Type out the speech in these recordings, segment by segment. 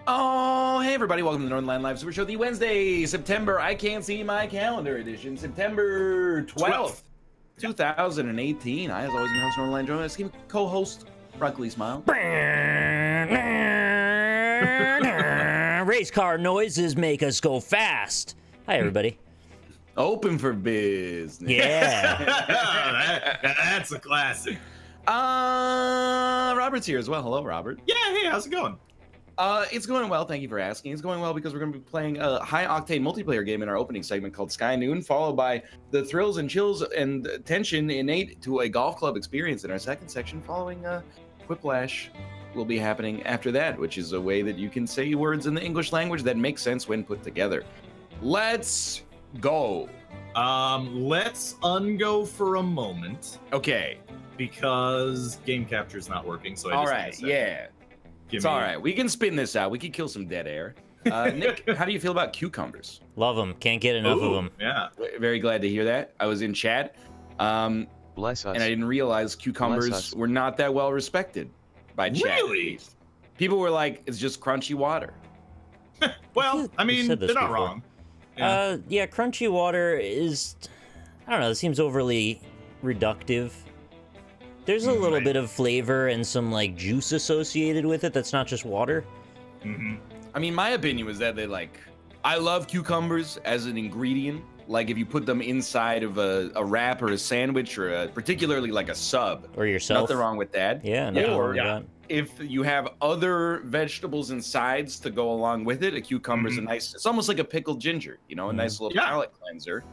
Oh, hey everybody, welcome to the Northernlion Live Super Show, the Wednesday, September, I can't see my calendar edition, September 12th, 2018. I, as always, am your host, Northernlion, joining us, co-host, Broccoli Smile. Race car noises make us go fast. Hi, everybody. Open for business. Yeah. That's a classic. Robert's here as well. Hello, Robert. Yeah, hey, how's it going? It's going well. Thank you for asking. It's going well because we're going to be playing a high-octane multiplayer game in our opening segment called Sky Noon, followed by the thrills and chills and tension innate to a golf club experience in our second section, following Quiplash will be happening after that, which is a way that you can say words in the English language that make sense when put together. Let's go. Let's ungo for a moment Okay. because game capture is not working. So I All just right. Yeah. It's all right. We can spin this out. We can kill some dead air. Nick, how do you feel about cucumbers? Love them. Can't get enough of them. Yeah. Very glad to hear that. I was in chat, Bless us. and I didn't realize cucumbers were not that well respected by chat. Really? People were like, "It's just crunchy water." Well, I mean, said they're this not before. wrong. Yeah, crunchy water is, I don't know, it seems overly reductive. There's a little bit of flavor and some, like, juice associated with it that's not just water. Mm-hmm. I mean, my opinion was that I love cucumbers as an ingredient. Like if you put them inside of a wrap or a sandwich or particularly like a sub. Or yourself. Nothing wrong with that. Yeah, nothing wrong with yeah. that. If you have other vegetables and sides to go along with it, a cucumber's a nice, it's almost like a pickled ginger, you know, a nice little palate cleanser.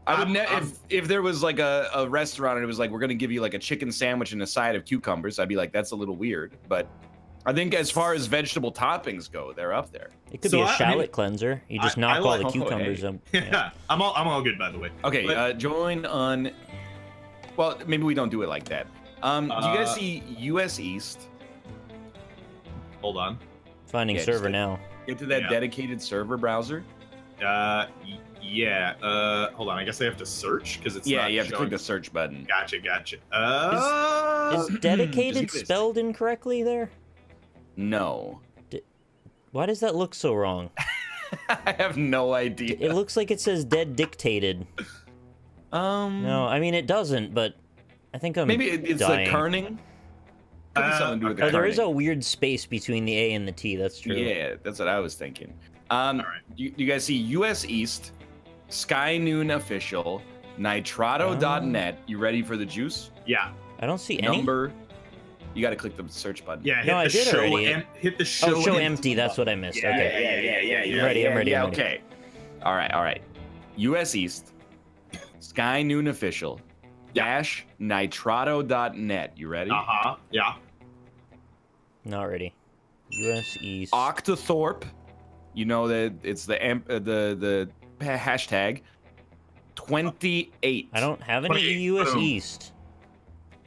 I would if there was like a restaurant and it was like, we're going to give you like a chicken sandwich and a side of cucumbers, I'd be like, that's a little weird. But I think as far as vegetable toppings go, they're up there. It could be a shallot cleanser. You just knock all the cucumbers up. Yeah, I'm all good, by the way. Okay, join on, well, maybe we don't do it like that. Do you guys see US East? Hold on. Finding Yeah, server just now. Get to that dedicated server browser. Yeah. Hold on. I guess I have to search because it's Yeah, not you have to showing. click the search button. Gotcha. Is dedicated spelled incorrectly there? No. Why does that look so wrong? I have no idea. It looks like it says dead dictated. No, I mean it doesn't, but I think I'm maybe it's dying. like kerning. Could be something to do with the Oh, there is kerning. a weird space between the A and the T. That's true. Yeah, that's what I was thinking. right. You guys see US East, Sky Noon Official, Nitrado.net. You ready for the juice? Yeah. I don't see any. You got to click the search button. Yeah. No, I did already. Hit the show. Oh, show empty. That's what I missed. Yeah, Okay. yeah. I'm ready. I'm ready. Okay. All right. US East, Sky Noon Official, dash Nitrado.net. You ready? Yeah. Not ready. US East. Octothorpe. You know that it's the hashtag 28. I don't have any 28. US Boom. East.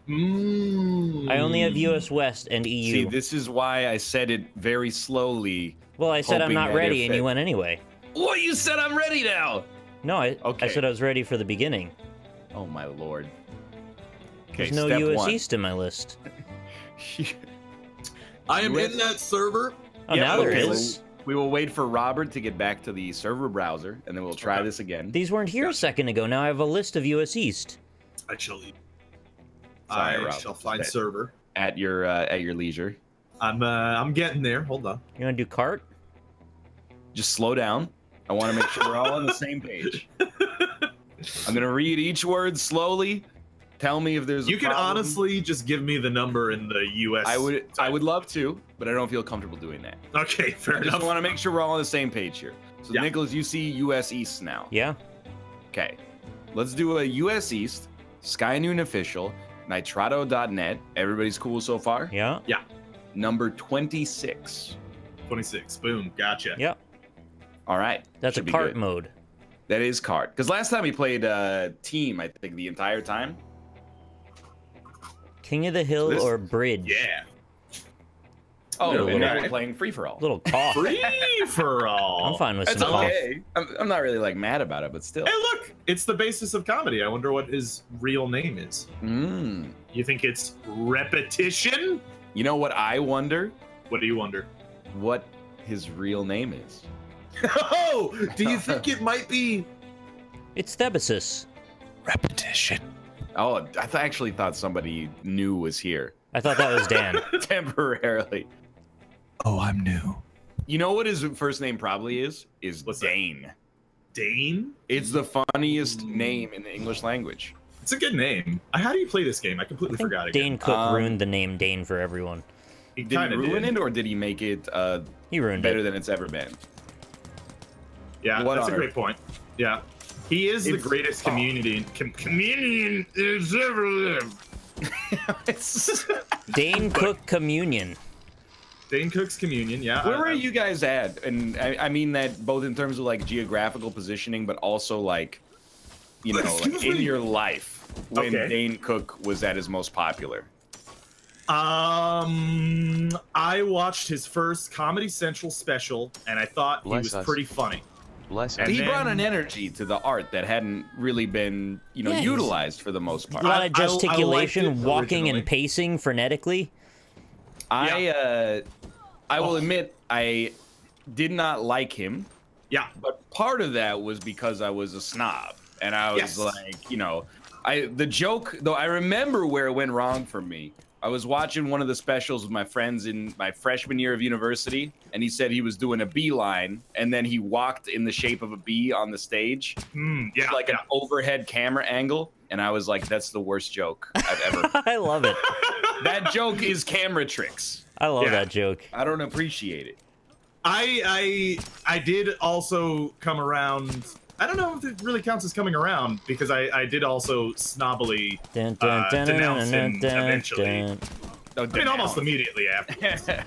I only have US West and EU. See, this is why I said it very slowly. Well, I said I'm hoping not that ready, if and you it- went anyway. What, you said I'm ready now? No, I Okay. said I was ready for the beginning. Oh my lord. Okay, There's no step US one. East in my list. I am US in that server. Oh, Yep, now there okay, is. We will wait for Robert to get back to the server browser, and then we'll try this again. These weren't here a second ago. Now I have a list of US East. I shall. Sorry, I Rob. shall find server. At your leisure. I'm getting there. Hold on. You want to do cart? Just slow down. I want to make sure we're all on the same page. I'm gonna read each word slowly. Tell me if there's a You can problem. honestly just give me the number in the US. I would love to, but I don't feel comfortable doing that. Okay, fair I just enough. want to make sure we're all on the same page here. So Yeah. Nicholas, you see US East now. Yeah. Okay. Let's do a US East, Sky Noon Official, Nitrado.net. Everybody's cool so far? Yeah. Number 26. 26. Boom. Gotcha. Yeah. All right. That's Should a be cart good. mode. That is cart. Because last time we played team, I think, the entire time. King of the Hill This- or Bridge? Yeah. Oh, Yeah, and now okay. we're playing free for all. Little cough. Free for all. I'm fine with That's some cough. okay. I'm not really like mad about it, but still. Hey, look! It's the basis of comedy. I wonder what his real name is. Mm. You think it's repetition? You know what I wonder? What do you wonder? what his real name is. Oh, do you think it might be? It's Thebasis. Repetition. Oh, I actually thought somebody new was here. I thought that was Dan. Temporarily. Oh, I'm new. You know what his first name probably is? What's Dane. That? Dane? It's the funniest name in the English language. It's a good name. How do you play this game? I completely forgot again. Dane Cook ruined the name Dane for everyone. He did he ruin it, or did he make it he ruined better it. than it's ever been? Yeah, What that's honor. a great point. Yeah. He is the greatest comedian there's ever lived. Dane Cook Communion. Dane Cook's Communion, yeah. Where are you guys at? And I mean that both in terms of like geographical positioning, but also like, you know, like in your life when Dane Cook was at his most popular. I watched his first Comedy Central special, and I thought he was pretty funny. He brought an energy to the art that hadn't really been, you know, utilized for the most part. A lot of gesticulation, walking originally. and pacing frenetically. I will admit I did not like him. Yeah. But part of that was because I was a snob, and I was like, you know, the joke though. I remember where it went wrong for me. I was watching one of the specials with my friends in my freshman year of university, and he said he was doing a beeline, and then he walked in the shape of a bee on the stage, like an overhead camera angle, and I was like, that's the worst joke I've ever. I love it. That joke is camera tricks. I love that joke. I don't appreciate it. I did also come around. I don't know if it really counts as coming around, because I did also snobbily denounce him eventually. I mean, almost immediately after.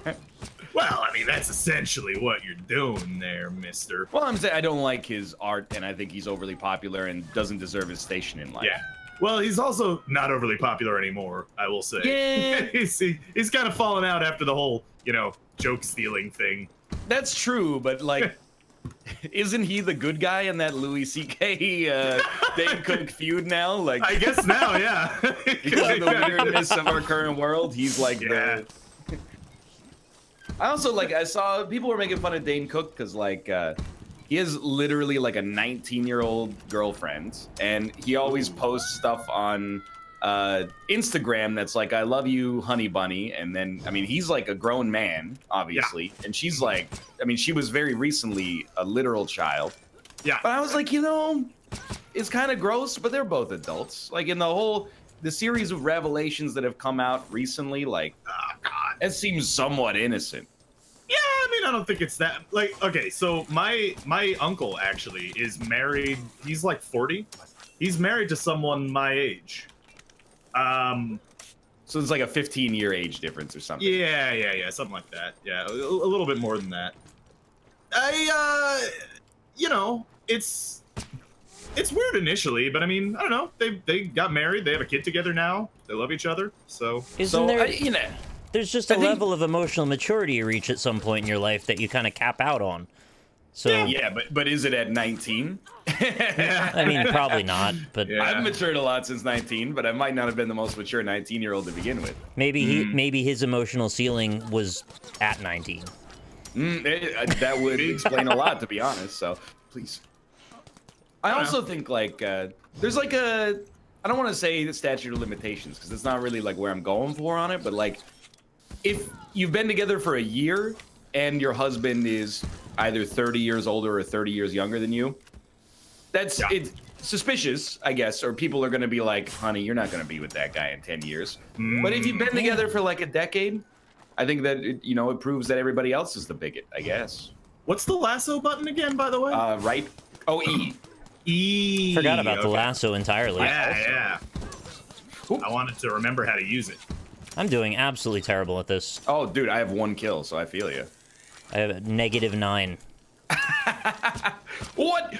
Well, I mean, that's essentially what you're doing there, mister. Well, I'm saying I don't like his art, and I think he's overly popular and doesn't deserve his station in life. Yeah. Well, he's also not overly popular anymore, I will say. Yeah. he's kind of fallen out after the whole, you know, joke stealing thing. That's true, but like, isn't he the good guy in that Louis C.K. Dane Cook feud now? Like, I guess now, yeah. Because of the weirdness of our current world, he's like the. I also like. I saw people were making fun of Dane Cook because like he has literally like a 19-year-old girlfriend, and he always posts stuff on Instagram that's like, "I love you, honey bunny," and then I mean he's like a grown man, obviously, and she's like, I mean she was very recently a literal child. Yeah. But I was like, you know, it's kind of gross, but they're both adults. Like in the series of revelations that have come out recently, like, oh God, it seems somewhat innocent. Yeah, I mean, I don't think it's that. Like, okay, so my uncle actually is married. He's like 40. He's married to someone my age. So it's like a 15-year age difference or something. Yeah, something like that. Yeah, a little bit more than that. You know, it's weird initially, but I mean, I don't know. They got married. They have a kid together now. They love each other. So you know, there's just a level of emotional maturity you reach at some point in your life that you kind of cap out on. So yeah, but is it at 19? I mean, probably not. But I've matured a lot since 19, but I might not have been the most mature 19-year-old to begin with. Maybe his emotional ceiling was at 19. That would explain a lot, to be honest. So please. I also think like there's like I don't want to say the statute of limitations because it's not really like where I'm going for on it, but like if you've been together for a year and your husband is either 30 years older or 30 years younger than you, it's suspicious, I guess, or people are going to be like, honey, you're not going to be with that guy in 10 years. But if you've been together for like a decade, I think that it proves that everybody else is the bigot, I guess. What's the lasso button again, by the way? Right. Oh, E. E. Forgot about the lasso entirely. Yeah. I wanted to remember how to use it. I'm doing absolutely terrible at this. Oh, dude, I have 1 kill, so I feel you. I have a -9. What?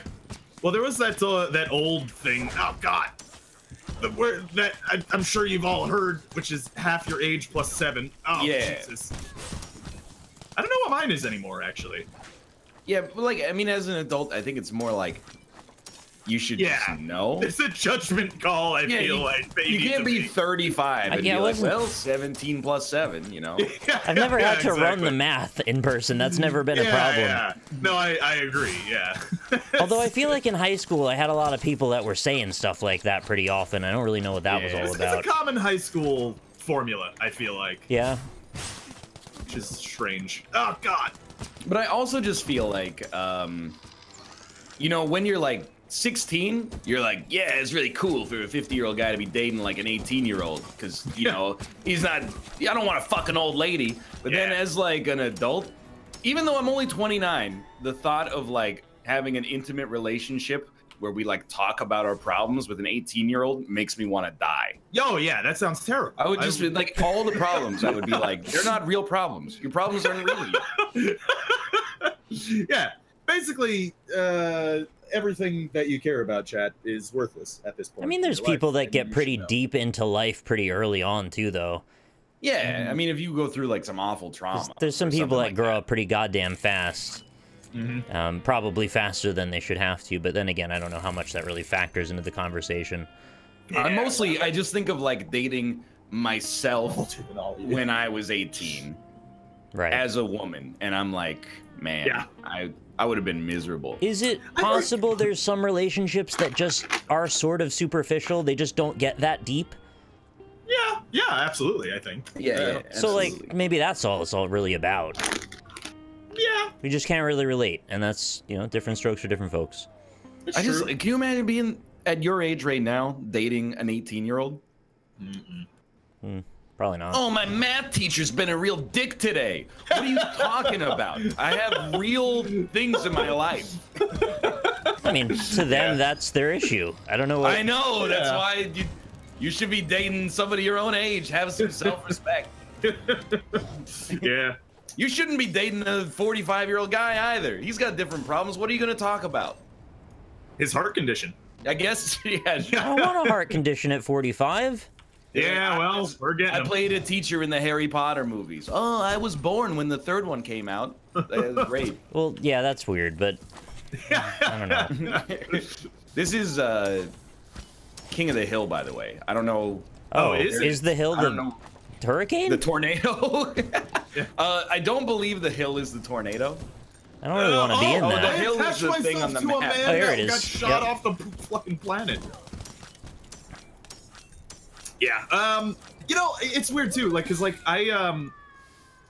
Well, there was that old thing. Oh God, I'm sure you've all heard, which is half your age plus 7. Oh yeah. Jesus. I don't know what mine is anymore, actually. Yeah, but like I mean, as an adult, I think it's more like you should just know. It's a judgment call, I feel like. You can't be 35 and be like, well, 17 plus 7, you know? I've never had to run the math in person. That's never been a problem. Yeah. No, I agree, yeah. Although I feel like in high school, I had a lot of people that were saying stuff like that pretty often. I don't really know what that was all about. It's a common high school formula, I feel like. Yeah. Which is strange. Oh, God. But I also just feel like, you know, when you're like 16, you're like, yeah, it's really cool for a 50-year-old guy to be dating like an 18-year-old because, you know, he's not, I don't want to fuck an old lady. But then as like an adult, even though I'm only 29, the thought of like having an intimate relationship where we like talk about our problems with an 18-year-old makes me want to die. Yo, yeah, that sounds terrible. I would just be like, all the problems, I would be like, they're not real problems. Your problems aren't real. Yeah, basically, everything that you care about, chat, is worthless at this point. I mean, there's people that get pretty deep into life pretty early on, too, though. Yeah, I mean, if you go through, like, some awful trauma. There's some people that grow up pretty goddamn fast. Probably faster than they should have to, but then again, I don't know how much that really factors into the conversation. I just think of, like, dating myself when I was 18. Right. As a woman, and I'm like, man, I would have been miserable. Is it possible there's some relationships that just are sort of superficial? They just don't get that deep? Yeah, absolutely, I think. Yeah, so, like, maybe that's all it's all really about. Yeah. We just can't really relate, and that's, you know, different strokes for different folks. Can you imagine being, at your age right now, dating an 18-year-old? Probably not. Oh, my math teacher's been a real dick today. What are you talking about? I have real things in my life. I mean, to them, that's their issue. I don't know what... I know, that's why you should be dating somebody your own age. Have some self-respect. Yeah. You shouldn't be dating a 45-year-old guy either. He's got different problems. What are you going to talk about? His heart condition. I guess, yeah. I don't want a heart condition at 45. Yeah, well, we're getting I played a teacher in the Harry Potter movies. Oh, I was born when the third one came out. That was great. Well, yeah, that's weird, but I don't know. This is King of the Hill, by the way. I don't know. Oh, is the hill the hurricane? The tornado? I don't believe the hill is the tornado. I don't really want to be in that. The hill is the thing on the map. Oh, here it is. Got shot off the fucking planet. Yeah, you know, it's weird too, like, cause like I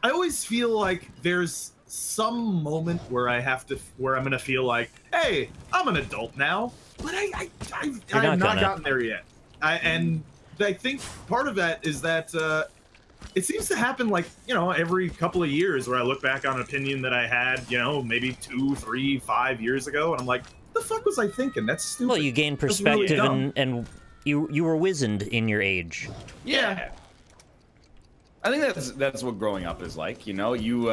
always feel like there's some moment where I'm gonna feel like, hey, I'm an adult now, but I've not gotten there yet. And I think part of that is that it seems to happen, like, you know, every couple of years where I look back on an opinion that I had, you know, maybe 2, 3, 5 years ago, and I'm like, what the fuck was I thinking? That's stupid. Well, you gain perspective and you were wizened in your age. Yeah. I think that's what growing up is like, you know, you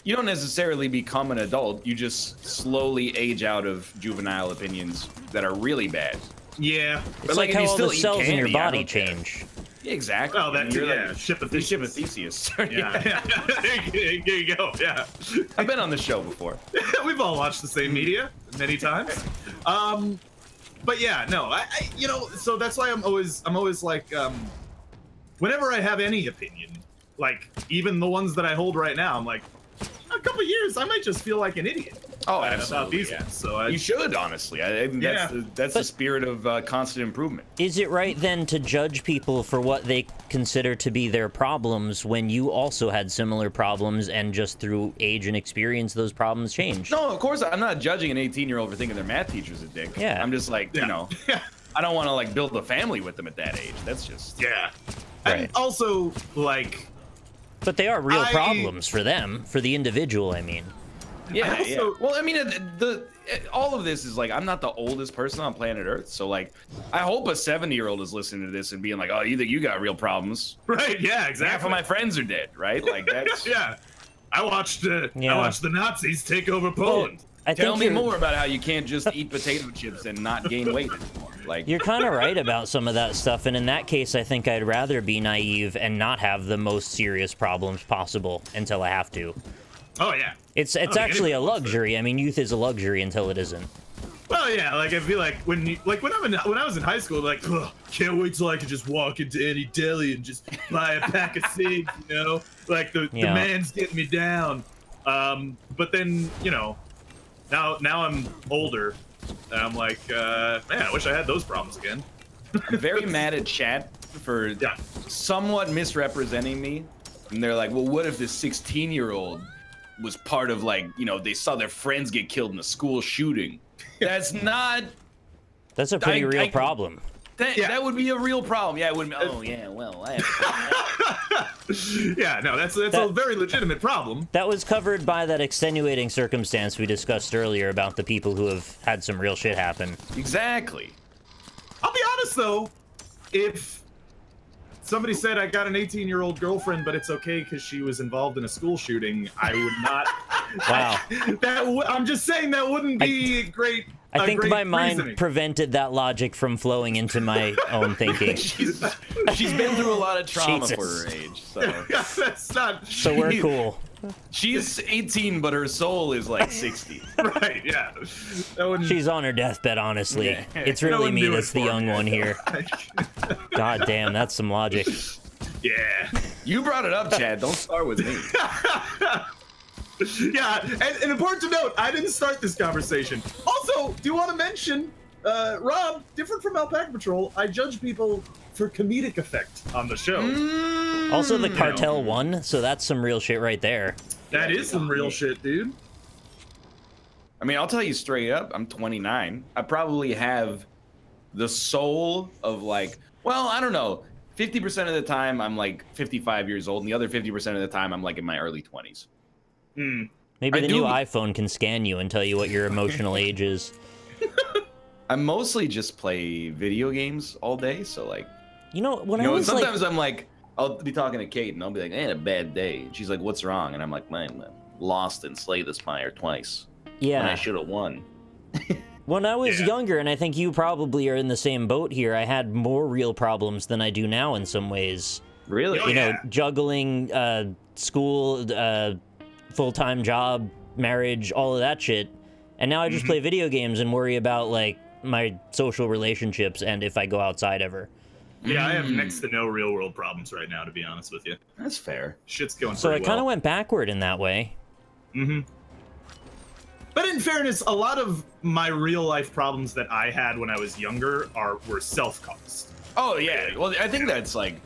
don't necessarily become an adult, you just slowly age out of juvenile opinions that are really bad. Yeah. It's like how all the cells in your body change. Yeah, exactly. Oh, that's like, ship of Theseus. Yeah. There you go. Yeah. I've been on the show before. We've all watched the same media many times. But yeah, no, I you know, so that's why I'm always like, whenever I have any opinion, like even the ones that I hold right now, I'm like, a couple years, I might just feel like an idiot. Oh, about these ones. So you should, honestly. That's the spirit of constant improvement. Is it right then to judge people for what they consider to be their problems when you also had similar problems and just through age and experience those problems changed? No, of course I'm not judging an 18-year-old for thinking their math teacher's a dick. Yeah. I'm just like, you know, I don't want to like build a family with them at that age. That's just right. And also like, but they are real problems for them, for the individual, I mean. Yeah. Well, I mean, all of this is like, I'm not the oldest person on planet Earth, so like, I hope a 70-year-old is listening to this and being like, oh, you think you got real problems? Right? Yeah, exactly. Half of my friends are dead, right? Like that's I watched the Nazis take over Poland. Tell me more about how you can't just eat potato chips and not gain weight anymore. Like, you're kind of right about some of that stuff, and in that case, I think I'd rather be naive and not have the most serious problems possible until I have to. Oh yeah. It's actually a luxury. I mean, youth is a luxury until it isn't. Well, yeah, like I feel like when I was in high school, like, can't wait till I could just walk into any deli and just buy a pack of cigs, you know, like the man's getting me down. But then, you know, now I'm older, and I'm like, man, I wish I had those problems again. I'm very mad at chat for somewhat misrepresenting me, and they're like, well, what if this 16-year-old was part of, like, you know, they saw their friends get killed in a school shooting. That's not. That's a pretty real problem. That would be a real problem. Yeah, it wouldn't. Oh yeah, well, I have. Yeah, no, that's a very legitimate problem. That was covered by that extenuating circumstance we discussed earlier about the people who have had some real shit happen. Exactly. I'll be honest though, if somebody said I got an 18-year-old girlfriend, but it's okay because she was involved in a school shooting, I would not. Wow. I'm just saying that wouldn't be great. I think my mind reasoning. prevented that logic from flowing into my own thinking. she's been through a lot of trauma for her age, so. That's not. So we're cool. She's 18, but her soul is like 60. Right? Yeah. She's on her deathbed, honestly. Yeah. It's really me that's the young one here. God damn, that's some logic. Yeah. You brought it up, Chad. Don't start with me. Yeah, and important to note, I didn't start this conversation. Also, do you want to mention, Rob, different from AlpacaPatrol, I judge people for comedic effect on the show. Also, the cartel won, so that's some real shit right there. That is some real shit, dude. I mean, I'll tell you straight up, I'm 29. I probably have the soul of, like, well, I don't know. 50% of the time, I'm like 55 years old, and the other 50% of the time, I'm like in my early 20s. Maybe the new iPhone can scan you and tell you what your emotional age is. I mostly just play video games all day, so like. You know, when I was sometimes I'm like, I'll be talking to Kate and I'll be like, I had a bad day. And she's like, what's wrong? And I'm like, man, I lost and slayed the Spire twice. Yeah. When I should have won. When I was younger, and I think you probably are in the same boat here, I had more real problems than I do now in some ways. Really? You know, juggling, school, full-time job, marriage, all of that shit. And now I just play video games and worry about, like, my social relationships and if I go outside ever. Yeah, I have next to no real-world problems right now, to be honest with you. That's fair. Shit's going so pretty I kind of well. went backward in that way. But in fairness, a lot of my real-life problems that I had when I was younger were self-caused. Oh, yeah. Well, I think that's, like,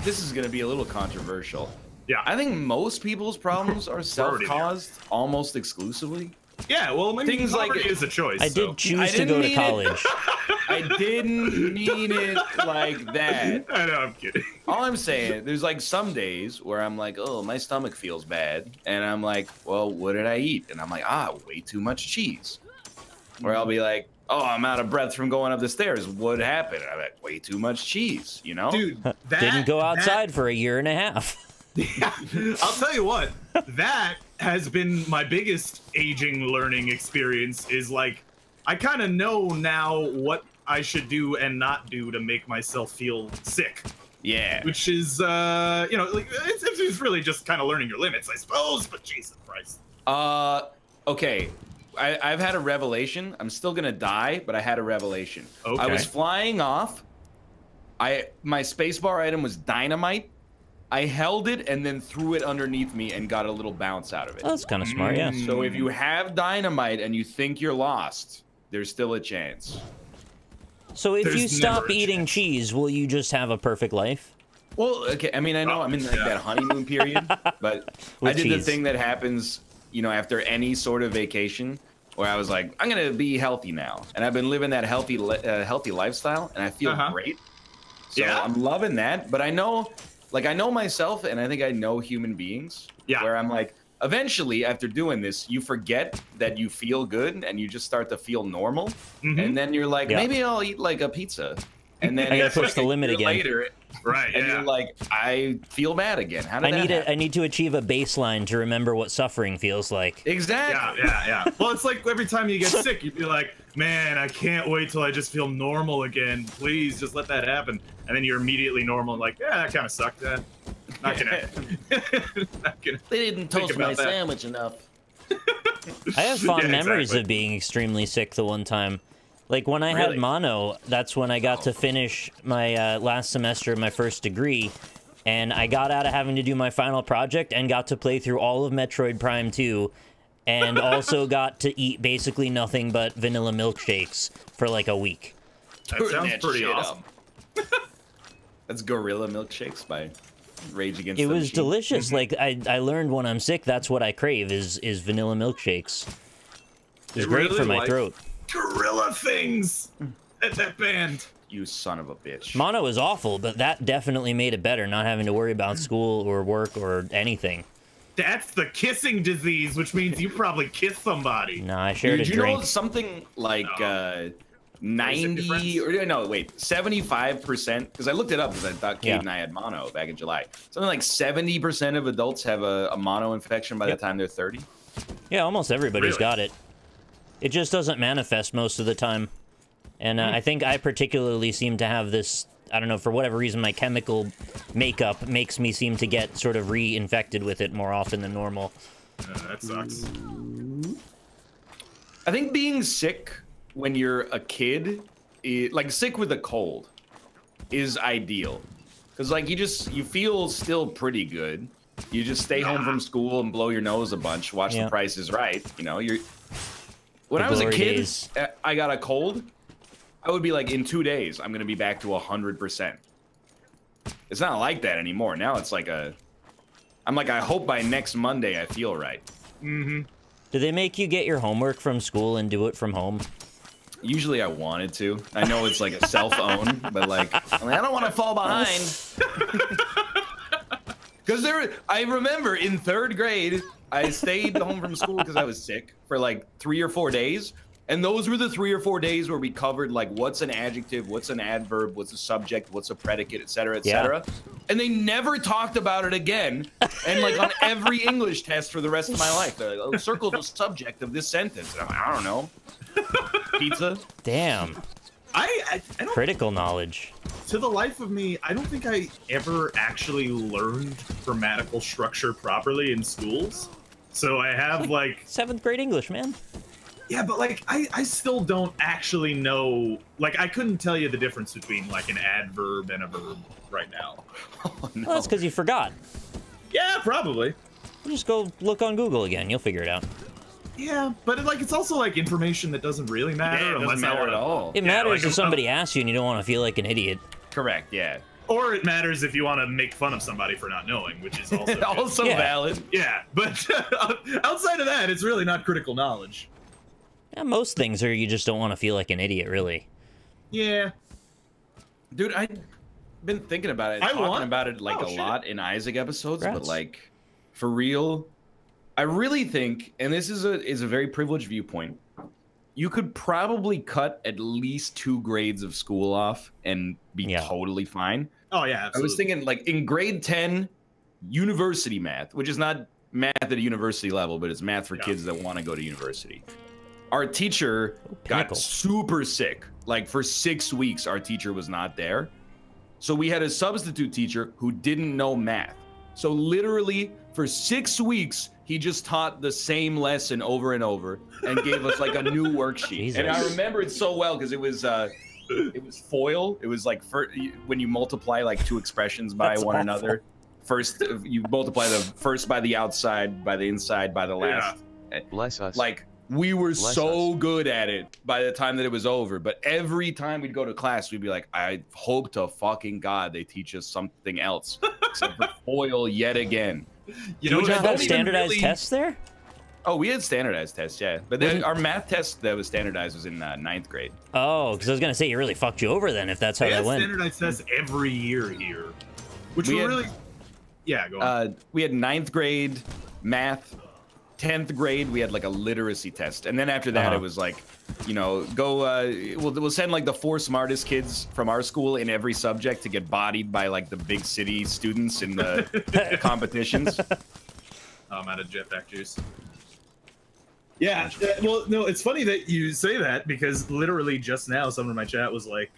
this is going to be a little controversial. Yeah. I think most people's problems are self-caused almost exclusively. Yeah, well, I mean, things like it is a choice. I did choose to go to college. I didn't mean it like that. I know, I'm kidding. All I'm saying, there's like some days where I'm like, oh, my stomach feels bad. And I'm like, well, what did I eat? And I'm like, way too much cheese. Or I'll be like, oh, I'm out of breath from going up the stairs. What happened? I'm like, way too much cheese, you know? Dude, didn't go outside for a year and a half. Yeah, I'll tell you what, that has been my biggest aging learning experience is like, I kind of know now what I should do and not do to make myself feel sick. Yeah. Which is, you know, like, it's really just kind of learning your limits, I suppose, but Jesus Christ. Okay. I've had a revelation. I'm still gonna die, but I had a revelation. Okay. I was flying off. My spacebar item was dynamite. I held it and then threw it underneath me and got a little bounce out of it. Oh, that's kind of smart, yeah. So if you have dynamite and you think you're lost, there's still a chance. So if you stop eating cheese, will you just have a perfect life? Well, okay. I mean, I know I'm in like that honeymoon period, but I did the thing that happens, you know, after any sort of vacation, where I was like, I'm gonna be healthy now, and I've been living that healthy lifestyle, and I feel great. So I'm loving that. But I know. Like, I know myself, and I think I know human beings, where I'm like, eventually, after doing this, you forget that you feel good, and you just start to feel normal, and then you're like, maybe I'll eat, like, a pizza. And then I gotta push the limit again. Later, right, and you're like, I feel bad again. How did that happen? I need to achieve a baseline to remember what suffering feels like. Exactly. Yeah. Well, it's like every time you get sick, you'd be like, man, I can't wait till I just feel normal again. Please, just let that happen. And then you're immediately normal and like, yeah, that kind of sucked. Not gonna. They didn't toast my sandwich enough. I have fond Yeah, memories exactly. of being extremely sick the one time. Like, when I had mono, that's when I got to finish my last semester of my first degree, and I got out of having to do my final project and got to play through all of Metroid Prime 2, and also got to eat basically nothing but vanilla milkshakes for like a week. That sounds pretty awesome. That's Gorilla Milkshakes by Rage Against It the was Machine. delicious. Like, I learned when I'm sick, that's what I crave, is vanilla milkshakes. It's great for my throat. Gorilla things at that band. You son of a bitch. Mono is awful, but that definitely made it better, not having to worry about school or work or anything. That's the kissing disease, which means you probably kissed somebody. No, I shared Dude, a you drink. know something like 90 difference? or no, wait, 75%? Because I looked it up because I thought Kate and I had mono back in July. Something like 70% of adults have a mono infection by the time they're 30. Yeah, almost everybody's got it. It just doesn't manifest most of the time. And I think I particularly seem to have this, I don't know, for whatever reason, my chemical makeup makes me seem to get sort of reinfected with it more often than normal. That sucks. I think being sick when you're a kid, like sick with a cold, is ideal. Because like you feel still pretty good. You just stay home from school and blow your nose a bunch, watch The Price is Right. You know, when I was a kid, I got a cold. I would be like, in 2 days, I'm gonna be back to 100%. It's not like that anymore. Now it's like I'm like, I hope by next Monday I feel right. Mm-hmm. Do they make you get your homework from school and do it from home? Usually I wanted to. I know it's like a self-own, but like, I don't want to fall behind. Because I remember in 3rd grade, I stayed home from school because I was sick for like 3 or 4 days. And those were the 3 or 4 days where we covered like what's an adjective, what's an adverb, what's a subject, what's a predicate, etc., etc. And they never talked about it again. And like on every English test for the rest of my life, they're like, oh, circle the subject of this sentence. And I'm like, I don't know. Pizza. Damn. I don't, critical knowledge. To the life of me, I don't think I ever actually learned grammatical structure properly in schools. So I have like 7th grade English, man. Yeah, but like I still don't actually know. Like I couldn't tell you the difference between like an adverb and a verb right now. Oh, no. Well, that's because you forgot. Yeah, probably. Just go look on Google again. You'll figure it out. Yeah, but it's also like information that doesn't really matter. Yeah, it doesn't matter at all. It matters if somebody asks you and you don't want to feel like an idiot. Correct, yeah. Or it matters if you want to make fun of somebody for not knowing, which is also also valid. Yeah, but outside of that, it's really not critical knowledge. Yeah, most things are you just don't want to feel like an idiot, really. Yeah. Dude, I've been thinking about it, talking about it like a lot in Isaac episodes, but like, for real, I really think, and this is a very privileged viewpoint, you could probably cut at least 2 grades of school off and be totally fine. Oh, yeah, absolutely. I was thinking, like, in grade 10, university math, which is not math at a university level, but it's math for kids that want to go to university. Our teacher got super sick. Like, for 6 weeks, our teacher was not there. So we had a substitute teacher who didn't know math. So literally, for 6 weeks, he just taught the same lesson over and over and gave us like a new worksheet. Jesus. And I remember it so well because it was FOIL. It was like when you multiply like 2 expressions by one another. First, you multiply the first by the outside, by the inside, by the last. Yeah. Bless us. Like, we were so good at it by the time that it was over. But every time we'd go to class, we'd be like, I hope to fucking God they teach us something else. Except for FOIL yet again. You know, not have standardized tests there? Oh, we had standardized tests, yeah. But then our math test that was standardized was in 9th grade. Oh, because I was going to say, you really fucked you over then if that's how that went. We had standardized tests every year here. Which were really... Yeah, go on. We had 9th grade math. 10th grade, we had like a literacy test. And then after that, it was like, you know, go, we'll send like the 4 smartest kids from our school in every subject to get bodied by like the big city students in the competitions. I'm out of jetpack juice. Yeah, well, no, it's funny that you say that because literally just now someone in my chat was like,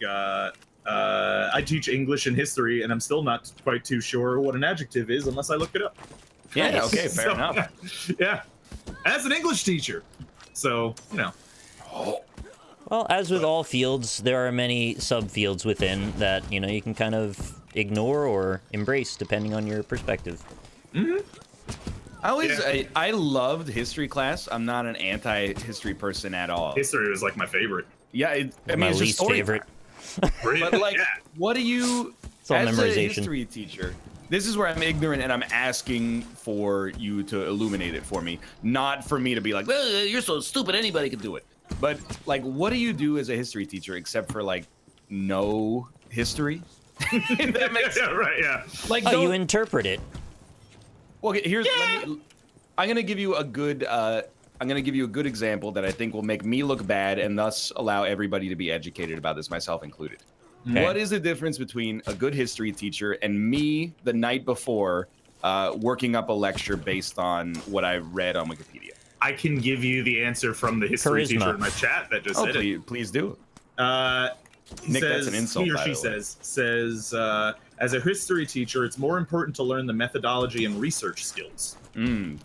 I teach English and history and I'm still not quite too sure what an adjective is unless I look it up. Yeah, okay, fair enough. Yeah. as an English teacher. So, you know. Well, as with all fields, there are many subfields within that, you know, you can kind of ignore or embrace depending on your perspective. I loved history class. I'm not an anti-history person at all. History was like my favorite. Yeah, I mean, my it's least just favorite. But like, what do you, all as a memorization. history teacher, this is where I'm ignorant and I'm asking for you to illuminate it for me, not for me to be like, well, you're so stupid, anybody can do it. But like, what do you do as a history teacher except for like, know history? That makes Yeah, right, yeah. like, Oh, you interpret it. well, here's, I'm gonna give you a good, example that I think will make me look bad and thus allow everybody to be educated about this, myself included. Okay. What is the difference between a good history teacher and me the night before working up a lecture based on what I read on Wikipedia? I can give you the answer from the history Charisma. teacher in my chat that just said it. Please do. Nick, that's an insult, he or by she the way. says, as a history teacher, it's more important to learn the methodology and research skills.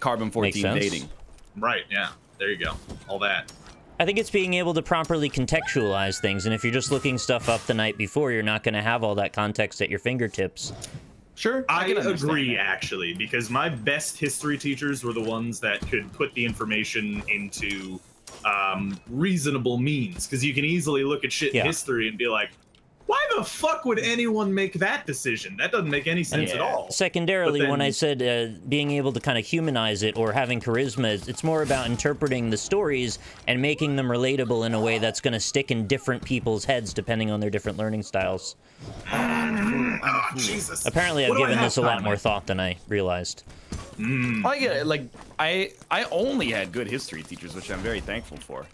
Carbon-14 Makes sense. dating. Right, yeah. There you go. All that. I think it's being able to properly contextualize things, and if you're just looking stuff up the night before, you're not going to have all that context at your fingertips. Sure, I can understand agree, that. actually, because my best history teachers were the ones that could put the information into reasonable means. Because you can easily look at shit in history and be like, why the fuck would anyone make that decision? That doesn't make any sense at all. Secondarily, But when then- I said being able to kind of humanize it or having charisma, it's more about interpreting the stories and making them relatable in a way that's going to stick in different people's heads depending on their different learning styles. Oh, Jesus. Apparently, I've What do I given have this a lot time? more thought than I realized. I get it. Like, I only had good history teachers, which I'm very thankful for.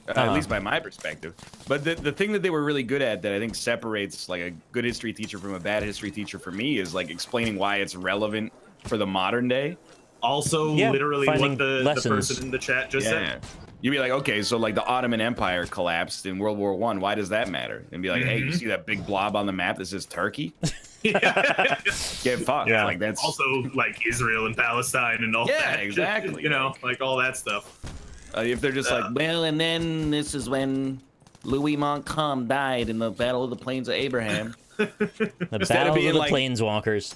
At least by my perspective. But the thing that they were really good at that I think separates like a good history teacher from a bad history teacher for me is like explaining why it's relevant for the modern day. Also, Yeah, literally finding what the lessons. person in the chat just said. You'd be like, okay, so like the Ottoman Empire collapsed in World War I. Why does that matter? And be like, hey, you see that big blob on the map that says Turkey? Yeah. Get fucked. Yeah. Like that's Also, like Israel and Palestine and all that. Yeah, exactly. You know, like all that stuff. if they're just like, well, and then this is when Louis Montcalm died in the Battle of the Plains of Abraham. The Instead of Battle of being the like- Planeswalkers.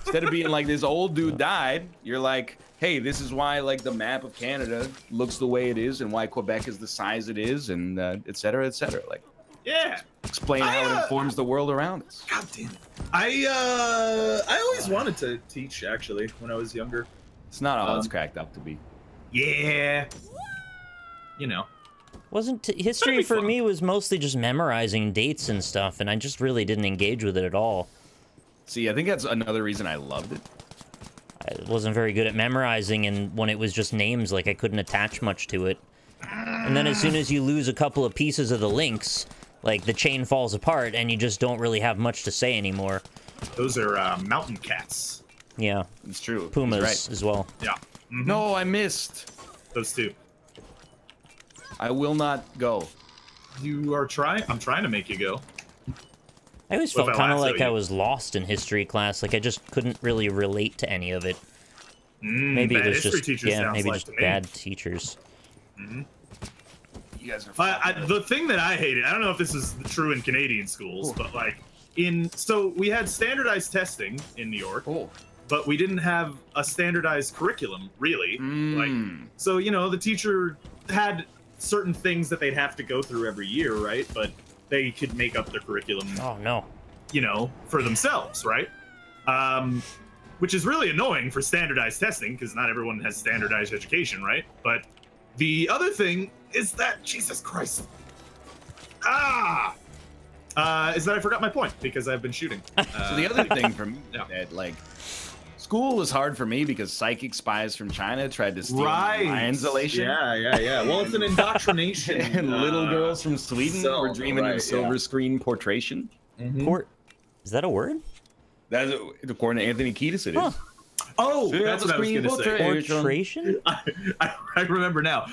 Instead of being like this old dude died, you're like, hey, this is why like the map of Canada looks the way it is and why Quebec is the size it is and et cetera, et cetera. Like, Yeah. explain how it informs the world around us. God damn it. I always wanted to teach, actually, when I was younger. It's not all it's cracked up to be. Yeah. You know. History be for fun. me was mostly just memorizing dates and stuff, and I just really didn't engage with it at all. See, I think that's another reason I loved it. I wasn't very good at memorizing, and when it was just names, like I couldn't attach much to it. And then as soon as you lose a couple of pieces of the links, like the chain falls apart, and you just don't really have much to say anymore. Those are mountain cats. Yeah, It's true. pumas He's right. as well. Yeah. Mhm. No, I missed. Those two. I will not go. You are trying? I'm trying to make you go. I always What felt if I kind of lasso like I you? was lost in history class. Like I just couldn't really relate to any of it. Maybe bad it was history just teacher sounds maybe like just to me. bad teachers. You guys are The thing that I hated, I don't know if this is true in Canadian schools, but like so we had standardized testing in New York, but we didn't have a standardized curriculum really. Like, so you know, the teacher had certain things that they'd have to go through every year, right? But they could make up their curriculum, Oh no. you know, for themselves, right? Which is really annoying for standardized testing because not everyone has standardized education, right? But the other thing is that, Jesus Christ, is that I forgot my point because I've been shooting. So the other thing for me Yeah. that like school was hard for me because psychic spies from China tried to steal my insulation. Yeah. Well, it's an indoctrination. And little girls from Sweden were dreaming of silver screen portration. Is that a word? That's according to Anthony Kiedis, it is. Huh. Oh, that's what I was going to say. Portration? I remember now.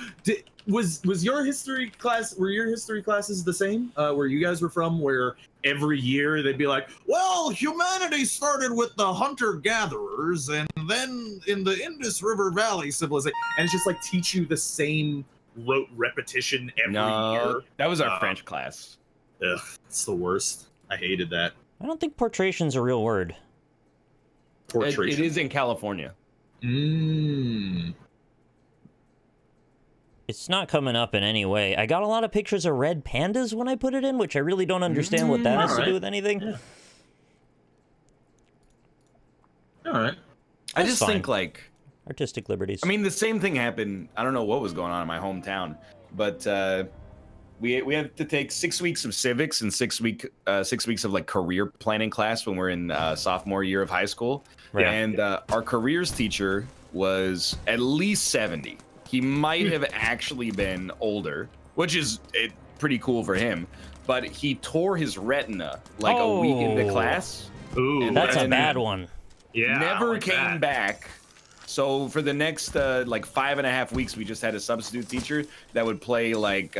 Was your history class? Were your history classes the same? Where you guys were from? Where every year they'd be like, "Well, humanity started with the hunter-gatherers, and then in the Indus River Valley civilization," and it's just like teach you the same rote repetition every year. That was our French class. Ugh, it's the worst. I hated that. I don't think portration's a real word. It is in California. It's not coming up in any way. I got a lot of pictures of red pandas when I put it in, which I really don't understand what that has to do with anything. Yeah. All right. I just think, like... artistic liberties. I mean, the same thing happened. I don't know what was going on in my hometown, but we had to take 6 weeks of civics and 6 weeks of, like, career planning class when we're in sophomore year of high school. Right. And our careers teacher was at least 70. He might have actually been older, which is pretty cool for him. But he tore his retina like a week into class. Ooh, and that's a bad one. Yeah, never came back. So for the next like 5.5 weeks, we just had a substitute teacher that would play like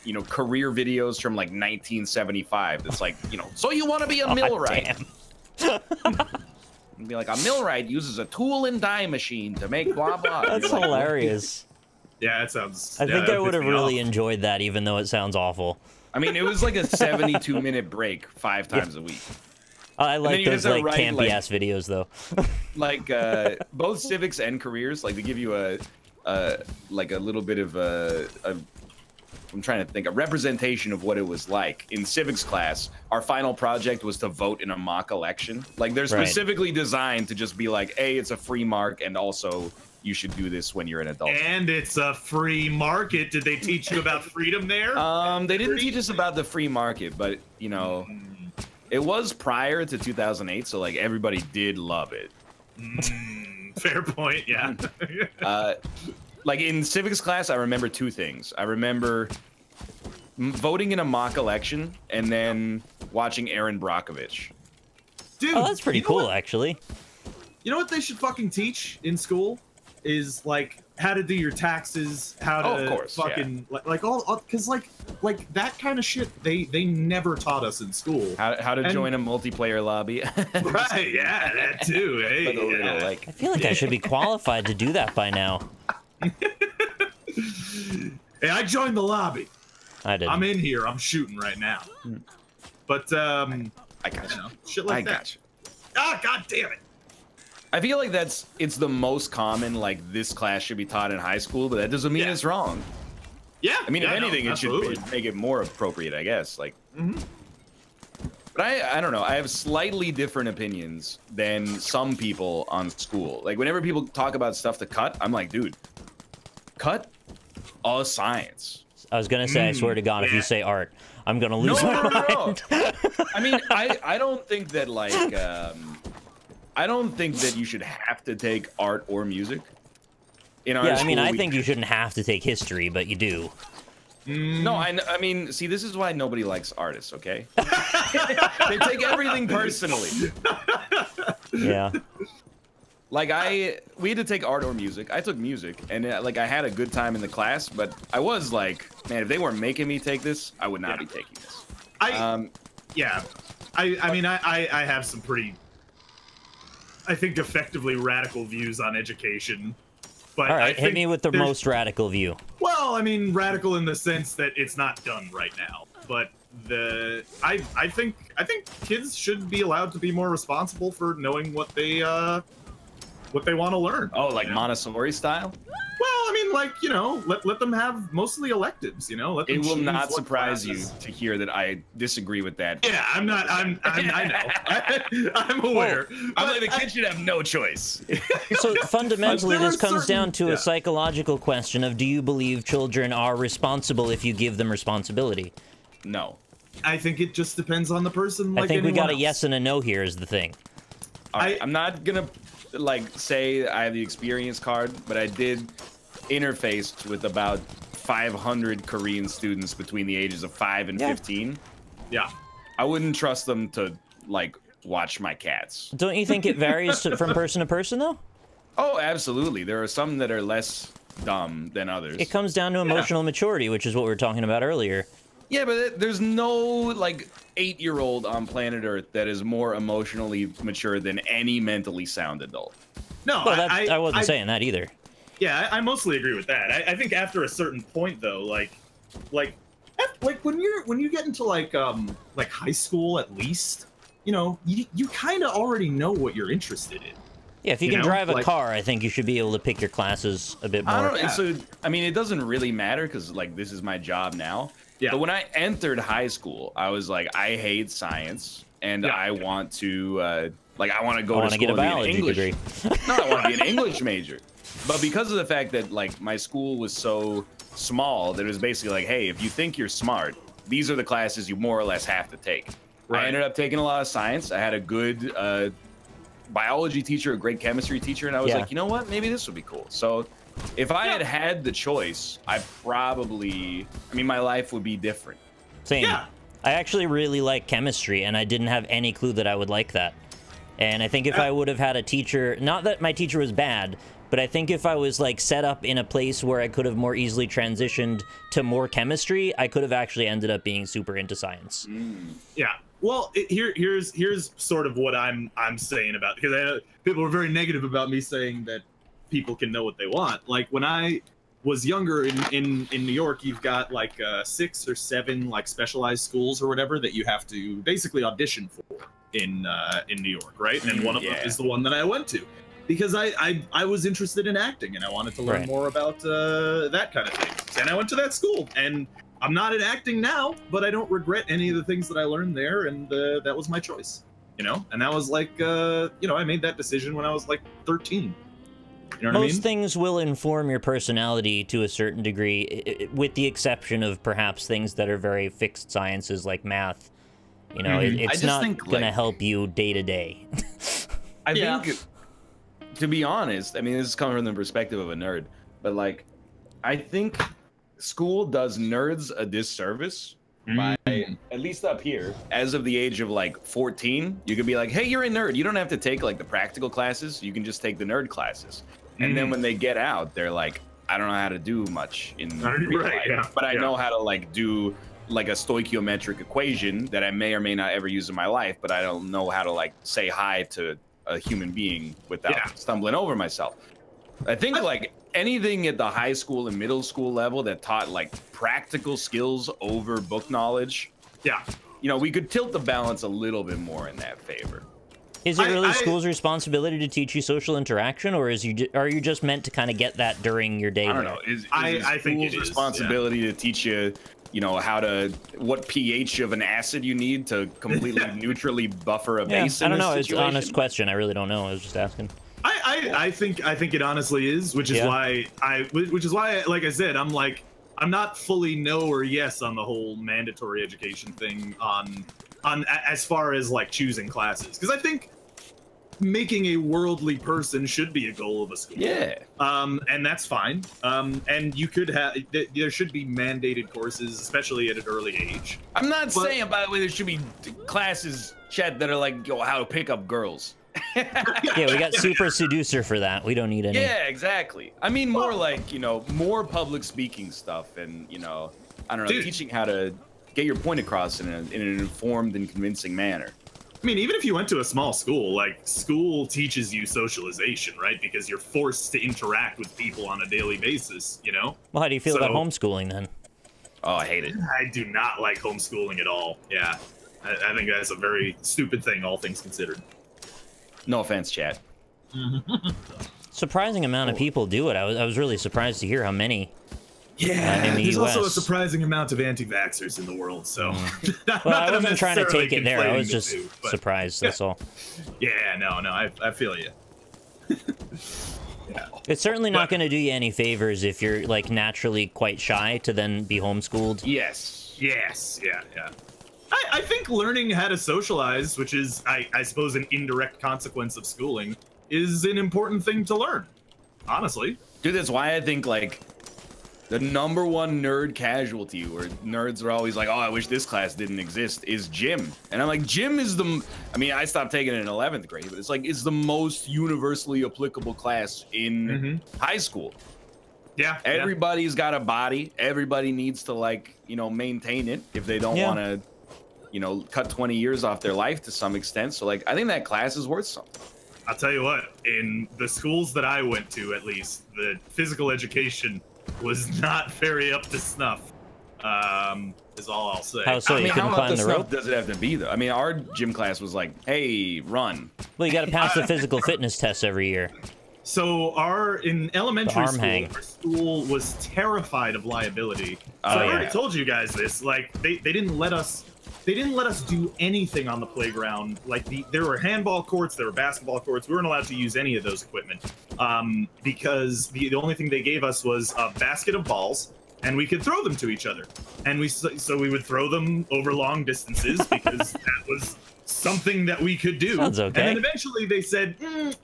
you know, career videos from like 1975. It's like, you know, so you want to be a millwright? And be like, a millwright uses a tool and die machine to make blah blah. That's hilarious. Yeah, that sounds... I think I would have really enjoyed that, even though it sounds awful. I mean, it was like a 72-minute break 5 times a week. I like those like campy-ass videos, though. Like both civics and careers, like they give you a like a little bit of I'm trying to think, a representation of what it was like. In civics class, our final project was to vote in a mock election. Like they're specifically designed to just be like, hey, it's a free mark, and also you should do this when you're an adult. And it's a free market. Did they teach you about freedom there? They didn't teach us about the free market, but you know, it was prior to 2008, so like everybody did love it. Fair point, yeah. Like in civics class, I remember 2 things. I remember voting in a mock election and then watching Aaron Brockovich. Dude, oh, that's pretty cool, actually. You know what they should fucking teach in school? Is like how to do your taxes, how to fucking like all because like that kind of shit they never taught us in school. How to join a multiplayer lobby. Right, yeah, that too. Hey, I feel like I should be qualified to do that by now. Hey, I joined the lobby. I did. I'm in here. I'm shooting right now. But I got you. Know, shit like that. Got you. Ah, god damn it. I feel like it's the most common, like, this class should be taught in high school, but that doesn't mean it's wrong. Yeah. I mean, if anything, it should make it more appropriate, I guess. Like, but I don't know. I have slightly different opinions than some people on school. Like, whenever people talk about stuff to cut, I'm like, dude, cut all science. I was gonna say, I swear to God, if you say art, I'm gonna lose my mind. I mean, I don't think that, like, I don't think that you should have to take art or music. In our I mean, I think you shouldn't have to take history, but you do. No, I mean, see, this is why nobody likes artists, okay? They take everything personally. Yeah. Like, we had to take art or music. I took music, and like, I had a good time in the class, but I was like, man, if they weren't making me take this, I would not be taking this. I mean, I have some pretty, I think, effectively radical views on education. But all right, hit me with the most radical view. Well, I mean, radical in the sense that it's not done right now. But I think kids should be allowed to be more responsible for knowing what they want to learn. Oh, like Montessori style? Well, I mean, like, you know, let them have mostly electives, you know. Let them it will not surprise classes. You to hear that I disagree with that. Yeah, I know. I'm aware. I'm like, the kids should have no choice. So fundamentally, this comes down to a psychological question of, do you believe children are responsible if you give them responsibility? No. I think it just depends on the person. I think we got a yes and a no here is the thing. I'm not gonna like say I have the experience card, but I did interface with about 500 Korean students between the ages of 5 and 15. Yeah. I wouldn't trust them to like watch my cats. Don't you think it varies from person to person though? Oh, absolutely. There are some that are less dumb than others. It comes down to emotional maturity, which is what we were talking about earlier. Yeah, but there's no, like, 8-year-old on planet Earth that is more emotionally mature than any mentally sound adult. No, well, I wasn't saying that either. Yeah, I mostly agree with that. I think after a certain point, though, like when you get into like high school, at least, you know, you kind of already know what you're interested in. Yeah, if you can drive a car, I think you should be able to pick your classes a bit more. I don't know. So, I mean, it doesn't really matter because, like, this is my job now. Yeah. But when I entered high school, I was like, I hate science, and I want to, I want to go to school and be an English. Degree. No, I want to be an English major. But because of the fact that, like, my school was so small, that it was basically like, hey, if you think you're smart, these are the classes you more or less have to take. Right. I ended up taking a lot of science. I had a good biology teacher, a great chemistry teacher, and I was like, you know what? Maybe this would be cool. So if I had had the choice, I mean, my life would be different. Same. Yeah. I actually really like chemistry, and I didn't have any clue that I would like that. And I think if I would have had a teacher, not that my teacher was bad, but I think if I was, like, set up in a place where I could have more easily transitioned to more chemistry, I could have actually ended up being super into science. Yeah. Well, here's sort of what I'm saying about, because people were very negative about me saying that people can know what they want. Like, when I was younger in New York, you've got like 6 or 7 like specialized schools or whatever that you have to basically audition for in New York, right? And one of them is the one that I went to, because I was interested in acting and I wanted to learn more about that kind of thing. And I went to that school, and I'm not in acting now, but I don't regret any of the things that I learned there, and that was my choice, you know? And that was like, you know, I made that decision when I was like 13. You know what I mean? Most things will inform your personality to a certain degree, with the exception of perhaps things that are very fixed sciences like math. You know, it's not going to help you day to day. I think, to be honest, I mean, this is coming from the perspective of a nerd, but like, I think school does nerds a disservice by, at least up here, as of the age of like 14, you could be like, hey, you're a nerd. You don't have to take like the practical classes. You can just take the nerd classes. And then when they get out, they're like, I don't know how to do much in real life, but I know how to like do like a stoichiometric equation that I may or may not ever use in my life, but I don't know how to like say hi to a human being without stumbling over myself. I think like anything at the high school and middle school level that taught like practical skills over book knowledge, you know, we could tilt the balance a little bit more in that favor. Is it really school's responsibility to teach you social interaction, or are you just meant to kind of get that during your day? I don't know. I think it's responsibility to teach you, you know, what pH of an acid you need to completely neutrally buffer a base. I don't know. It's an honest question. I really don't know. I was just asking. I think it honestly is, which is why like I said, I'm not fully no or yes on the whole mandatory education thing on as far as like choosing classes, because I think making a worldly person should be a goal of a school. And that's fine. And you could have, there should be mandated courses, especially at an early age. I'm not saying, by the way, there should be classes, Chet, that are like, yo, how to pick up girls. Yeah, we got Super Seducer for that. We don't need any. Yeah, exactly. I mean, more like, you know, more public speaking stuff, and, you know, I don't know, teaching how to get your point across in an informed and convincing manner. I mean, even if you went to a small school, like, school teaches you socialization, right? Because you're forced to interact with people on a daily basis, you know? Well, how do you feel about homeschooling, then? Oh, I hate it. I do not like homeschooling at all. Yeah. I think that's a very stupid thing, all things considered. No offense, Chad. Surprising amount of people do it. I was really surprised to hear how many. Yeah, in the there's US. also a surprising amount of anti-vaxxers in the world, so... Well, I wasn't trying to take it there. I was just surprised, that's all. Yeah, no, I feel you. It's certainly not going to do you any favors if you're, like, naturally quite shy to then be homeschooled. Yes, yeah. I think learning how to socialize, which is, I suppose, an indirect consequence of schooling, is an important thing to learn, honestly. Dude, that's why I think, like, The #1 nerd casualty where nerds are always like, oh, I wish this class didn't exist, is gym. And I'm like, gym is I mean, I stopped taking it in 11th grade, but it's the most universally applicable class in high school. Yeah. Everybody's got a body. Everybody needs to, like, you know, maintain it if they don't want to, you know, cut 20 years off their life to some extent. So, like, I think that class is worth something. I'll tell you what, in the schools that I went to, at least, the physical education was not very up to snuff, is all I'll say. How so? I mean, you couldn't how climb up to the rope? snuff does it have to be, though? I mean, our gym class was like, hey, run. Well, you got to pass the physical fitness test every year. So in elementary school, our school was terrified of liability. So I already told you guys this. Like, they didn't let us do anything on the playground. Like, there were handball courts, there were basketball courts. We weren't allowed to use any of those equipment because the only thing they gave us was a basket of balls, and we could throw them to each other. And so we would throw them over long distances because that was something that we could do. Sounds okay. And then eventually they said,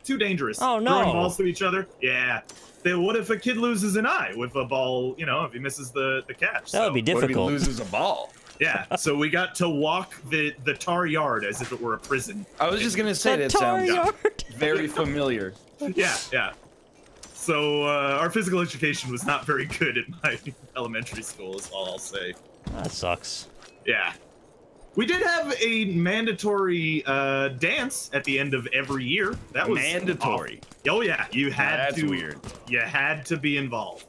too dangerous. Oh, no. Throwing balls to each other? Yeah. Then what if a kid loses an eye with a ball, you know, if he misses the catch? That would be difficult. What if he loses a ball? Yeah, so we got to walk the tar yard as if it were a prison. I was just gonna say that sounds very familiar. Yeah. So our physical education was not very good at my elementary school, is all I'll say. That sucks. Yeah. We did have a mandatory dance at the end of every year. That was mandatory. Oh yeah, you had That's to. Weird. You had to be involved.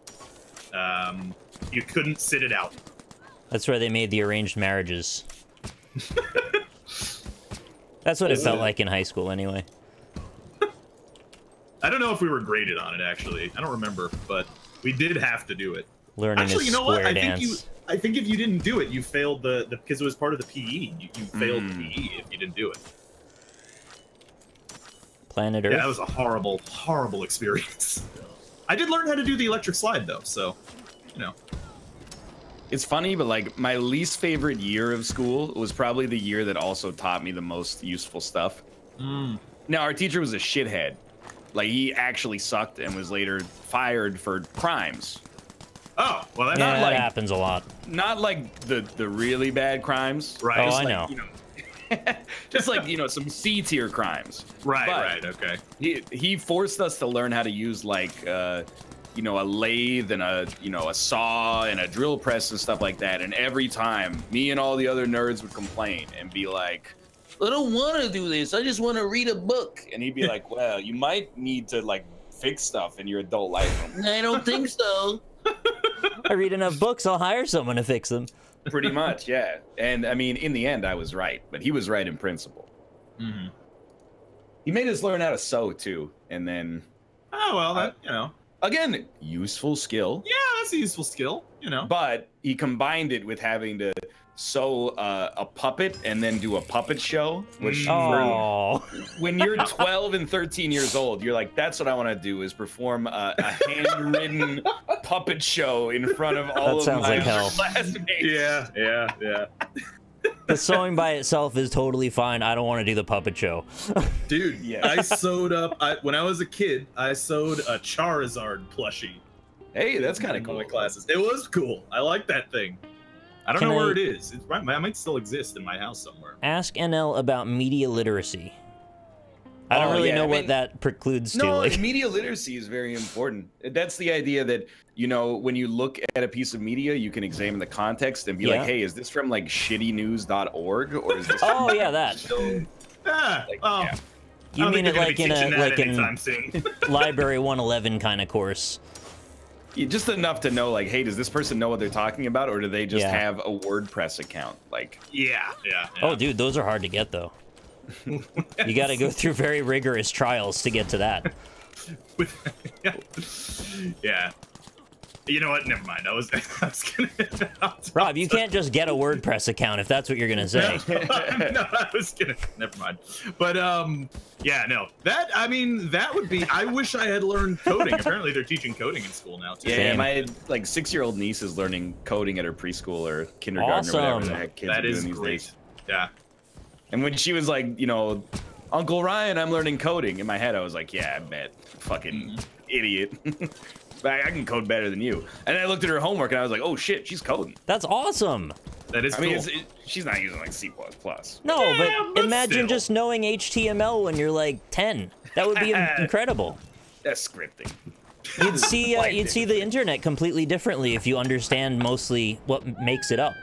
You couldn't sit it out. That's where they made the arranged marriages. That's what it felt like in high school, anyway. I don't know if we were graded on it, actually. I don't remember, but we did have to do it. Learning actually, a you know what? square dance. I think if you didn't do it, you failed because it was part of the PE. You failed the PE if you didn't do it. Planet Earth? Yeah, that was a horrible, horrible experience. I did learn how to do the electric slide, though, so, you know. It's funny, but like my least favorite year of school was probably the year that also taught me the most useful stuff. Now, our teacher was a shithead. Like, he actually sucked and was later fired for crimes. Oh, well, that's yeah, that happens a lot. Not like the really bad crimes. Right. Oh, I like, know. You know, just like, you know, some C-tier crimes. Right, okay. He forced us to learn how to use, like, you know, a lathe and a saw and a drill press and stuff like that. And every time, me and all the other nerds would complain and be like, I don't want to do this. I just want to read a book. And he'd be like, well, you might need to, like, fix stuff in your adult life. I don't think so. I read enough books, I'll hire someone to fix them. Pretty much, yeah. And, I mean, in the end, I was right. But he was right in principle. He made us learn how to sew, too. And then... Oh, well, that, you know... Again, useful skill. Yeah, that's a useful skill, you know. But he combined it with having to sew a puppet and then do a puppet show, which when you're 12 and 13 years old, you're like, that's what I want to do, is perform a handwritten puppet show in front of all of my classmates. Yeah. The sewing by itself is totally fine. I don't want to do the puppet show. Dude, yeah. I sewed up, when I was a kid, I sewed a Charizard plushie. Hey, that's kind of in cool. my classes. It was cool. I like that thing. I don't know where it is. It might still exist in my house somewhere. Ask NL about media literacy. I don't really know what that precludes to. No, like. Media literacy is very important. That's the idea that, you know, when you look at a piece of media, you can examine the context and be like, hey, is this from like shittynews.org or is this from that. You I mean it like in a Library 111 kind of course? Yeah, just enough to know, like, hey, does this person know what they're talking about, or do they just have a WordPress account? Like, yeah. Oh, dude, those are hard to get though. You got to go through very rigorous trials to get to that. Yeah. You know what? Never mind. I was gonna. Rob, you can't just get a WordPress account if that's what you're gonna say. No, I was gonna. Never mind. But yeah, no. That would be. I wish I had learned coding. Apparently, they're teaching coding in school now too. Yeah, my like 6-year-old niece is learning coding at her preschool or kindergarten or whatever the heck kids are doing these days. Yeah. And when she was like, you know, Uncle Ryan, I'm learning coding. In my head, I was like, yeah, I bet. Fucking idiot. I can code better than you. And I looked at her homework and I was like, oh shit, she's coding. That's awesome. That is cool. I mean, she's not using like C++. No, Yeah, but but imagine still. just knowing HTML when you're like 10. That would be incredible. That's scripting. You'd see the internet completely differently if you understand mostly what makes it up.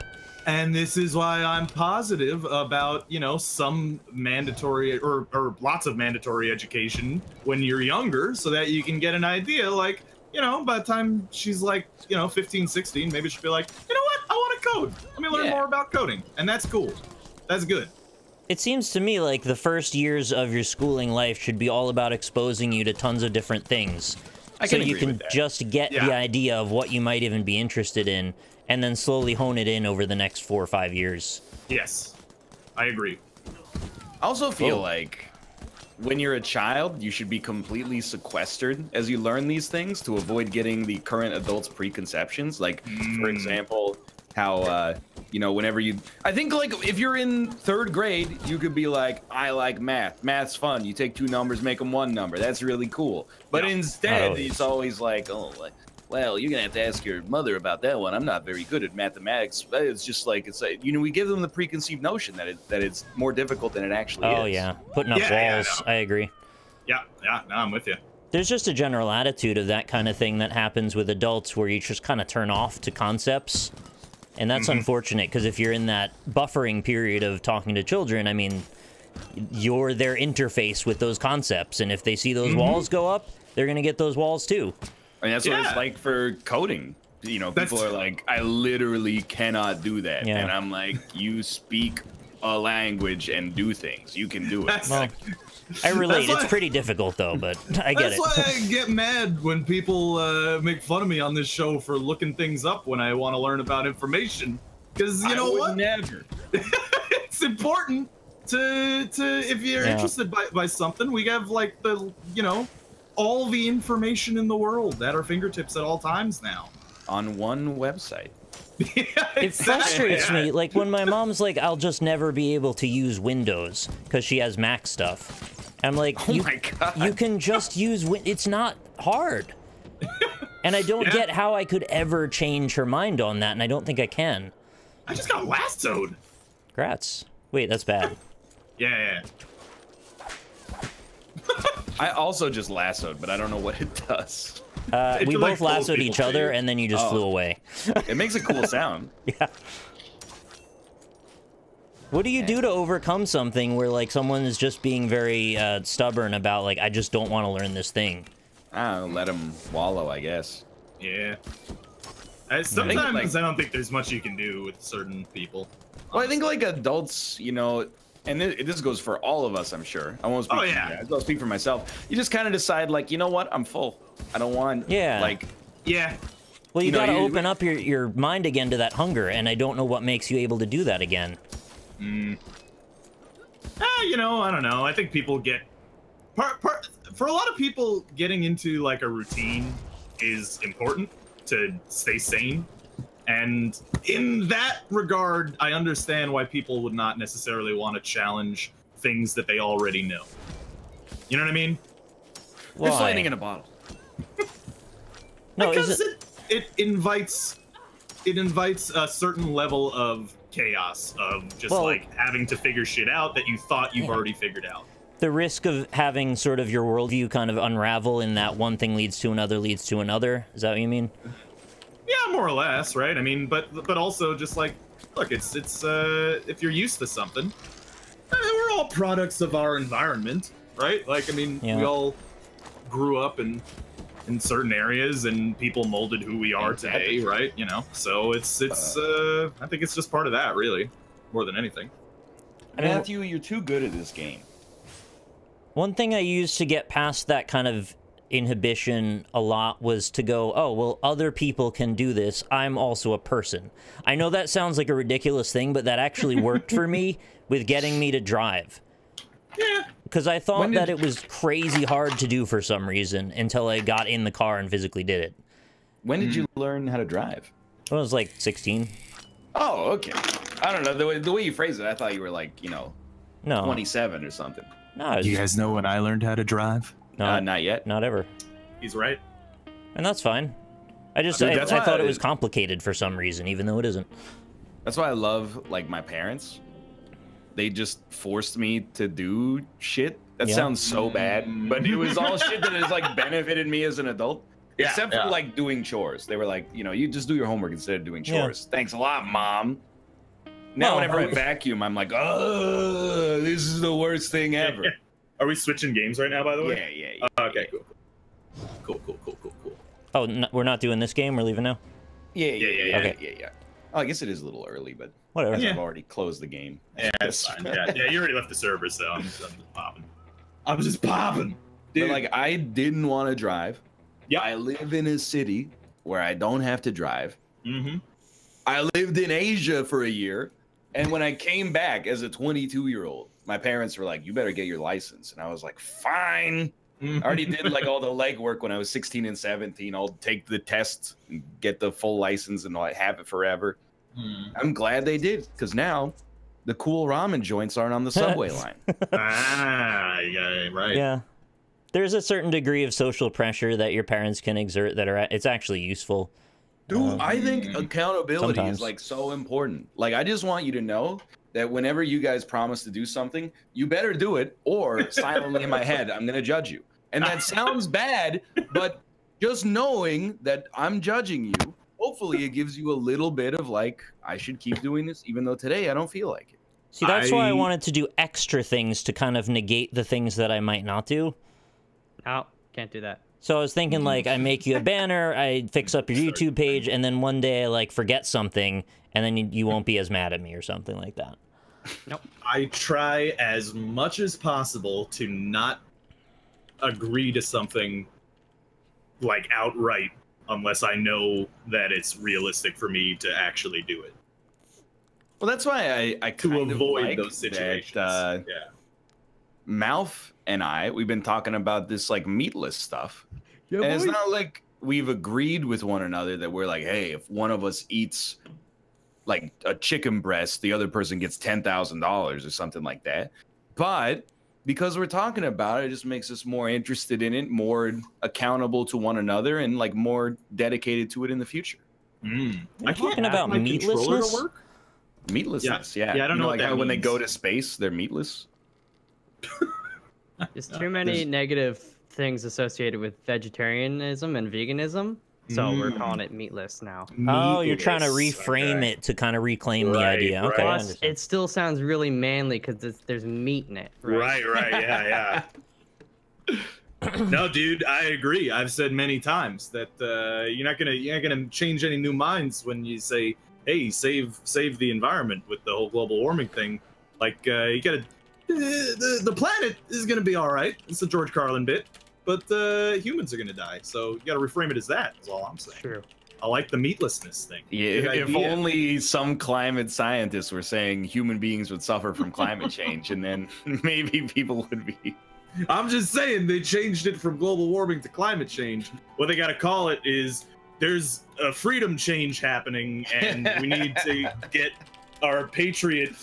And this is why I'm positive about, you know, some mandatory or lots of mandatory education when you're younger so that you can get an idea, like, you know, by the time she's like, you know, 15, 16, maybe she'll be like, you know what? I want to code. Let me learn more about coding. And that's cool. That's good. It seems to me like the first years of your schooling life should be all about exposing you to tons of different things. So you can just get the idea of what you might even be interested in, and then slowly hone it in over the next 4 or 5 years. Yes, I agree. I also feel like when you're a child, you should be completely sequestered as you learn these things to avoid getting the current adults' preconceptions. Like, for example, how, you know, whenever you... I think, like, if you're in 3rd grade, you could be like, I like math. Math's fun. You take 2 numbers, make them 1 number. That's really cool. But instead, it's always like, oh, well, you're going to have to ask your mother about that one. I'm not very good at mathematics. But it's just like, it's like, you know, we give them the preconceived notion that it's more difficult than it actually is. Oh, yeah. Putting up walls. I agree. Yeah, no, I'm with you. There's just a general attitude of that kind of thing that happens with adults where you just kind of turn off to concepts. And that's unfortunate, because if you're in that buffering period of talking to children, I mean, you're their interface with those concepts. And if they see those walls go up, they're going to get those walls too. I mean, that's what it's like for coding. You know, people are like, I literally cannot do that. Yeah. And I'm like, you speak a language and do things. You can do it. Well, I relate. It's pretty difficult, though, but I get it. That's why I get mad when people make fun of me on this show for looking things up when I want to learn about information. Because, you know what? Never. It's important to if you're interested by something, we have, like, the, you know, all the information in the world at our fingertips at all times now. On one website. It frustrates me, like, when my mom's like, I'll just never be able to use Windows because she has Mac stuff. I'm like, you can just use it's not hard. And I don't get how I could ever change her mind on that, and I don't think I can. I just got lassoed. Grats. Wait, that's bad. Yeah. I also just lassoed, but I don't know what it does. We both lassoed each other, and then you just flew away. It makes a cool sound. Yeah. What do you do to overcome something where, like, someone is just being very stubborn about, like, I just don't want to learn this thing? I don't know, let them wallow, I guess. Yeah. Sometimes I don't think there's much you can do with certain people. Well, I think, like, adults, you know, and this goes for all of us, I'm sure. I won't speak for you guys. I'll speak for myself. You just kind of decide, like, you know what? I'm full. I don't want, like... Yeah. Well, you gotta open up your mind again to that hunger, and I don't know what makes you able to do that again. You know, I don't know. I think people get... For a lot of people, getting into, like, a routine is important to stay sane. And in that regard, I understand why people would not necessarily want to challenge things that they already know. You know what I mean? Why? It's lightning in a bottle. No, because it invites a certain level of chaos, of just like having to figure shit out that you thought you've already figured out. The risk of having sort of your worldview kind of unravel in that one thing leads to another leads to another. Is that what you mean? Yeah, more or less, right? I mean, but also just like, look, it's if you're used to something, we're all products of our environment, right? Like, I mean, we all grew up in certain areas, and people molded who we are today, right? You know, so it's I think it's just part of that, really, more than anything. Matthew, you're too good at this game. One thing I used to get past that kind of inhibition a lot was to go, oh, well, other people can do this. I'm also a person. I know that sounds like a ridiculous thing, but that actually worked for me with getting me to drive. Yeah. Because I thought that it was crazy hard to do for some reason until I got in the car and physically did it. When did you learn how to drive? I was like 16. Oh, okay. I don't know. The way you phrase it, I thought you were like, you know, 27 or something. No, you guys know when I learned how to drive? No, not yet. Not ever. He's right. And that's fine. I just Dude, I that's why thought it was complicated for some reason, even though it isn't. That's why I love like my parents. They just forced me to do shit. That sounds so bad, but it was all shit that has like benefited me as an adult. Except for like doing chores. They were like, you know, you just do your homework instead of doing chores. Thanks a lot, Mom. Now whenever I vacuum, I'm like, oh, this is the worst thing ever. Are we switching games right now, by the way? Yeah. Okay, cool. Oh, no, we're not doing this game? We're leaving now? Yeah. Oh, I guess it is a little early, but whatever. I've already closed the game. Yeah, that's fine. Yeah, you already left the server, so I'm just popping. I'm just popping. Dude. But like, I didn't want to drive. Yeah. I live in a city where I don't have to drive. Mm-hmm. I lived in Asia for a year, and when I came back as a 22-year-old, my parents were like, "You better get your license," and I was like, "Fine." I already did like all the legwork when I was 16 and 17. I'll take the test and get the full license and I'll have it forever. I'm glad they did, because now the cool ramen joints aren't on the subway line. Right. Yeah. There's a certain degree of social pressure that your parents can exert that it's actually useful. Dude, I think accountability is like so important. Like, I just want you to know that whenever you guys promise to do something, you better do it, or silently in my head, I'm going to judge you. And that sounds bad, but just knowing that I'm judging you, hopefully it gives you a little bit of like, I should keep doing this, even though today I don't feel like it. See, that's why I wanted to do extra things to kind of negate the things that I might not do. No, can't do that. So I was thinking, like, I make you a banner, I fix up your YouTube page, and then one day I, like, forget something, and then you won't be as mad at me or something like that. Nope. I try as much as possible to not agree to something, like, outright, unless I know that it's realistic for me to actually do it. Well, that's why I kind of avoid like those situations. That, Malf and we've been talking about this like meatless stuff. Yeah, and it's not like we've agreed with one another that we're like, hey, if one of us eats like a chicken breast, the other person gets $10,000 or something like that. But because we're talking about it, it just makes us more interested in it, more accountable to one another, and like more dedicated to it in the future. I'm talking about meatlessness. Meatlessness, yeah. I don't know like what how that when they means. go to space, they're meatless. There's too many negative things associated with vegetarianism and veganism, so we're calling it meatless now. Oh, you're trying to reframe it to kind of reclaim the idea. Okay, I Plus, it still sounds really manly because there's meat in it. Right, yeah. No, dude, I agree. I've said many times that you're not gonna change any new minds when you say, "Hey, save the environment" with the whole global warming thing. Like, you gotta. The planet is gonna be all right. It's a George Carlin bit, but humans are gonna die. So you gotta reframe it as that. Is all I'm saying. True. I like the meatlessness thing. Yeah, if only some climate scientists were saying human beings would suffer from climate change, and then maybe people would be. I'm just saying they changed it from global warming to climate change. What they gotta call it is there's a freedom change happening, and we need to get our patriot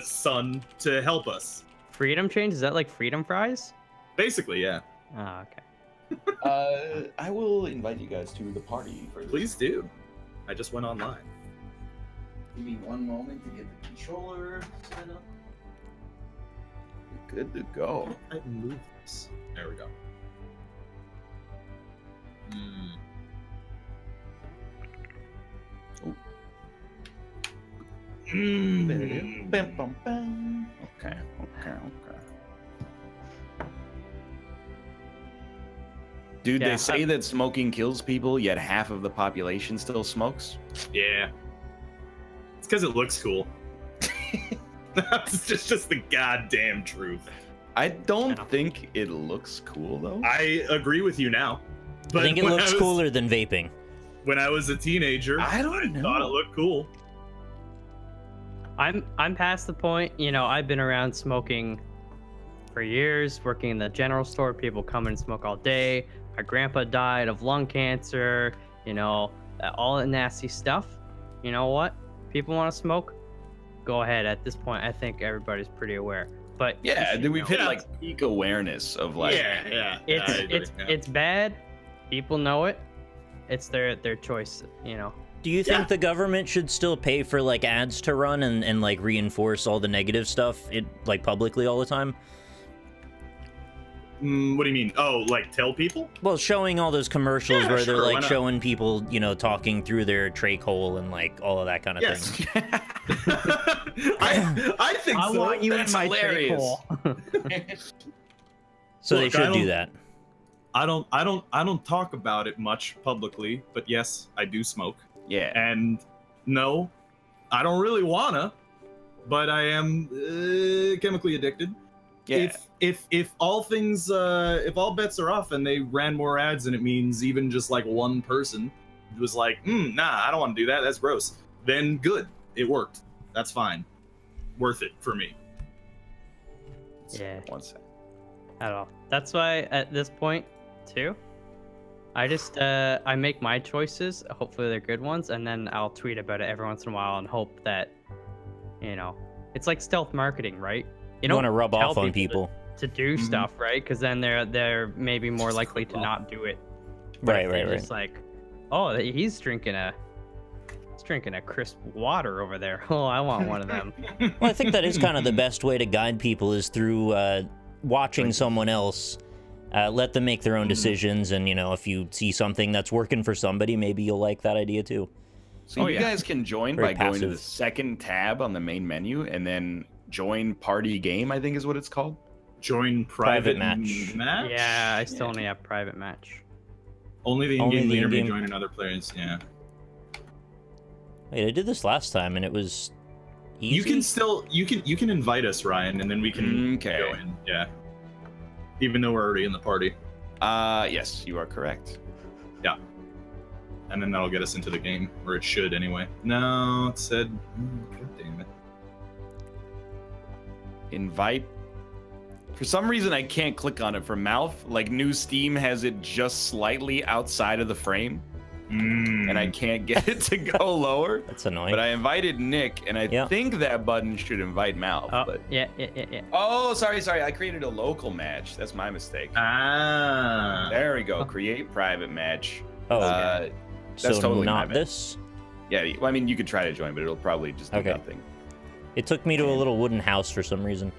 son to help us. Freedom change? Is that like freedom fries? Basically, yeah. Oh, okay. I will invite you guys to the party. Please do. I just went online. Give me one moment to get the controller set up. We're good to go. I move this. There we go. Okay. Dude, Yeah, they say that smoking kills people, yet half of the population still smokes. Yeah. It's because it looks cool. That's just the goddamn truth. I don't think it looks cool, though. I agree with you now. But I think it looks cooler than vaping. When I was a teenager, I thought it looked cool. I'm past the point, you know, I've been around smoking for years, working in the general store. People come and smoke all day. My grandpa died of lung cancer, you know, all that nasty stuff. You know what? People want to smoke? Go ahead. At this point, I think everybody's pretty aware. But yeah, we've hit like peak awareness of like it's bad. People know it. it's their choice, you know. Do you think the government should still pay for like ads to run and like reinforce all the negative stuff like publicly all the time? What do you mean? Oh, like tell people? Well, showing all those commercials where they're like showing people, you know, talking through their trach hole and like all of that kind of thing. I think I so. want you That's in my hilarious. trach hole. So Look, they should do that. I don't talk about it much publicly, but yes, I do smoke. Yeah. And no, I don't really wanna, but I am chemically addicted. Yeah. If all things if all bets are off and they ran more ads and it means even just like one person was like, nah, I don't want to do that, that's gross, then good, it worked, that's fine, worth it for me. Yeah. One sec. At all. That's why at this point, too, I just I make my choices. Hopefully they're good ones, and then I'll tweet about it every once in a while and hope that, you know, it's like stealth marketing, right? You don't want to rub off on people to do stuff, right? Because then they're maybe more likely to not do it. Right. It's like, oh, he's drinking a crisp water over there. Oh, I want one of them. Well, I think that is kind of the best way to guide people is through watching someone else. Let them make their own decisions, and you know, if you see something that's working for somebody, maybe you'll like that idea too. So you guys can join by going to the passive. second tab on the main menu and then join party game, I think is what it's called. Join private match. Yeah, I still only have private match. Only the in-game leader may join another players. Yeah. Wait, I did this last time and it was easy? You can still you can invite us, Ryan, and then we can Okay. go in. Yeah. Even though we're already in the party. Yes, you are correct. Yeah. And then that'll get us into the game, or it should anyway. No, it said, God damn it. Invite. For some reason, I can't click on it for mouth. Like, new Steam has it just slightly outside of the frame. And I can't get it to go lower. That's annoying. But I invited Nick, and I think that button should invite Mal. Oh, but... yeah. Oh, sorry. I created a local match. That's my mistake. Ah. There we go. Create private match. Oh, that's so totally not my bad. this? Yeah, well, I mean, you could try to join, but it'll probably just do nothing. It took me to a little wooden house for some reason.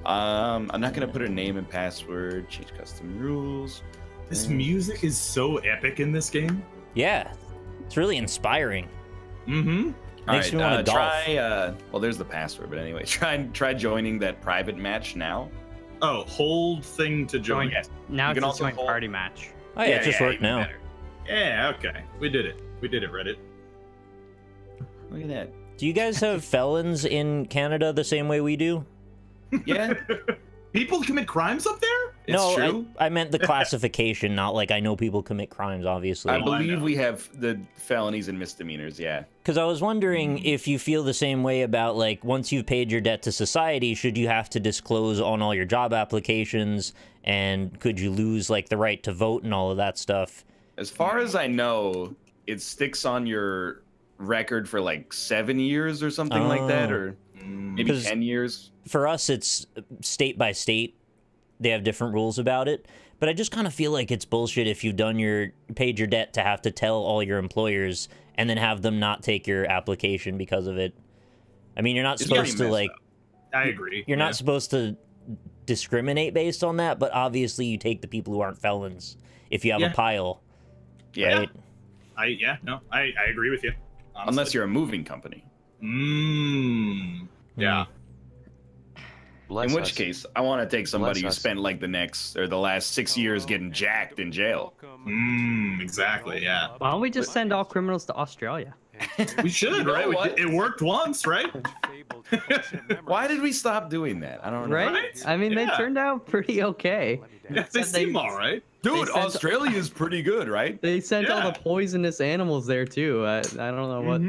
I'm not gonna put a name and password. Change custom rules. This music is so epic in this game. Yeah, it's really inspiring. Mm-hmm. Makes me want to golf. Try. Well, there's the password, but anyway, try joining that private match now. Oh, hold thing to join. Yes. Now You it's can a also joint hold- party match. Oh yeah, it just worked even now. better. Yeah, okay. We did it. We did it, Reddit. Look at that. Do you guys have felons in Canada the same way we do? Yeah. People commit crimes up there? It's no, true. I meant the classification, not like I know people commit crimes, obviously. I believe we have the felonies and misdemeanors, yeah. Because I was wondering if you feel the same way about, like, once you've paid your debt to society, should you have to disclose on all your job applications, and could you lose, like, the right to vote and all of that stuff? As far as I know, it sticks on your record for, like, 7 years or something like that, or maybe 10 years. For us, it's state by state. They have different rules about it. But I just kind of feel like it's bullshit if you've paid your debt to have to tell all your employers and then have them not take your application because of it. I mean, you're not supposed to, like... I agree. You're not supposed to discriminate based on that, but obviously you take the people who aren't felons if you have a pile. Yeah. Right? I agree with you. Honestly. Unless you're a moving company. Yeah. In which case, I want to take somebody who spent like the last 6 years getting jacked in jail. Exactly, yeah. Why don't we just send all criminals to Australia? We should, right? It worked once, right? Why did we stop doing that? I don't know. Right? I mean, they turned out pretty okay. Yeah, they seem all right. Dude, Australia's pretty good, right? They sent all the poisonous animals there, too. I don't know what...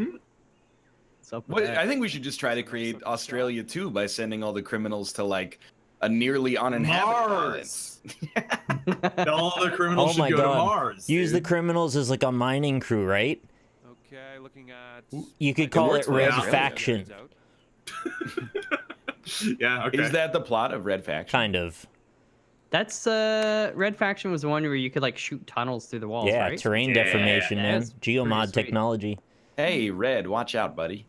I think we should just try to create Australia too by sending all the criminals to like a nearly uninhabited Mars. All the criminals should go to Mars. Use the criminals as like a mining crew, right? Okay, looking at. You could call it Red Faction. Yeah, okay. Is that the plot of Red Faction? Kind of. That's Red Faction was the one where you could like shoot tunnels through the walls, Yeah, right? terrain deformation, man. That's Geomod pretty sweet. technology. Hey, Red, watch out, buddy.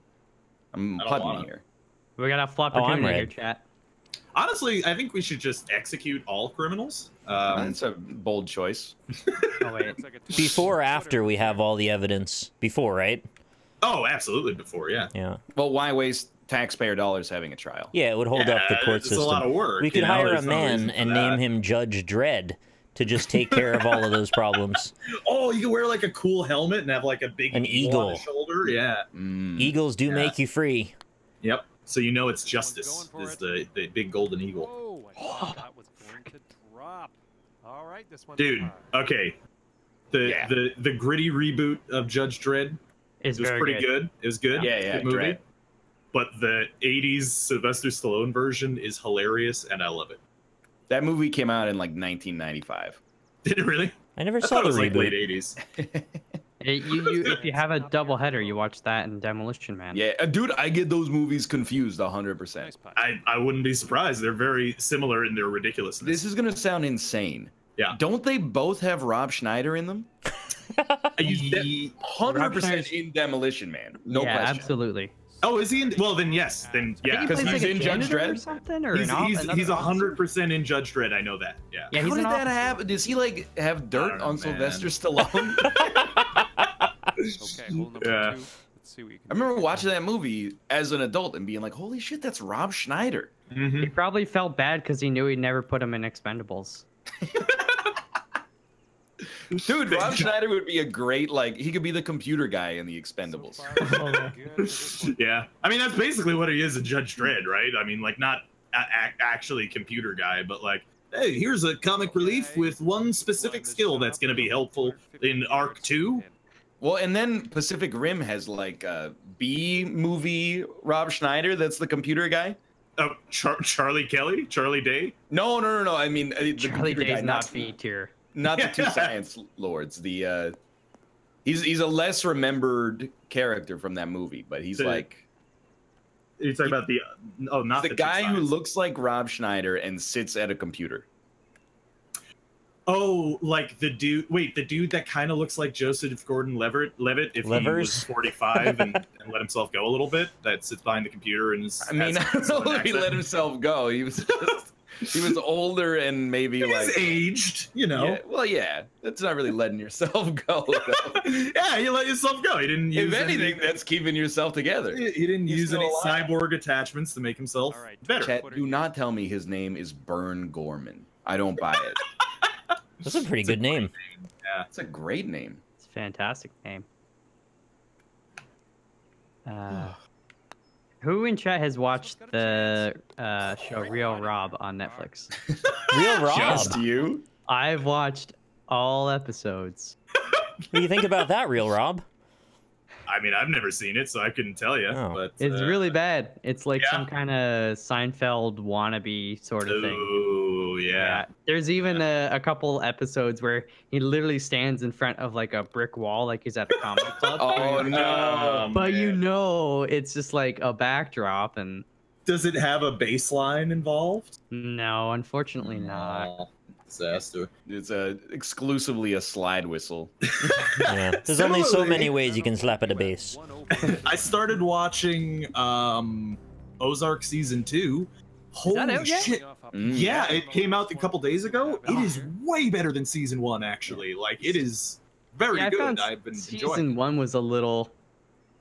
I'm I don't putting wanna. here. We got a flop Oh, I'm opportunity here, red. chat. Honestly, I think we should just execute all criminals. That's a bold choice. Oh wait. It's like a Before or 20 after we have all the evidence? Before, right? Oh, absolutely. Before, yeah. Yeah. Well, why waste taxpayer dollars having a trial? Yeah, it would hold up the court it's system. a lot of work. We could you know? hire a There's no reason man for and that. name him Judge Dredd to just take care of all of those problems. Oh, you could wear like a cool helmet and have like a big An eagle on eagle. the shoulder. Yeah. Eagles do Yeah. make you free. Yep. So you know it's justice going for is the big golden eagle. Whoa, I thought that was going to drop. All right, this one. Dude, okay. The gritty reboot of Judge Dredd It's was very pretty good. It was good. Yeah, Good movie. Dredd. But the 80s Sylvester Stallone version is hilarious and I love it. That movie came out in like 1995. Did it really? I never I saw thought it the was like late reboot. 80s. If you have a double header, you watch that and Demolition Man. Yeah, dude, I get those movies confused 100%. Nice putt. I wouldn't be surprised. They're very similar in their ridiculousness. This is gonna sound insane. Yeah. Don't they both have Rob Schneider in them? Ye- 100% in Demolition Man. No yeah, question. absolutely. Oh, is he in? Well, then yes. Then I yeah. think he 'cause plays he's like a in Judge janitor or Dredd? something, or He's another 100% in Judge Dredd. I know that. Yeah. Yeah, How he's did an that officer. happen? Does he like have dirt know, on man. Sylvester Stallone? Okay, hole number Yeah. 2. Let's see what you can I remember watching that movie as an adult and being like, "Holy shit, that's Rob Schneider." Mhm. He probably felt bad because he knew he'd never put him in Expendables. Dude, Rob Schneider would be a great like. He could be the computer guy in the Expendables. So far, good for this one. Yeah. I mean, that's basically what he is in Judge Dredd, right? I mean, like not actually computer guy, but like, hey, here's a comic relief with one specific skill that's going to be helpful in Arc 2. Well, and then Pacific Rim has like a B movie Rob Schneider. That's the computer guy. Oh, Charlie Kelly, Charlie Day. No. I mean, the Charlie computer Day's guy, not B tier. not the two science lords. The he's a less remembered character from that movie, but he's The- like You're talking about the not the two guy who sides. looks like Rob Schneider and sits at a computer. Oh, like the dude. Wait, the dude that kind of looks like Joseph Gordon-Levitt if he was Levers? 45 and let himself go a little bit. That sits behind the computer and is. I mean, I don't know if he let himself go. He was just, he was older and maybe He's like aged, you know. Yeah, well, yeah, that's not really letting yourself go. Though. Yeah, you let yourself go. He didn't use If anything, that's keeping yourself together. he didn't he's use still any alive. cyborg attachments to make himself All right, better. Chet, do not tell me his name is Burn Gorman. I don't buy it. That's a pretty good name. It's a great name. It's a fantastic name. Who in chat has watched the show Real Rob on Netflix? Real Rob. Just you? I've watched all episodes. What do you think about that, Real Rob? I mean, I've never seen it, so I couldn't tell you. Oh. But It's really bad. It's like yeah. some kind of Seinfeld wannabe sort of thing. Oh yeah. There's even a couple episodes where he literally stands in front of like a brick wall, like he's at a comic club. Oh no! But you man. know, it's just like a backdrop, and Does it have a bass line involved? no, unfortunately not. Oh, disaster. It's exclusively a slide whistle. Yeah. There's only so Similarly- many ways you can slap at a base. I started watching Ozark season 2. Holy that out yet? shit! Yeah, it came out a couple days ago. It is way better than season 1, actually. Like, it is very Yeah, I good. found I've been enjoying. season 1 was a little.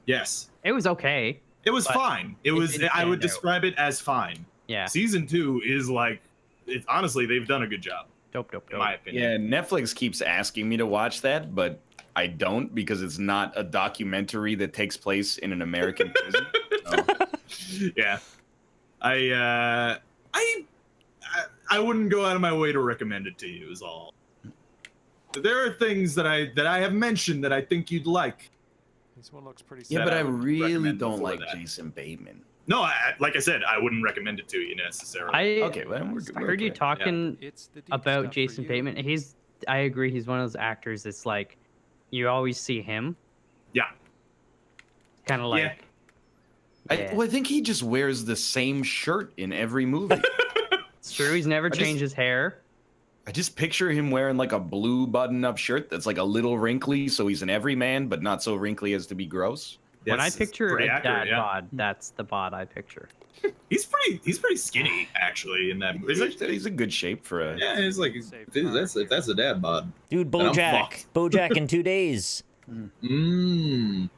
Yes, It was okay. it was But fine. It it was. didn't I would stand out. describe it as fine. Yeah. Season 2 is like, it's honestly they've done a good job, Dope. in my opinion. Yeah, Netflix keeps asking me to watch that, but I don't because it's not a documentary that takes place in an American prison. So, Yeah, I wouldn't go out of my way to recommend it to you. Is all. There are things that I have mentioned that I think you'd like. This one looks pretty yeah, That but I I would really recommend don't before like that. Jason Bateman. No, like I said, I wouldn't recommend it to you necessarily. Okay, well, I heard you okay. talking It's the deep about stuff for Jason you. Bateman. I agree. He's one of those actors that's like, you always see him. Yeah. Kind of like. Yeah. I think he just wears the same shirt in every movie. It's true. He's never I just- changed his hair. I just picture him wearing like a blue button-up shirt that's like a little wrinkly, so he's an everyman, but not so wrinkly as to be gross. When I picture a accurate, dad bod, that's the bod I picture. He's pretty skinny actually in that. He's in good shape for a. Yeah, it's like that's a dad bod. Dude, BoJack in 2 days. I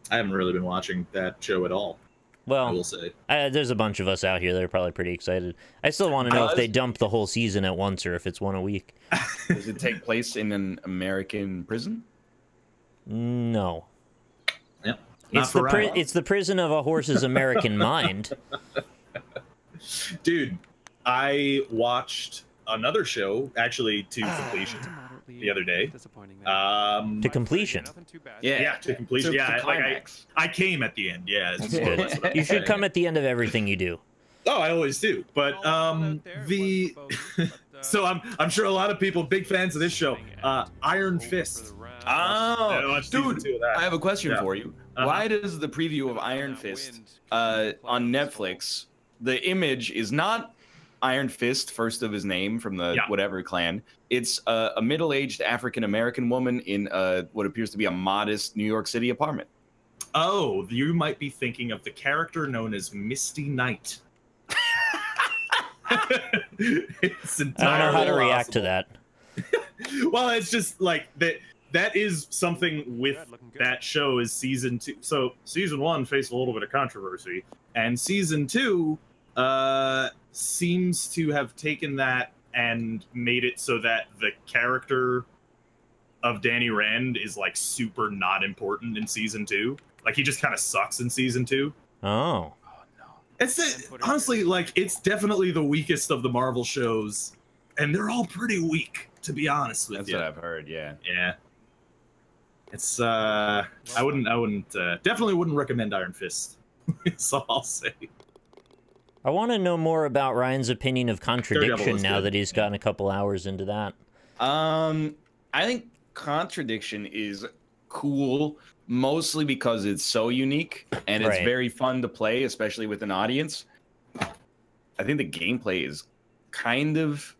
haven't really been watching that show at all. Well, I will say there's a bunch of us out here that are probably pretty excited. I still want to know if they dump the whole season at once or if it's one a week. Does it take place in an American prison? No. Yep. It's the prison of a horse's American mind. Dude, I watched another show actually to completion the other day. To completion. Yeah, to completion. Yeah, I came at the end. Yeah, that's good. You should come at the end of everything you do. Oh, I always do. But so I'm sure a lot of people big fans of this show. Iron Fist. Oh, dude, I have a question for you. Why does the preview of Iron Fist on Netflix, the image is not Iron Fist, first of his name from the whatever clan. It's a middle-aged African-American woman in what appears to be a modest New York City apartment. Oh, you might be thinking of the character known as Misty Knight. It's I don't know how to react to that. Well, it's just like that is something with that show is season 2. So season 1 faced a little bit of controversy, and season 2 seems to have taken that and made it so that the character of Danny Rand is like super not important in season 2. Like he just kind of sucks in season 2. Oh. It's honestly like it's definitely the weakest of the Marvel shows, and they're all pretty weak, to be honest with you. That's what I've heard. Yeah. Yeah. It's I definitely wouldn't recommend Iron Fist. That's all I'll say. I want to know more about Ryan's opinion of Contradiction now that he's gotten a couple hours into that. I think Contradiction is cool, mostly because it's so unique and it's very fun to play, especially with an audience. I think the gameplay is kind of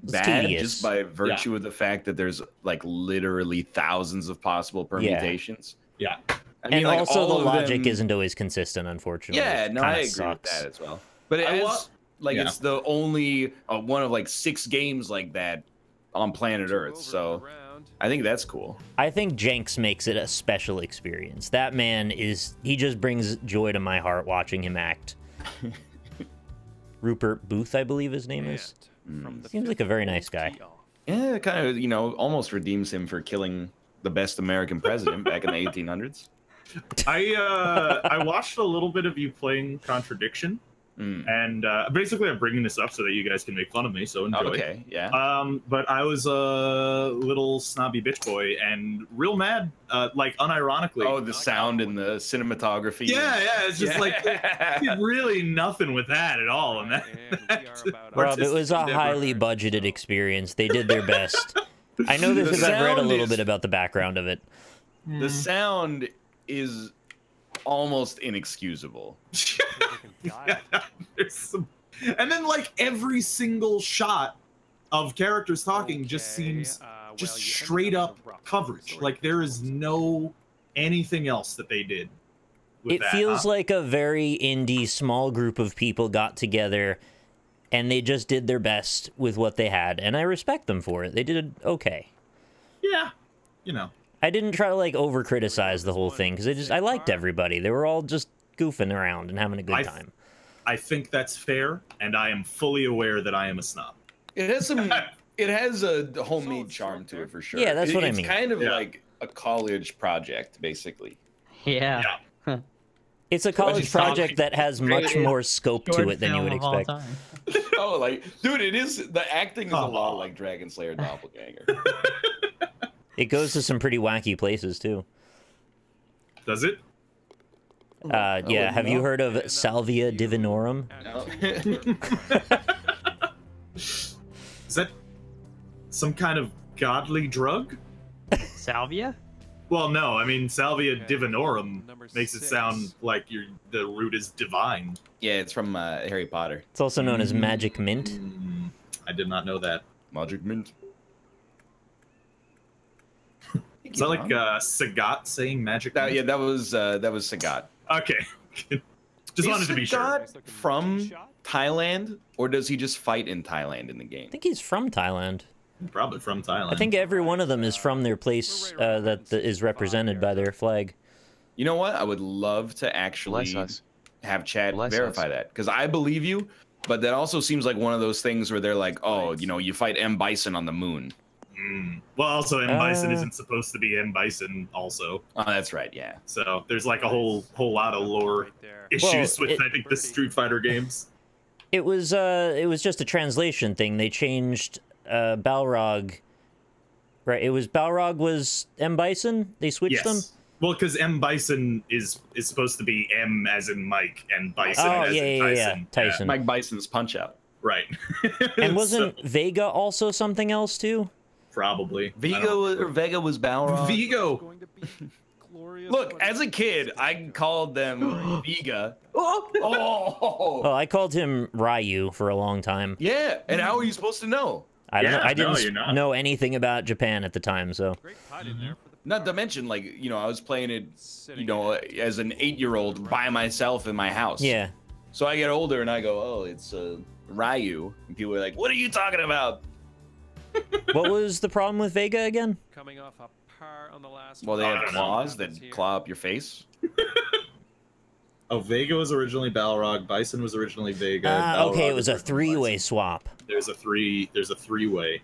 bad just by virtue of the fact that there's like literally thousands of possible permutations. Yeah. I mean, and like, also the logic isn't always consistent, unfortunately. Yeah, no, I agree with that as well. But it's the only one of like 6 games like that on planet Earth, so I think that's cool. I think Jenks makes it a special experience. That man he just brings joy to my heart watching him act. Rupert Booth, I believe his name is. Seems like a very nice guy. Yeah, it kind of, almost redeems him for killing the best American president back in the 1800s. I watched a little bit of you playing Contradiction. And basically I'm bringing this up so that you guys can make fun of me, so enjoy. Okay, yeah. But I was a little snobby bitch boy and real mad, like unironically. Oh, the sound and the cinematography. Yeah, it's just like really nothing with that at all. And Rob, it was a highly budgeted experience. They did their best. I know this because I've read a little bit about the background of it. The sound is almost inexcusable. And then like every single shot of characters talking just seems just straight up coverage. Like there is no anything else that they did with it feels like a very indie small group of people got together and they just did their best with what they had, and I respect them for it. They did okay. Yeah, I didn't try to like over criticize the whole thing because I liked everybody. They were all just goofing around and having a good time. I think that's fair, and I am fully aware that I am a snob. It has some. It has a homemade charm to it for sure. Yeah, that's what I mean. It's kind of like a college project, basically. Yeah. It's a college project that has much more scope to it than you would expect. Oh, like, dude, it is. The acting is a lot like Dragon Slayer Doppelganger. It goes to some pretty wacky places too. Does it? Yeah. Have you heard of Salvia Divinorum? No. Is that some kind of godly drug? Salvia? Well, no. I mean, Salvia Divinorum makes it sound like the root is divine. Yeah, it's from Harry Potter. It's also known as Magic Mint. I did not know that. Magic Mint. Is that like Sagat saying magic? Yeah, that was Sagat. Okay. Just wanted to be sure. Sagat from Thailand, or does he just fight in Thailand in the game? I think he's from Thailand. Probably from Thailand. I think every one of them is from their place that is represented by their flag. You know what? I would love to actually have chat verify that, because I believe you, but that also seems like one of those things where they're like, oh, you know, you fight M. Bison on the moon. Well, also M. Bison isn't supposed to be M. Bison also. Oh, that's right, yeah. So there's like a whole lot of lore issues with I think the Street Fighter games. It was just a translation thing. They changed Balrog. Right, it was Balrog was M. Bison. They switched them. Well, because M. Bison is supposed to be M as in Mike and Bison as in Tyson. Yeah. Tyson. Mike Bison's Punch Out. Right. And wasn't Vega also something else too? Probably. Vega was Balrog. Vigo. Look, as a kid, I called them Vega. Oh, I called him Ryu for a long time. Yeah, and how are you supposed to know? I don't know. I didn't know anything about Japan at the time, so. Not to mention, like, you know, I was playing it, you know, as an 8-year-old by myself in my house. Yeah. So I get older and I go, oh, it's Ryu. And people are like, what are you talking about? What was the problem with Vega again? Coming off a par on the last. Well, they have claws that claw up your face. Oh, Vega was originally Balrog. Bison was originally Vega. Okay, it was a three-way swap. There's a three-way.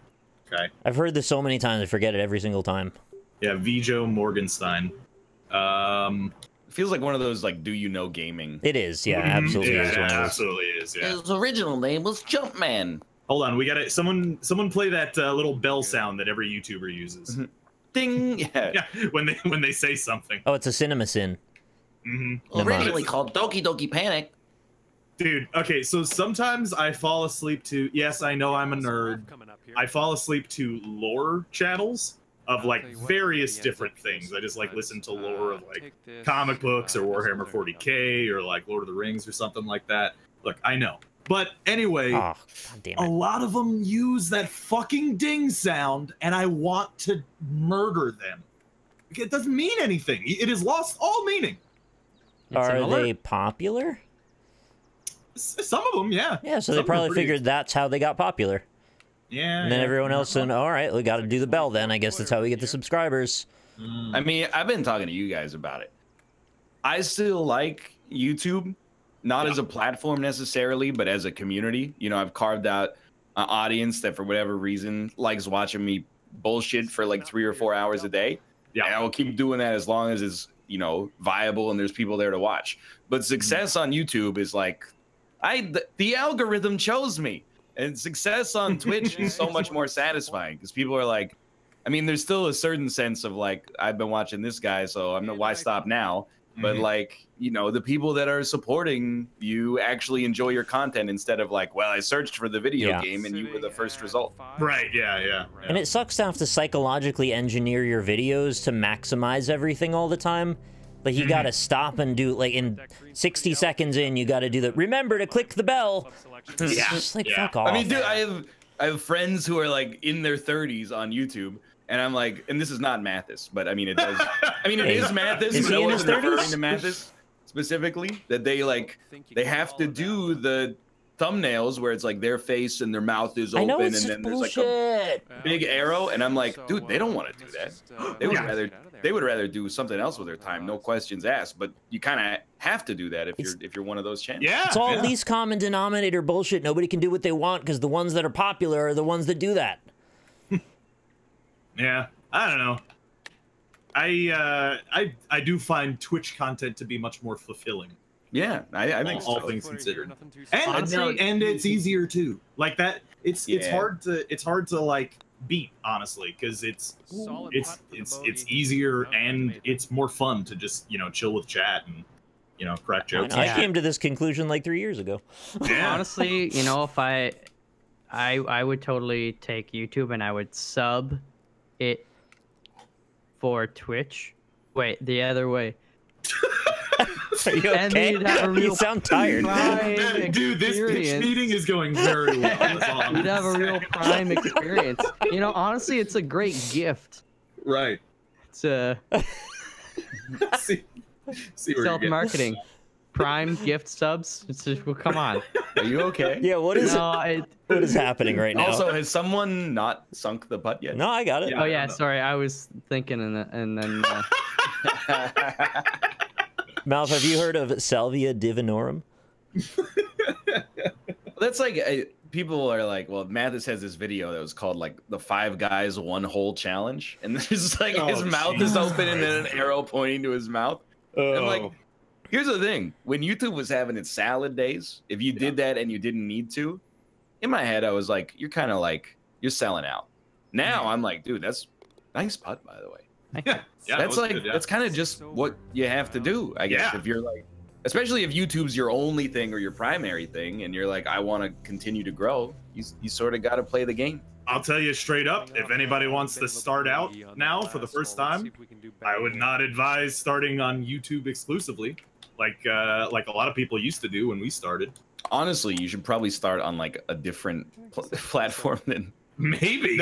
Okay. I've heard this so many times, I forget it every single time. Yeah, Vijo Morgenstein. It feels like one of those, like, do you know gaming? It is, yeah, absolutely. Yeah, is one of those. absolutely is. Yeah. His original name was Jumpman. Hold on, we got it. Someone play that little bell sound that every YouTuber uses. Ding. Yeah. When they say something. Oh, it's a CinemaSin. Originally called Doki Doki Panic. Dude, okay, so sometimes I fall asleep to. Yes, I know I'm a nerd. I fall asleep to lore channels of like various different things. I just like listen to lore of like comic books or Warhammer 40K or like Lord of the Rings or something like that. Look, I know. But anyway, a lot of them use that fucking ding sound, and I want to murder them. It doesn't mean anything. It has lost all meaning. Are they popular? Some of them, yeah. Yeah, so they probably figured that's how they got popular. Yeah. And then everyone else said, all right, we got to do the bell then. I guess that's how we get the subscribers. I mean, I've been talking to you guys about it. I still like YouTube, not as a platform necessarily, but as a community. You know, I've carved out an audience that for whatever reason likes watching me bullshit for like 3 or 4 hours a day. Yeah. And I will keep doing that as long as it's, you know, viable and there's people there to watch. But success on YouTube is like, the algorithm chose me. And success on Twitch is so much more satisfying because people are like, I mean, there's still a certain sense of like, I've been watching this guy, so I'm not, why stop now? But like, you know, the people that are supporting you actually enjoy your content instead of like, well, I searched for the video game and you were the first result. Right, yeah. And it sucks to have to psychologically engineer your videos to maximize everything all the time. Like, you gotta stop and do, like, in 60 seconds in, you gotta do the, remember to click the bell. It's just like, fuck off. I mean, dude, I have friends who are like in their 30s on YouTube, and I'm like, and this is not Mathis, but I mean, it does. I mean, it is Mathis. Is he in his 30s? Referring to Mathis specifically, that they like, they have to do the thumbnails where it's like their face and their mouth is open, and then there's like a big arrow, and I'm like, dude, they don't want to do that. They would rather do something else with their time, no questions asked. But you kind of have to do that if you're one of those channels. Yeah, it's all least common denominator bullshit. Nobody can do what they want because the ones that are popular are the ones that do that. Yeah, I don't know. I do find Twitch content to be much more fulfilling. Yeah, I think all things considered, and it's easier too. Like that, it's hard to like beat, honestly, because it's easier and it's more fun to just, you know, chill with chat and, you know, crack jokes. I came to this conclusion like 3 years ago. Yeah. Honestly, you know, if I would totally take YouTube and I would sub it for Twitch. Wait, the other way. Are you okay? You sound tired. Dude, this pitch meeting is going very well. You'd have a real prime experience. You know, honestly, it's a great gift. Right. It's a see self-marketing. Prime gift subs. It's just, well, come on. Are you okay? Yeah, what is what is happening right now? Also, has someone not sunk the putt yet? No, I got it. Oh yeah, sorry, I was thinking and then. Malf, have you heard of Salvia divinorum? That's like people are like, well, Mathis has this video that was called like the 5 guys 1 hole challenge, and there's like his mouth is open and then an arrow pointing to his mouth. And like, here's the thing: when YouTube was having its salad days, if you did that and you didn't need to, in my head I was like, you're kind of like you're selling out. Now I'm like, dude, that's nice putt, by the way. Yeah, that's like good, that's kind of just what you have to do, I guess. If you're like, especially if YouTube's your only thing or your primary thing, and you're like, I want to continue to grow, you sort of got to play the game. I'll tell you straight up, if anybody wants to start out now for the first time, I would not advise starting on YouTube exclusively, like a lot of people used to do when we started. Honestly, you should probably start on like a different platform than. Maybe.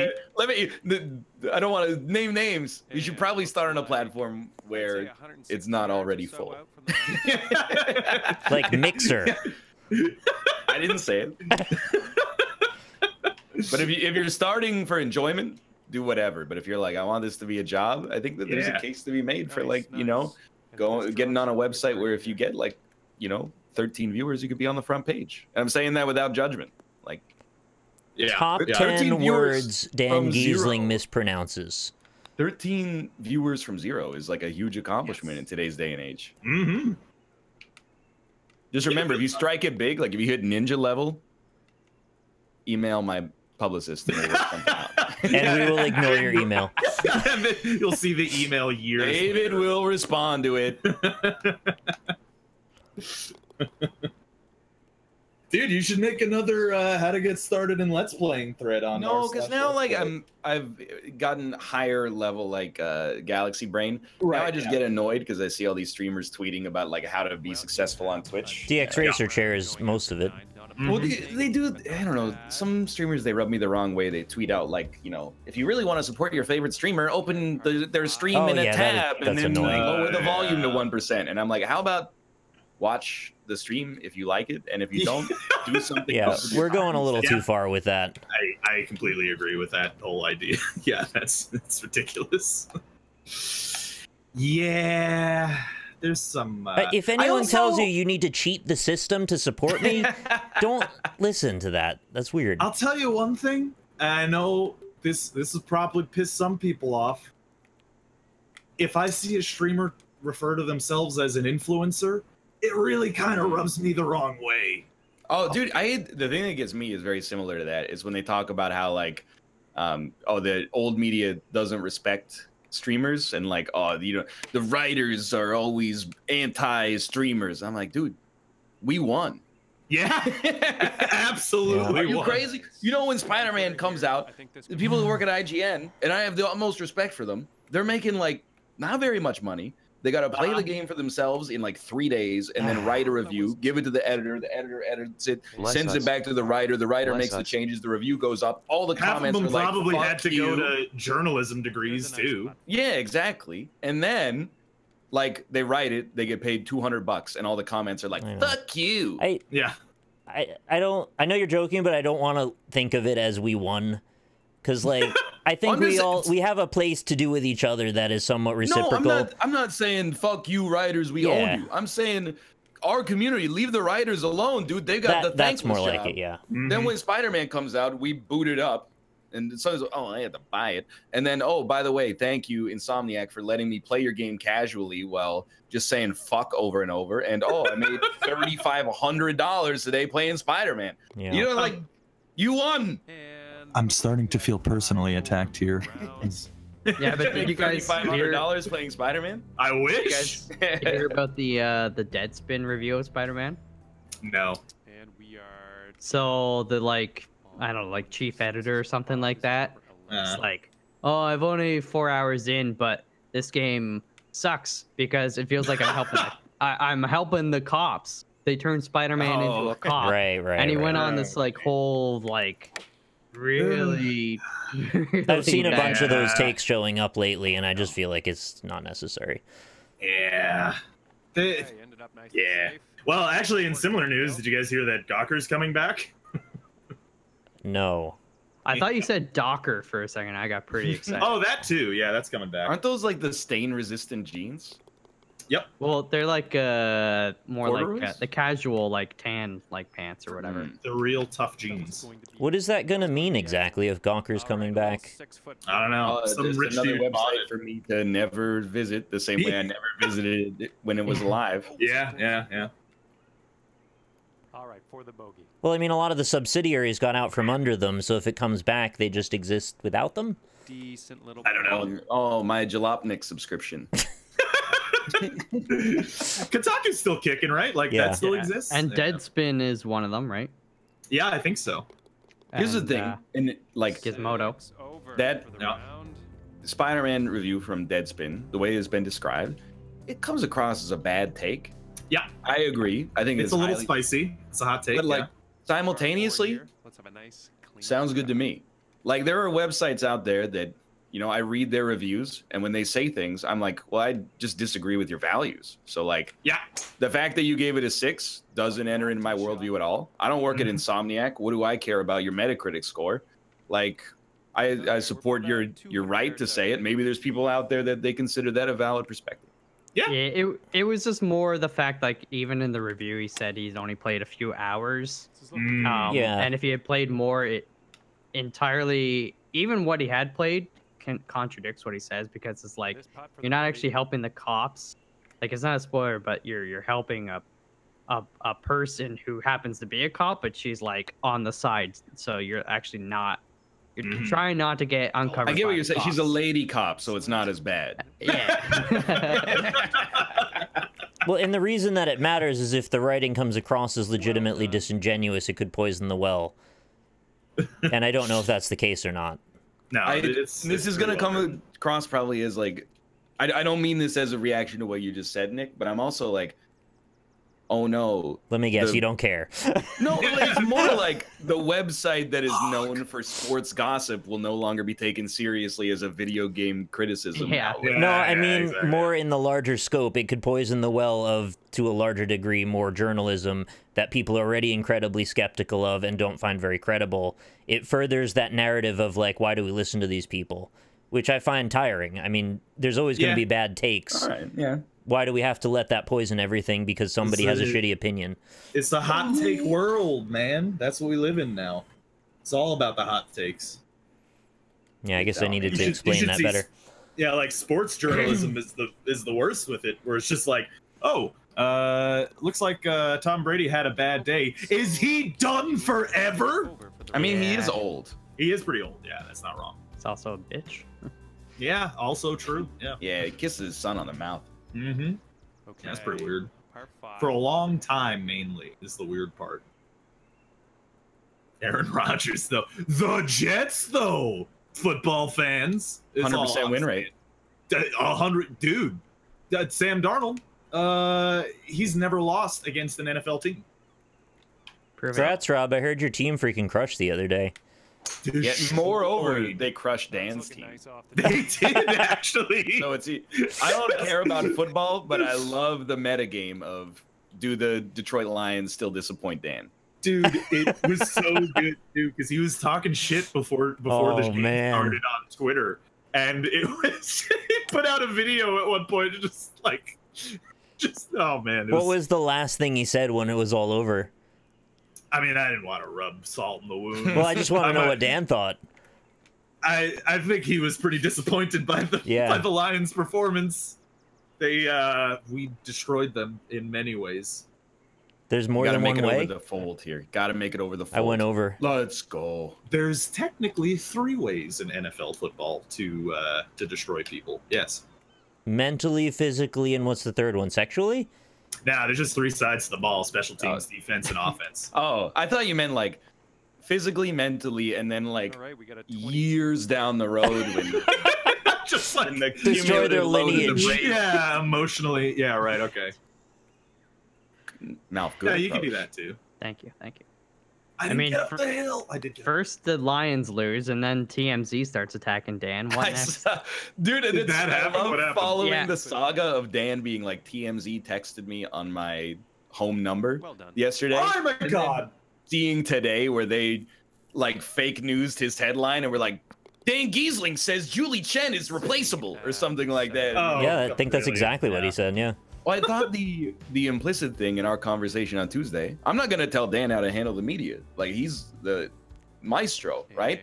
I don't want to name names. You should probably start on a platform where it's not already full. Like Mixer. I didn't say it. But if you're starting for enjoyment, do whatever. But if you're like, I want this to be a job, I think that there's a case to be made for like, you know, getting on a website where if you get like, you know, 13 viewers, you could be on the front page. And I'm saying that without judgment. Like, top 10 words Dan Giesling mispronounces. 13 viewers from 0 is like a huge accomplishment in today's day and age. Mm-hmm. Just remember, if you strike it big, like if you hit ninja level, email my publicist and we'll work something out. And we will ignore your email. And then you'll see the email years David later. will respond to it. Dude, you should make another how to get started in Let's Playing thread on. No, because now like I've gotten higher level like Galaxy Brain. Right, now I just get annoyed because I see all these streamers tweeting about like how to be successful on Twitch. DX Racer Chair is most of it. Well, they do. I don't know. Some streamers, they rub me the wrong way. They tweet out like, you know, if you really want to support your favorite streamer, open their stream in a tab and then lower the volume to 1%. And I'm like, how about watch the stream if you like it, and if you don't, do something else. We're going a little too far with that. I completely agree with that whole idea. Yeah, that's ridiculous. Yeah, there's some. If anyone tells you need to cheat the system to support me, don't listen to that. That's weird. I'll tell you one thing. I know this will probably piss some people off. If I see a streamer refer to themselves as an influencer, it really kind of rubs me the wrong way. Oh, dude, the thing that gets me is very similar to that. Is when they talk about how like, the old media doesn't respect streamers and like, oh, you know, the writers are always anti-streamers. I'm like, dude, we won. Yeah, absolutely. Are you crazy? You know, when Spider-Man comes out, the people who work at IGN, and I have the utmost respect for them, they're making like not very much money. They got to play the game for themselves in like 3 days and then write a review, give it to the editor edits it, sends it back to the writer makes the changes, the review goes up, all the comments of them are like, probably had to you. go to journalism degrees too. Yeah, exactly. And then like they write it, they get paid $200 and all the comments are like, fuck you. I know you're joking, but I don't want to think of it as we won. Because, like, I think we have a place to do with each other that is somewhat reciprocal. No, I'm not saying fuck you writers, we own you. I'm saying our community, leave the writers alone, dude. They got the thankless That's more job. like it, yeah. Then when Spider-Man comes out, we boot it up. And someone's like, oh, I had to buy it. And then, oh, by the way, thank you, Insomniac, for letting me play your game casually while just saying fuck over and over. And, oh, I made $3,500 today playing Spider-Man. Yeah. You know, like, you won. I'm starting to feel personally attacked here. Yeah, but did you guys $500 playing Spider-Man? I wish. You guys hear about the Deadspin review of Spider-Man? No. And we are. So the like, I don't know, like chief editor or something like that. It's like, oh, I've only 4 hours in, but this game sucks because it feels like I'm helping I'm helping the cops. They turned Spider-Man into a cop. Right. And he went on this like whole like really. I've seen a bunch of those takes showing up lately, and I just feel like it's not necessary. Yeah. Yeah. Well, actually, in similar news, did you guys hear that Gawker's coming back? No. I thought you said Docker for a second. I got pretty excited. Oh, that too. Yeah, that's coming back. Aren't those like the stain-resistant jeans? Yep. Well, they're like more Corduroys? like the casual like tan like pants or whatever. The real tough jeans. What is that gonna mean exactly if Gawker's coming back? I don't know. Some There's rich another dude bought website it. for me to never visit the same way I never visited it when it was alive. Yeah. All right, for the bogey. Well, I mean, a lot of the subsidiaries got out from under them, so if it comes back, they just exist without them? Decent little. I don't know. Oh, my Jalopnik subscription. Kotaku's still kicking, right? Like that still exists. And yeah. Deadspin is one of them, right? Yeah, I think so. Here's the thing, and like Gizmodo. that Spider-Man review from Deadspin, the way it's been described, it comes across as a bad take. Yeah, I agree. I think it's a little highly, spicy. It's a hot take. but like simultaneously, Let's have a nice clean sounds good to me. Like there are websites out there that, you know, I read their reviews, and when they say things, I'm like, well, I just disagree with your values. So like, yeah, the fact that you gave it a 6 doesn't enter into my worldview at all. I don't work at Insomniac. What do I care about your Metacritic score? Like, I support your right to say it. Maybe there's people out there that they consider that a valid perspective. Yeah. It was just more the fact, like, even in the review, he said he's only played a few hours. Yeah. And if he had played more, it entirely, even what he had played, contradicts what he says, because it's like, you're not actually helping the cops. Like, it's not a spoiler, but you're helping a person who happens to be a cop, but she's like on the side. So you're actually not. You're trying not to get uncovered. I get what you're saying. cops. She's a lady cop, so it's not as bad. Yeah. Well, and the reason that it matters is if the writing comes across as legitimately disingenuous, it could poison the well. And I don't know if that's the case or not. No, this is going to come across probably as like, I don't mean this as a reaction to what you just said, Nick, but I'm also like, oh no. Let me guess, you don't care. No, it's more like the website that is known for sports gossip will no longer be taken seriously as a video game criticism. Yeah. outlet. No, I mean, more in the larger scope, it could poison the well of, to a larger degree, more journalism that people are already incredibly skeptical of and don't find very credible. It furthers that narrative of, like, why do we listen to these people? Which I find tiring. I mean, there's always going to be bad takes. All right, yeah. Why do we have to let that poison everything because somebody has a shitty opinion? It's the hot take world, man. That's what we live in now. It's all about the hot takes. Yeah, I guess I needed to explain that better. Yeah, like sports journalism is the worst with it, where it's just like, oh, looks like Tom Brady had a bad day. Is he done forever? I mean, he is old. He is pretty old. Yeah, that's not wrong. It's also a bitch. Yeah, also true. Yeah. Yeah, he kisses his son on the mouth. Mm-hmm. Okay. That's pretty weird. Par 5. For a long time, mainly, is the weird part. Aaron Rodgers, though. The Jets, though. Football fans. 100% win rate. 100, dude. Sam Darnold. He's never lost against an NFL team. Congrats, Rob. I heard your team freaking crushed the other day. Yeah, moreover, they crushed Dan's team. They did, actually. So it's, I don't care about football, but I love the metagame of, do the Detroit Lions still disappoint Dan? Dude, it was so good, dude, because he was talking shit before the game started on Twitter. And it was, he put out a video at one point, oh man. What was the last thing he said when it was all over? I mean, I didn't want to rub salt in the wound. Well, I just want to know what Dan thought. I think he was pretty disappointed by the Lions' performance. We destroyed them in many ways. There's more than one way. Gotta make it over the fold here. Gotta make it over the fold. I went over. Let's go. There's technically 3 ways in NFL football to destroy people. Yes. Mentally, physically, and what's the third one? Sexually? Nah, there's just 3 sides to the ball: special teams, defense, and offense. Oh, I thought you meant like physically, mentally, and then like years down the road when just like destroy their lineage. Yeah, emotionally. Yeah, right. Okay. mouth good. Yeah, you can do that too. Thank you, thank you. I mean, get up the hill. I did. First the Lions lose, and then TMZ starts attacking Dan. What next? Dude, Did that happen? What happened? Following the saga of Dan being like, TMZ texted me on my home number yesterday. Oh my god! Seeing today where they like fake newsed his headline and were like, Dan Giesling says Julie Chen is replaceable or something like that. Oh, Yeah, I think that's exactly what he said. Yeah. Well, I thought the implicit thing in our conversation on Tuesday, I'm not gonna tell Dan how to handle the media. Like, he's the maestro, right?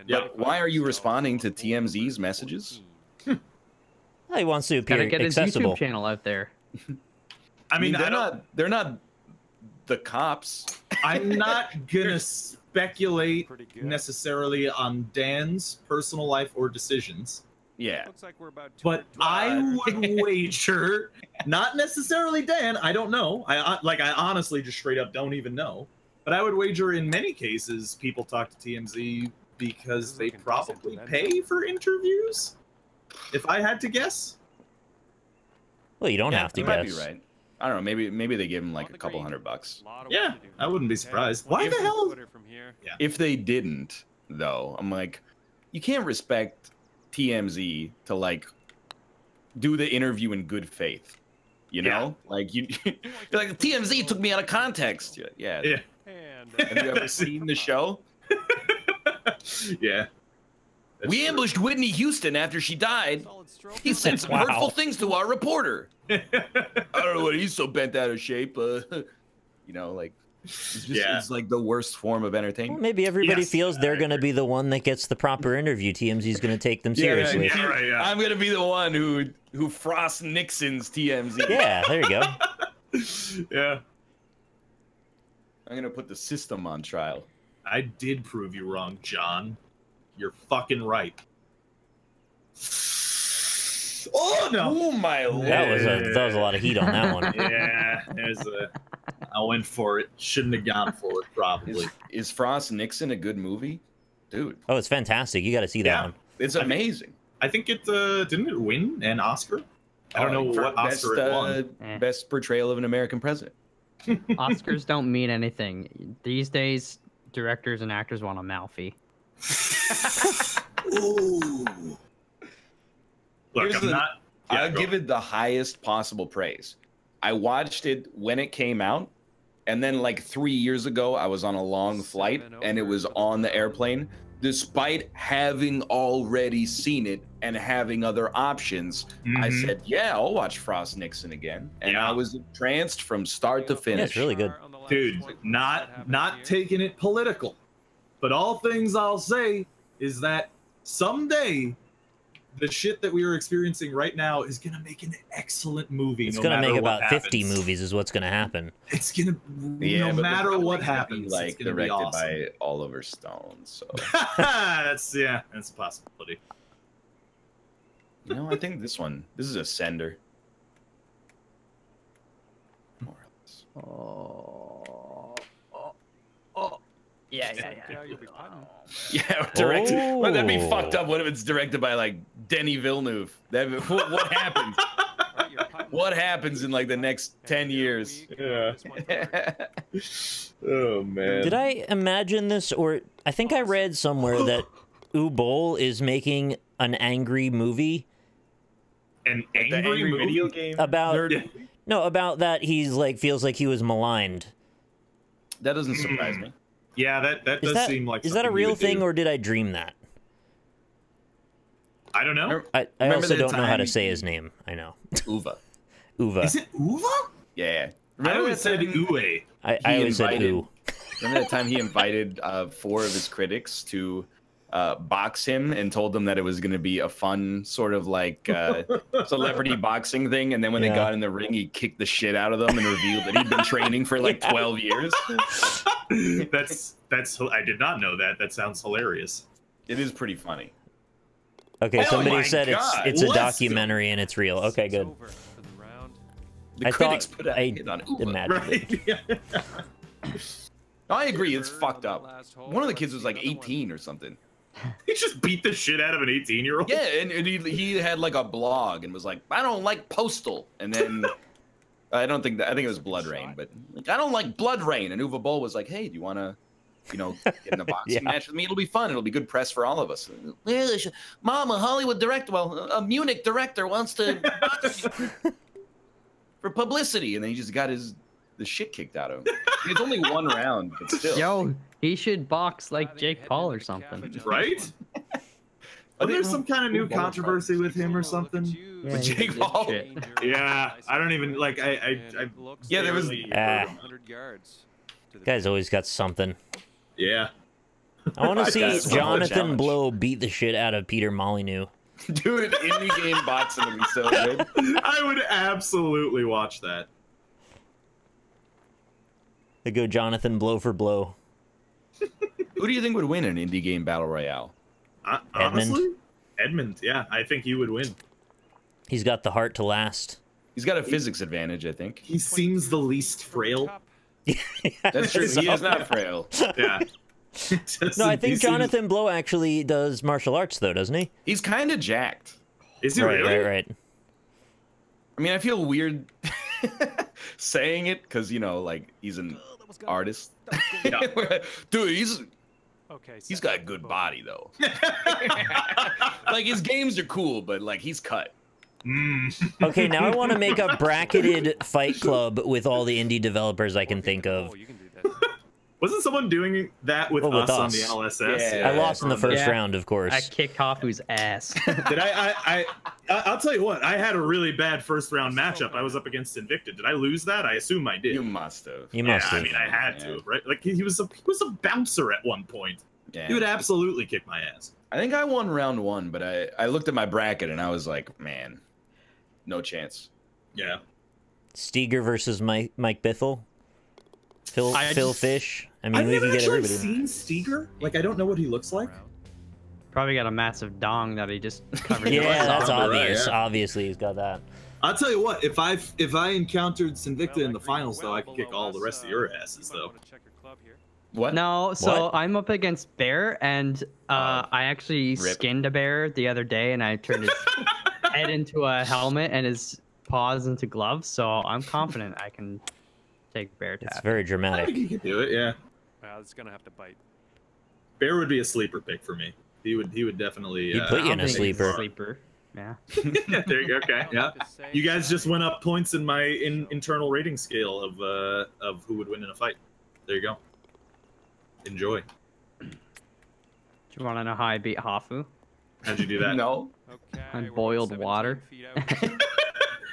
But why are you responding to TMZ's messages? Well, he wants to appear Gotta get his accessible. YouTube channel out there. I mean, they're not the cops. I'm not gonna speculate necessarily on Dan's personal life or decisions. Yeah. Looks like we're about to But I would wager, not necessarily Dan, I don't know. I honestly just straight up don't even know. But I would wager in many cases people talk to TMZ because they probably pay for interviews. If I had to guess. Well, you don't have to you guess. might be right. I don't know. Maybe they give him like a couple $100. Yeah, I wouldn't be surprised. Why the hell? Yeah. If they didn't, though, I'm like, you can't respect TMZ to like do the interview in good faith. You know, like you're like, TMZ took me out of context. Yeah. Have you ever seen the show? Yeah. We ambushed Whitney Houston after she died. He said some hurtful things to our reporter. I don't know what he's so bent out of shape. You know, like, it's just it's like the worst form of entertainment. Well, maybe everybody feels they're going to be the one that gets the proper interview. TMZ's going to take them seriously. I'm going to be the one who frosts Nixon's TMZ. Yeah, there you go. Yeah. I'm going to put the system on trial. I did prove you wrong, John. You're fucking right. Oh no! Oh my lord! That was a lot of heat on that one. Yeah, I went for it. Shouldn't have gone for it, probably. Is Frost Nixon a good movie, dude? Oh, it's fantastic. You got to see that one. It's amazing. I think it didn't it win an Oscar? I don't know what Oscar it won. Best portrayal of an American president. Oscars don't mean anything these days. Directors and actors want a Malfi. Ooh. Look, I'll give it the highest possible praise. I watched it when it came out, and then like 3 years ago, I was on a long flight, and it was on the airplane. Despite having already seen it and having other options, I said, yeah, I'll watch Frost Nixon again. And I was entranced from start to finish. Yeah, it's really good. Dude, not taking it political, but all things I'll say is that someday the shit that we are experiencing right now is gonna make an excellent movie. It's gonna make about 50 movies is what's gonna happen. It's gonna, no matter what happens, like it's gonna directed be awesome. by Oliver Stone. So that's a possibility. You know, I think this is a sender. More or less. Yeah. Yeah, directed. Oh. Well, that'd be fucked up. What if it's directed by like Denis Villeneuve? What happens? What happens in like the next 10 years? Yeah. Oh man. Did I imagine this, or I think I read somewhere that Ubol is making an angry movie. An angry video game about about that he's like feels like he was maligned. That doesn't surprise me. Yeah, that does seem like. Is that a real thing, or did I dream that? I don't know. I also don't know how to say his name. I know. Uva. Uva. Is it Uva? Yeah. I always said Uwe. I always said U. Remember that time he invited 4 of his critics to box him and told them that it was going to be a fun sort of like celebrity boxing thing, and then when they got in the ring, he kicked the shit out of them and revealed that he'd been training for like 12 years. That's I did not know that. That sounds hilarious. It is pretty funny. Okay, somebody said it's a documentary and it's real. Okay, good. The critics put a hit on Uva. Right. I agree, it's fucked up. One of the kids was like 18 or something. He just beat the shit out of an 18-year-old. Yeah, and he had like a blog and was like, I don't like Postal. And then I don't think that. I think it was Blood Rain, but like, I don't like Blood Rain. And Uwe Boll was like, "Hey, do you want to, get in a boxing match with me? It'll be fun. It'll be good press for all of us." Mom, a Hollywood director, a Munich director wants to for publicity, and then he just got the shit kicked out of him. It's only one round, but still. Yo, he should box like Jake Paul or something. Right? There's some kind of new controversy with him or something. Yeah, With Jake Paul? Yeah, I don't even like. Yeah, there was. 100 yards. Guy's always got something. Yeah. I want to see That's a Jonathan challenge. Blow beat the shit out of Peter Molyneux. Dude, an indie game boxing would be so good. I would absolutely watch that. They go Jonathan Blow for blow. Who do you think would win an indie game battle royale? Honestly, Edmund. Yeah, I think he would win. He's got the heart to last. He's got a physics advantage, I think. He seems the least frail. That's true. He is not frail. Yeah. No, I think Jonathan Blow actually does martial arts, though, doesn't he? He's kind of jacked. Is he really? Right. I mean, I feel weird saying it because, like, he's an artist. Dude, he's got a good body, though. Like, his games are cool, but, like, he's cut. Okay, now I want to make a bracketed fight club with all the indie developers I can think of. Wasn't someone doing that with us on the LSS? Yeah, I lost in the first round, of course. I kicked Hafu's ass. Did I'll tell you what, I had a really bad first round matchup. I was up against Invicta. Did I lose that? I assume I did. You must have. You must have. I mean, I had to, right? Like he was a bouncer at one point. Yeah. He would absolutely kick my ass. I think I won round one, but I looked at my bracket and I was like, man, no chance. Yeah. Steger versus Mike Bithell. Phil Fish. I mean, we can get everybody. I've never actually seen Steger. Like, I don't know what he looks like. Probably got a massive dong that he just covered. Yeah, that's Right, obvious. yeah. Obviously, he's got that. I'll tell you what, if I encountered Sinvicta in the finals, though, I could kick all the rest of your asses, though. What? No, so What? I'm up against Bear, and I actually skinned a bear the other day, and I turned his head into a helmet and his paws into gloves, so I'm confident I can take BaerTaffy. It's very I dramatic. think he could do it, yeah. Wow, it's gonna have to bite. Bear would be a sleeper pick for me. He would definitely. He'd put you in a I think he's sleeper. Sleeper. Yeah. Yeah, there you go. Okay, yeah. You guys just went up points in my internal rating scale of who would win in a fight. There you go. Enjoy. Do you want to know how I beat Hafu? How'd you do that? No. Okay, On we're boiled 17 water. feet out.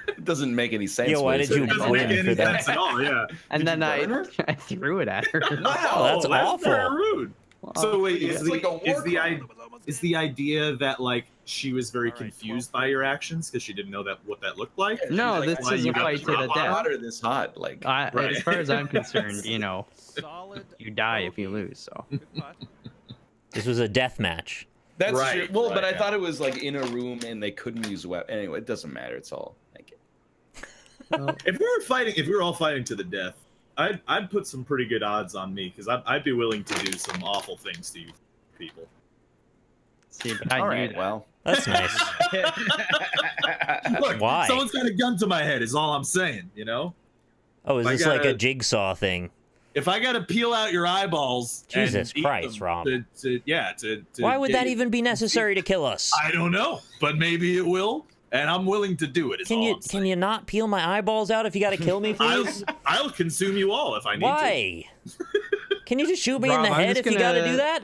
It doesn't make any sense. Yo, why what did it you said. Doesn't make win any for that? sense at all. Yeah. And Did then you I burn her? I threw it at her. Wow, that's awful. Very rude. So wait, It's like a war is the idea that like she was very confused by your actions because she didn't know what that looked like? No, She's like, this why is you a got fight to the hot death. water this hot, like. Right. As far as I'm concerned, Solid you die if you lose. So good putt. This was a death match. That's Right, true. Well, but right, I thought it was like in a room and they couldn't use weapons. Anyway, it doesn't matter. It's all. Thank you. If we were all fighting to the death, I'd put some pretty good odds on me because I'd be willing to do some awful things to you people. see, but I All knew right. that. Well. That's nice. Look, Why? someone's got a gun to my head. Is all I'm saying. You know. Oh, is I this like a gotta- jigsaw thing? If I gotta peel out your eyeballs, and Jesus eat Christ, them Rob. to Why would get that you- even be necessary to kill us? I don't know, but maybe it will, and I'm willing to do it. Is Can all you I'm saying. can you not peel my eyeballs out if you got to kill me, please? I'll consume you all if I need to. Why? Can you just shoot me in Rob, the I'm head just if you got to gonna- do that?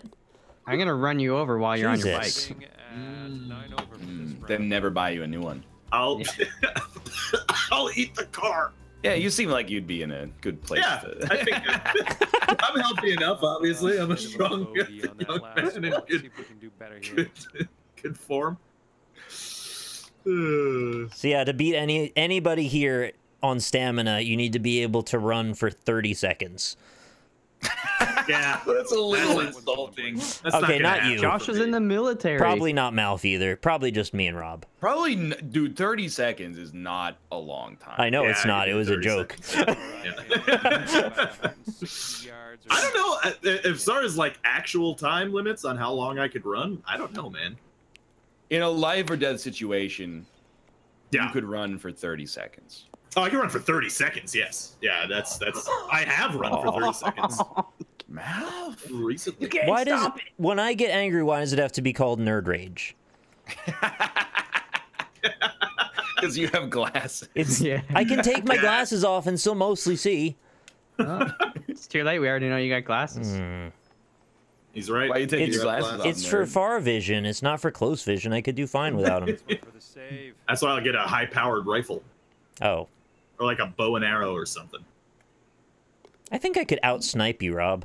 I'm gonna run you over while you're on your bike. Jesus. Sitting at 9 over for this round. Then never buy you a new one. I'll I'll eat the car. Yeah, you seem like you'd be in a good place. Yeah, to... I think I'm healthy enough. Obviously, I'm a strong Bogey on that young last man one. in See good, if we can do better here. good form. So yeah, to beat anybody here on stamina, you need to be able to run for 30 seconds. Yeah, That's a little That's- insulting. that's Okay, gonna not happen you. Josh for is me. in the military. Probably not Malf either. Probably just me and Rob. Probably, dude, 30 seconds is not a long time. I know Yeah, it's I not. can It do was a 30 joke. I don't know. As far as like actual time limits on how long I could run, I don't know, man. In a life or death situation, Yeah. you could run for 30 seconds. Oh, I can run for 30 seconds. Yes. Yeah, that's. I have run for 30 seconds. Math? Recently. Why does when I get angry? Why does it have to be called nerd rage? Because you have glasses. I can take my glasses off and still mostly see. It's too late. We already know you got glasses. He's right. Why are you taking your glasses off? It's for far vision. It's not for close vision. I could do fine without them. That's why I'll get a high-powered rifle. Oh. Or like a bow and arrow or something. I think I could out-snipe you, Rob.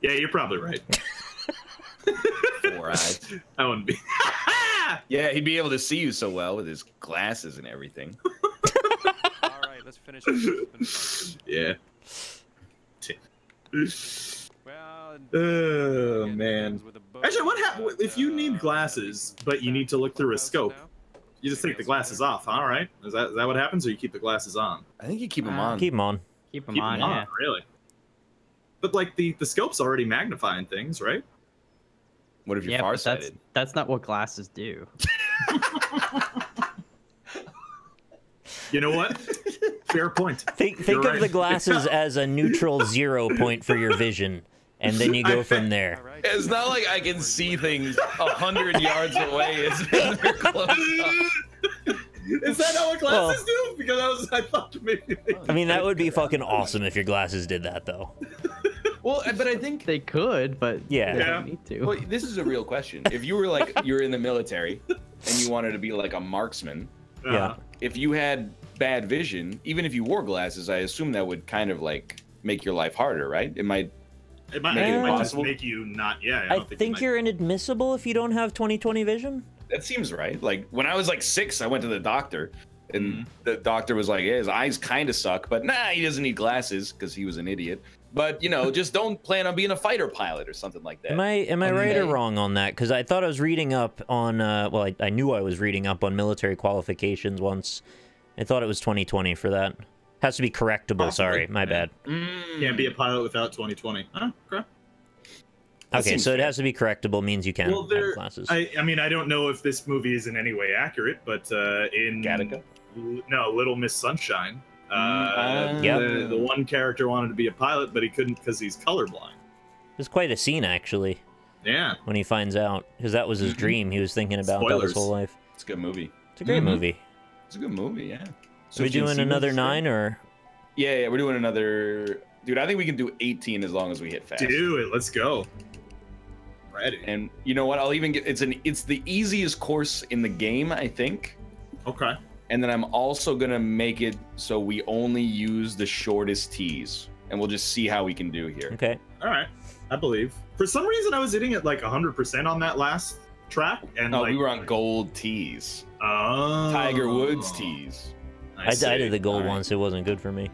Yeah, you're probably right. 4 eyes. That wouldn't be. Yeah, he'd be able to see you so well with his glasses and everything. All right, let's finish this. Yeah. Well, Oh man. Actually, what happens if you need glasses, but you need to look through a scope? You just take the glasses off. All right. Is that what happens, or you keep the glasses on? I think you keep them on. Keep them on. Keep them on, yeah. Really? But like the scope's already magnifying things, right? What if you're Yeah, but farsighted? that's not what glasses do. You know what? Fair point. Think You're of right. the glasses as a neutral 0 point for your vision, and then you go from there. It's not like I can see things 100 yards away. It's they're close up. Is that not what glasses do? Because I thought maybe. I mean, that would be fucking awesome if your glasses did that, though. Well, but I think They could, but Yeah. they Yeah. don't need to. well, this is a real question. If you were like you're in the military and you wanted to be like a marksman, Yeah. if you had bad vision, even if you wore glasses, I assume that would kind of like make your life harder, right? It might. It might, Make it it might just impossible. make you not. Yeah, I don't think you're inadmissible if you don't have 20/20 vision. That seems right. Like when I was like 6, I went to the doctor, and the doctor was like, "Yeah, his eyes kind of suck, but nah, he doesn't need glasses because he was an idiot. But you know, just don't plan on being a fighter pilot or something like that." Am I right or wrong on that? Because I thought I was reading up on well, I knew I was reading up on military qualifications once. I thought it was 20/20 for that. Has to be correctable. Possibly. Sorry, my bad. Can't be a pilot without 20/20. Huh? Okay. Okay, so it has to be correctable means you can Well, have glasses. I mean, I don't know if this movie is in any way accurate, but in Gattaca? No, Little Miss Sunshine, Yep. the one character wanted to be a pilot, but he couldn't because he's colorblind. It's quite a scene, actually, Yeah. when he finds out, because that was his dream. He was thinking about that his Spoilers. whole life. It's a good movie. It's a great movie. It's a good movie, yeah. So we doing another 9 or? Yeah, we're doing another. Dude, I think we can do 18 as long as we hit fast. Do it. Let's go. Ready. And you know what? I'll even get it's the easiest course in the game, I think. Okay. And then I'm also gonna make it so we only use the shortest tees, and we'll just see how we can do here. Okay. All right. I believe. For some reason, I was hitting it like 100% on that last track, and No, like we were on gold tees. Oh. Tiger Woods tees. I did the gold once. It wasn't good for me.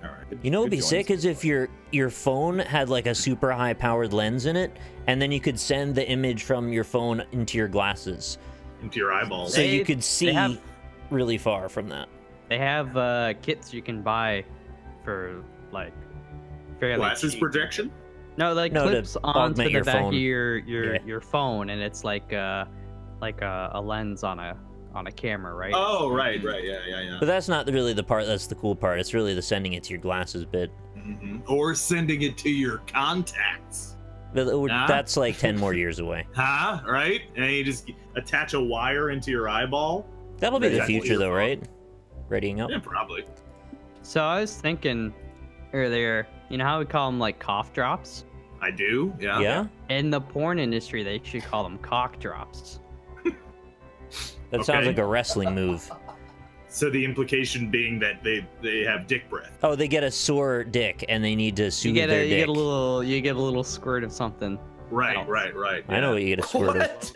All right. You know what'd be Good sick is if your phone had like a super high powered lens in it, and then you could send the image from your phone into your glasses, Into your eyeballs. so you could They see have- really far from that. They have kits you can buy for like fairly Glasses cheap. projection? No, like No, to clips onto augment the your back phone. of your Yeah. phone, and it's like a lens on a camera, right? Oh, right. Yeah. But that's not really the part that's the cool part. It's really the sending it to your glasses bit. Or sending it to your contacts. That's like 10 more years away. Huh? Right? And you just attach a wire into your eyeball. That'll be the Exactly future your though, phone. right? Readying up. Yeah, probably. So I was thinking earlier, you know how we call them like cough drops? I do. Yeah. Yeah? In the porn industry, they should call them cock drops. That sounds Okay. like a wrestling move. So the implication being that they have dick breath. Oh, they get a sore dick and they need to soothe their You dick. get a little squirt of something. Right. else. Right. I know what you get a squirt of.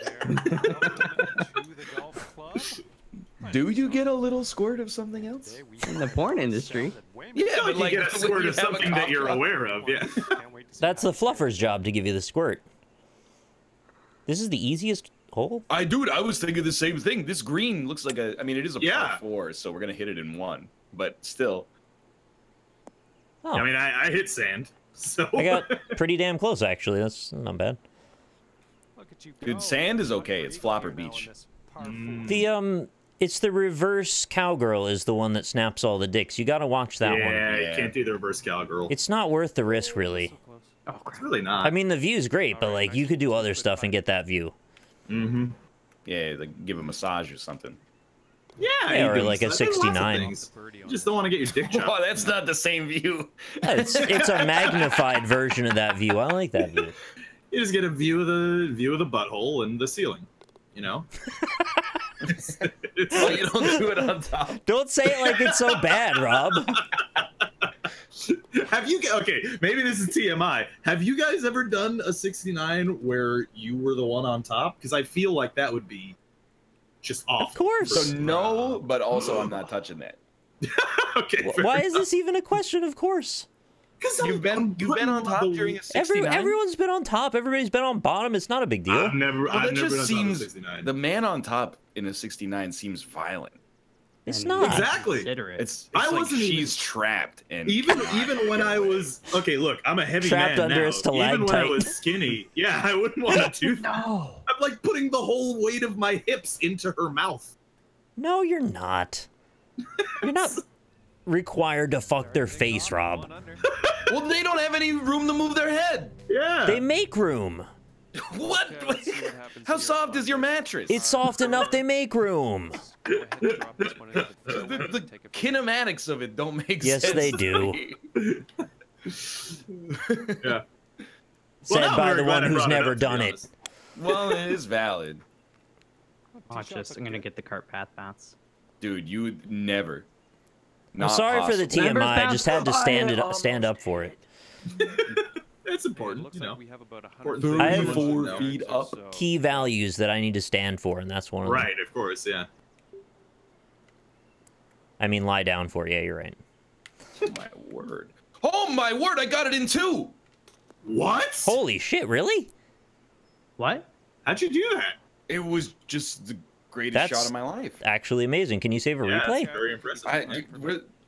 Do you get a little squirt of something else? In the porn industry. Yeah, But like you get a squirt of something that you're aware of. Yeah. That's the fluffer's job to give you the squirt. This is the easiest hole? I was thinking the same thing. This green looks like I mean, it is a Yeah. par 4, so we're gonna hit it in 1. But still, Oh, I mean, I hit sand. So I got pretty damn close, actually. That's not bad. dude, sand is okay. It's flopper beach. The, It's the reverse cowgirl is the one that snaps all the dicks. You gotta watch that one. Yeah, you can't do the reverse cowgirl. It's not worth the risk, really. Oh, crap. It's really not. I mean, the view's great, but, like, you could do other stuff and get that view. Mm-hmm. Yeah, like give a massage or something. Yeah, or like a 69. You just don't want to get your dick chopped. Oh, that's not the same view. It's a magnified version of that view. I like that view. You just get a view of the butthole and the ceiling. You know. Well, you don't do it on top. Don't say it like it's so bad, Rob. Have you? Okay, maybe this is TMI. Have you guys ever done a 69 where you were the one on top? Because I feel like that would be just awful. Of course. So no, but also I'm not touching that. Okay. Why is this even a question? Of course. Because You've been on top during a 69. Everyone's been on top. Everybody's been on bottom. It's not a big deal. I've never That been just on top of seems 69. the man on top in a 69 seems violent. It's not. Exactly. It's I like wasn't she's trapped and even when I was okay. Look, I'm a heavy Trapped man under now. a stalactite. Even when I was skinny, yeah, I wouldn't want to do that. No. I'm like putting the whole weight of my hips into her mouth. No, you're not. You're not required to fuck their face, Rob. well, they don't have any room to move their head. Yeah. They make room. What? How soft is your mattress? It's soft enough they make room. the kinematics of it don't make Yes, sense. they to do. me. Yeah. Said Well, by I'm the very one glad I who's brought it never up, to be done it. honest. Well, it is valid. Watch this. I'm gonna get the cart path bounce. Dude, you would never. I'm Not sorry for the possible. Remember TMI. I just had to stand up for it. That's important, Looks you like know. we have about I have 34 feet up. Key values that I need to stand for, and that's one of them. Right, of course, yeah. I mean, lie down for. Yeah, you're right. Oh my word. Oh my word, I got it in 2. What? Holy shit, really? What? How'd you do that? It was just the greatest That's shot of my life. actually amazing. Can you save a Yeah, replay? that's very impressive.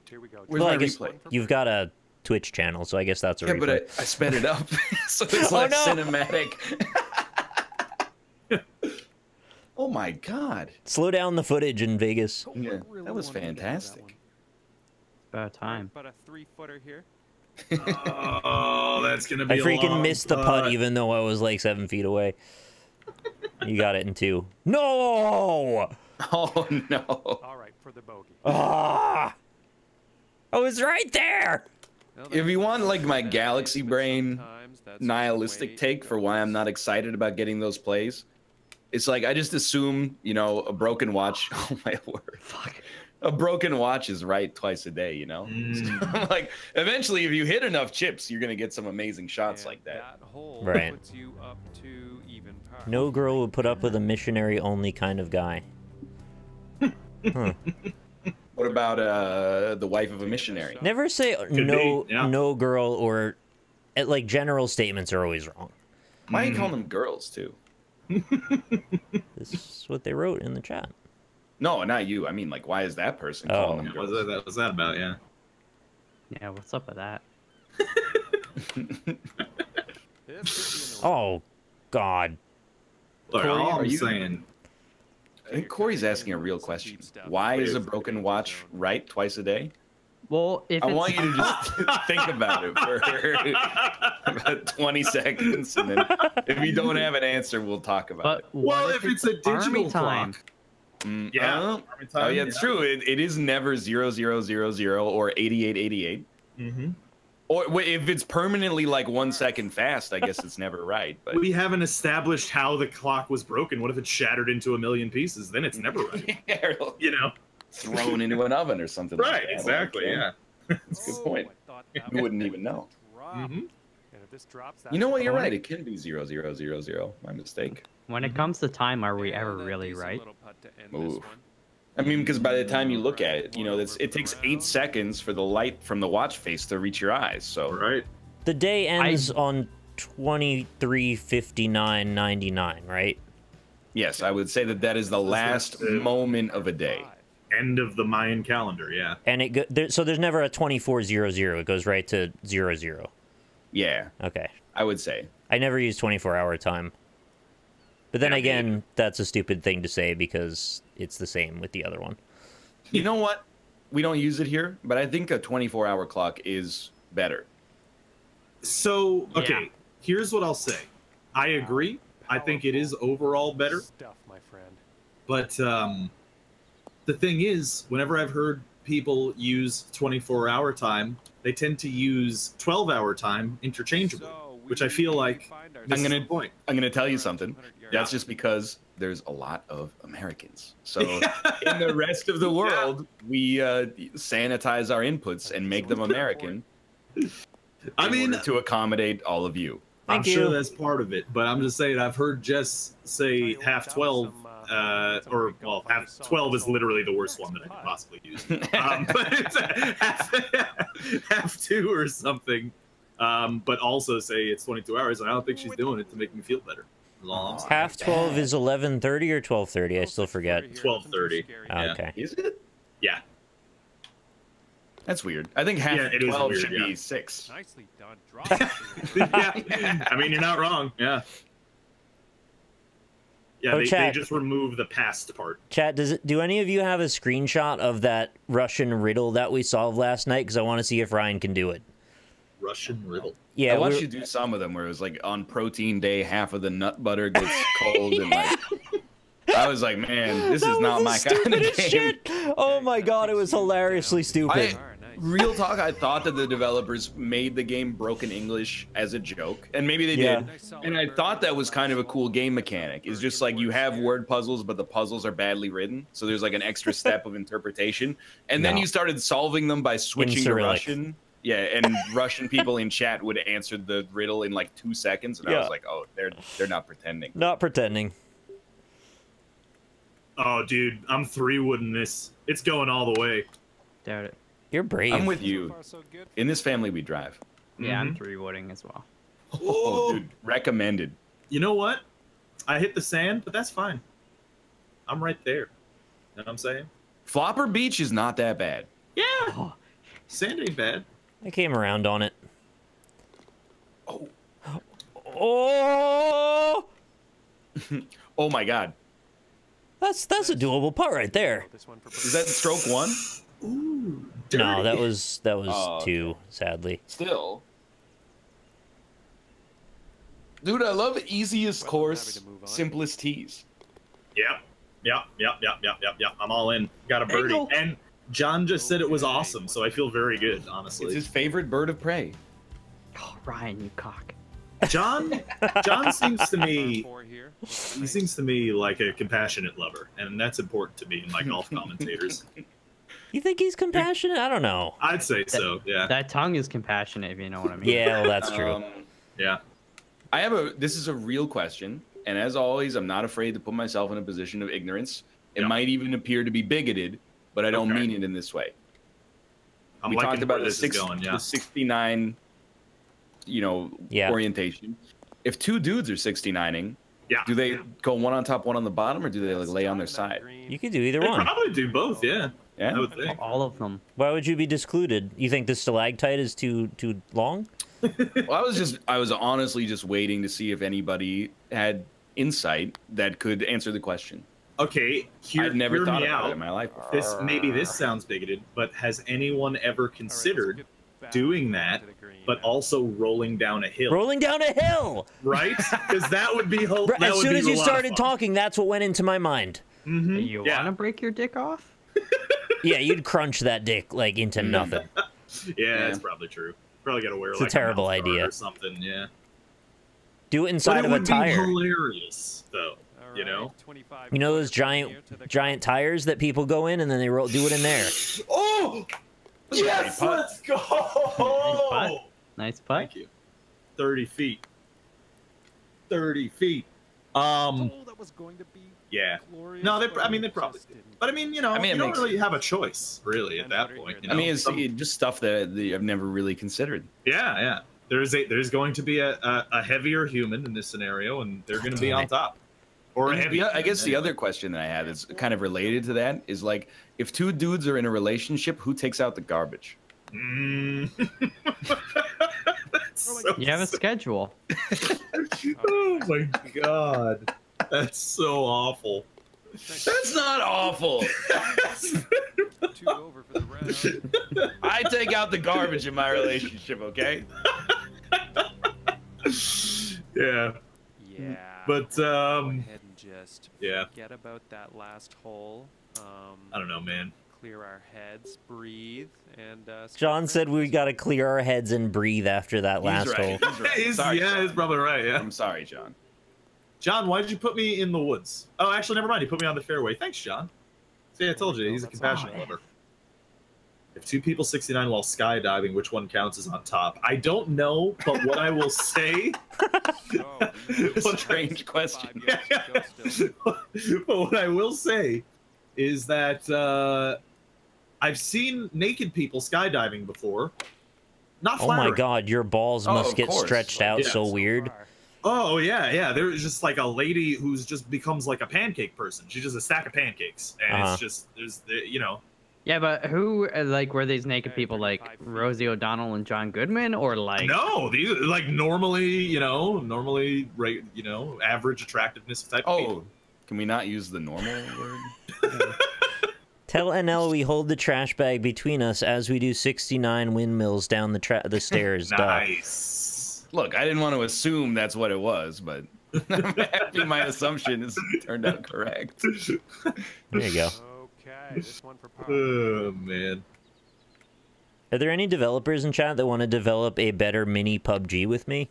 Here we go. Where's Well, my I guess replay? you've got a Twitch channel, so I guess that's a Yeah, replay. but I sped it up, so it's Oh, like no. cinematic. Oh my god. Slow down the footage in Vegas. Yeah, that was fantastic. About time. About a 3-footer here. Oh, that's gonna be I a freaking long missed the putt, even though I was like 7 feet away. You got it in 2. No! Oh no. All right, for the bogey. Ah! I was right there! If you want like my galaxy brain nihilistic take for why I'm not excited about getting those plays, it's like I just assume, you know, a broken watch. Oh my word. Fuck. A broken watch is right twice a day, you know? So, like, eventually, if you hit enough chips, you're going to get some amazing shots like that. Right. Puts you up to even par. No girl would put up with a missionary-only kind of guy. Huh. What about the wife of a missionary? Never say no girl, or like general statements are always wrong. Why are you calling them girls, too? This is what they wrote in the chat. No, not you. I mean, like, why is that person calling them girls? What's that about, yeah? Yeah, what's up with that? Oh, God. Look, Corey, all are I'm you- saying... I think Corey's asking a real question. Why is a broken watch right twice a day? Well, if I it's... want you to just think about it for about 20 seconds, and then if you don't have an answer, we'll talk about But it. Well, what if it's a army digital time? clock... Yeah. Army Oh, time, yeah, it's true. It is never 0000 or 8888. Mm-hmm. Or if it's permanently like 1 second fast, I guess it's never right. But We haven't established how the clock was broken. What if it shattered into a million pieces? Then it's never right. You know? thrown into an oven or something. Right, like that. exactly, yeah. That's a good point. You wouldn't even know. Mm-hmm. You know what? You're right. It can be 0000. My mistake. When it comes to time, are we ever really right? Ooh. I mean, because by the time you look at it, you know, it takes 8 seconds for the light from the watch face to reach your eyes. So Right. The day ends on 23:59:99, right? yes, I would say that is the last moment of a day. End of the Mayan calendar, yeah. And so there's never a 24:00. It goes right to 00. Yeah, Okay. I would say. I never use 24-hour time. But then again, that's a stupid thing to say because it's the same with the other one. You know what? We don't use it here, but I think a 24-hour clock is better. So, okay, here's what I'll say. I agree. I think it is overall better. Stuff, my friend. But the thing is, whenever I've heard people use 24-hour time, they tend to use 12-hour time interchangeably, which I feel like misses the point. I'm gonna tell you something. That's just because there's a lot of Americans. So in the rest of the world, we sanitize our inputs and make them American. I mean, to accommodate all of you. I'm sure that's part of it, but I'm just saying I've heard Jess say half 12, or well, half 12 is literally the worst one that I could possibly use. But it's half 2 or something. But also say it's 22 hours, and I don't think she's doing it to make me feel better. Half 12 is 11:30 or 12:30? I still forget. 12:30. Oh, okay. Is it? Yeah. That's weird. I think half 12 should be 6. Nicely done. Drop. Yeah. I mean, you're not wrong. Yeah. Yeah, they just remove the past part. Chat, do any of you have a screenshot of that Russian riddle that we solved last night? Because I want to see if Ryan can do it. Russian riddle? Yeah, I watched you do some of them where it was like on protein day, half of the nut butter gets cold. And like, I was like, man, this is not my kind of game. Shit. Oh my god, it was hilariously stupid. Real talk, I thought that the developers made the game Broken English as a joke, and maybe they did. And I thought that was kind of a cool game mechanic. It's just like you have word puzzles, but the puzzles are badly written, so there's like an extra step of interpretation. And then you started solving them by switching to Russian. Yeah, and Russian people in chat would answer the riddle in like 2 seconds, and I was like, oh, they're not pretending. Not pretending. Oh, dude, I'm 3-wooding this. It's going all the way. Doubt it. You're brave. I'm with you. In this family, we drive. Yeah, I'm 3-wooding as well. Oh, dude, recommended. You know what? I hit the sand, but that's fine. I'm right there. You know what I'm saying? Flopper Beach is not that bad. Yeah. Sand ain't bad. I came around on it. Oh. Oh! Oh my god. That's a doable putt right there. Is that stroke 1? Ooh, no, that was 2, sadly. Still. Dude, I love easiest course, simplest tees. Yep. I'm all in. Got a birdie. And John just said it was awesome, so I feel very good, honestly. It's his favorite bird of prey. Oh, Ryan, you cock. John seems to me, he seems to me like a compassionate lover, and that's important to me in my golf commentators. You think he's compassionate? I don't know. I'd say so, yeah. That tongue is compassionate, if you know what I mean. Yeah, well, that's true. Yeah. This is a real question, and as always, I'm not afraid to put myself in a position of ignorance. It might even appear to be bigoted, but I don't mean it in this way. We talked about the 69, orientation. If 2 dudes are 69ing, do they go one on top, one on the bottom, or do they like lay on their side? You could do either one. They probably do both, yeah. Yeah, I would think. All of them. Why would you be discluded? You think the stalactite is too long? Well, I was honestly just waiting to see if anybody had insight that could answer the question. Okay, I'd never thought about it in my life before. Maybe this sounds bigoted, but has anyone ever considered doing that, but also rolling down a hill? Rolling down a hill! Right? Because that would be hilarious. As soon as you started talking, that's what went into my mind. Mm-hmm. You want to break your dick off? Yeah, you'd crunch that dick like into nothing. Yeah, that's probably true. Probably got to wear it's like a terrible idea or something. Yeah. Do it inside of a tire. It would be hilarious, though. You know. You know those giant tires that people go in and then they do it in there. Oh, yes! Let's go. Nice putt. Thank you. 30 feet. 30 feet. That was going to be No, they probably do. But I mean, you don't really have a choice, really, at that point. You know? I mean, it's just stuff that I've never really considered. Yeah. There's going to be a heavier human in this scenario, and they're going to be on top. Or a heavy. I guess the other question that I have is kind of related to that is like, if 2 dudes are in a relationship, who takes out the garbage? You have a schedule. Oh my god. That's so awful. That's not awful. 2 over for the round. I take out the garbage in my relationship, okay? Yeah. Yeah. But Go ahead and just yeah. forget about that last hole. I don't know, man. Clear our heads, breathe, and John said we got to clear our heads and breathe after that last hole. He's right. Sorry, yeah, he's probably right. Yeah. I'm sorry, John. John, why did you put me in the woods? Oh, actually, never mind. You put me on the fairway. Thanks, John. See, I told you, he's a compassionate lover. If 2 people 69 while skydiving, which one counts as on top? I don't know, but what I will say... What a strange question. But what I will say is that I've seen naked people skydiving before. Not flattering. Oh my god, your balls must get stretched out so weird. Oh yeah, yeah. There's just like a lady who's just becomes like a pancake person. She's just a stack of pancakes, and it's just you know. Yeah, but who like were these naked people like Rosie O'Donnell and John Goodman, or like? No, these are like normally average attractiveness type. Of people. Can we not use the normal word? Tell NL we hold the trash bag between us as we do 69 windmills down the stairs. Nice. Look, I didn't want to assume that's what it was, but I'm happy my assumption has turned out correct. There you go. Okay, this one for Pop. Oh man. Are there any developers in chat that want to develop a better mini PUBG with me?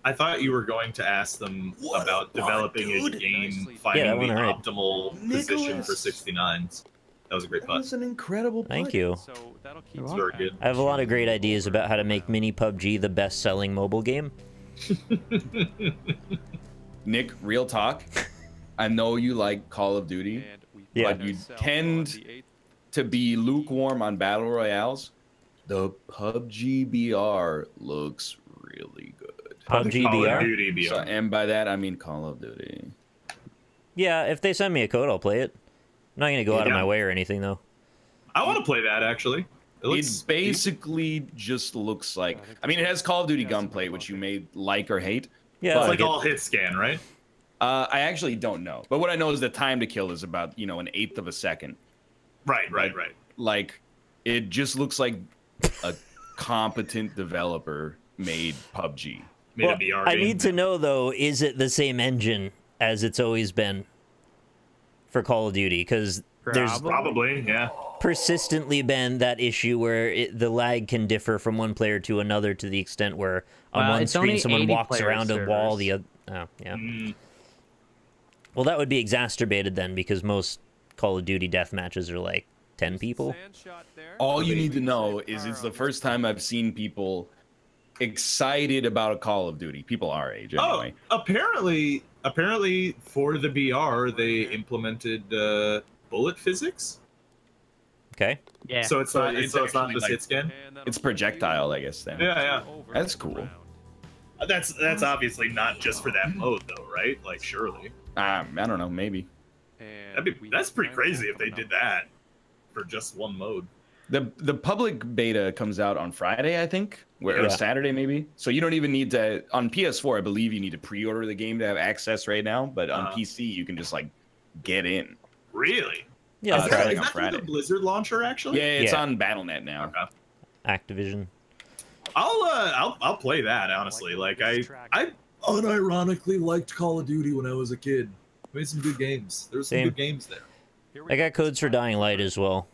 I thought you were going to ask them about developing a game, finding the optimal position for 69s. That was a great putt. That was an incredible putt. Thank you. So that'll keep very good. I have a lot of great ideas about how to make mini PUBG the best-selling mobile game. Nick, real talk. I know you like Call of Duty, but you tend to be lukewarm on battle royales. The PUBG BR looks really good. PUBG BR? So, and by that I mean Call of Duty. Yeah, if they send me a code, I'll play it. I'm not going to go out of my way or anything, though. I want to play that, actually. It basically just looks like... I mean, it has Call of Duty gunplay, which you may like or hate. Yeah, it's like all hit scan, right? I actually don't know. But what I know is the time to kill is about, an 1/8 of a second. Right. Like, it just looks like a competent developer made PUBG. Well, I need to know, though, is it the same engine as it's always been for Call of Duty? Because there's probably, yeah, persistently been that issue where the lag can differ from one player to another to the extent where on one screen someone walks around a wall, the other... Oh, yeah. Well, that would be exacerbated then, because most Call of Duty death matches are like 10 people. All you need to know is it's the first time I've seen people excited about a Call of Duty. People our age, anyway. Oh, apparently for the BR, they implemented bullet physics. Okay. Yeah. So it's not just hit scan. It's projectile, I guess. Then. Yeah. That's cool. That's obviously not just for that mode, though, right? Like, surely. I don't know. Maybe. That's pretty crazy if they did that for just one mode. The public beta comes out on Friday, I think, or Saturday maybe. So you don't even need to on PS4. I believe you need to pre-order the game to have access right now. But on PC, you can just like get in. Really? Yeah, is that through the Blizzard launcher actually? Yeah, it's on BattleNet now. Okay. Activision. I'll play that honestly. Like I unironically liked Call of Duty when I was a kid. Made some good games. There's some good games there. I got codes for Dying Light as well.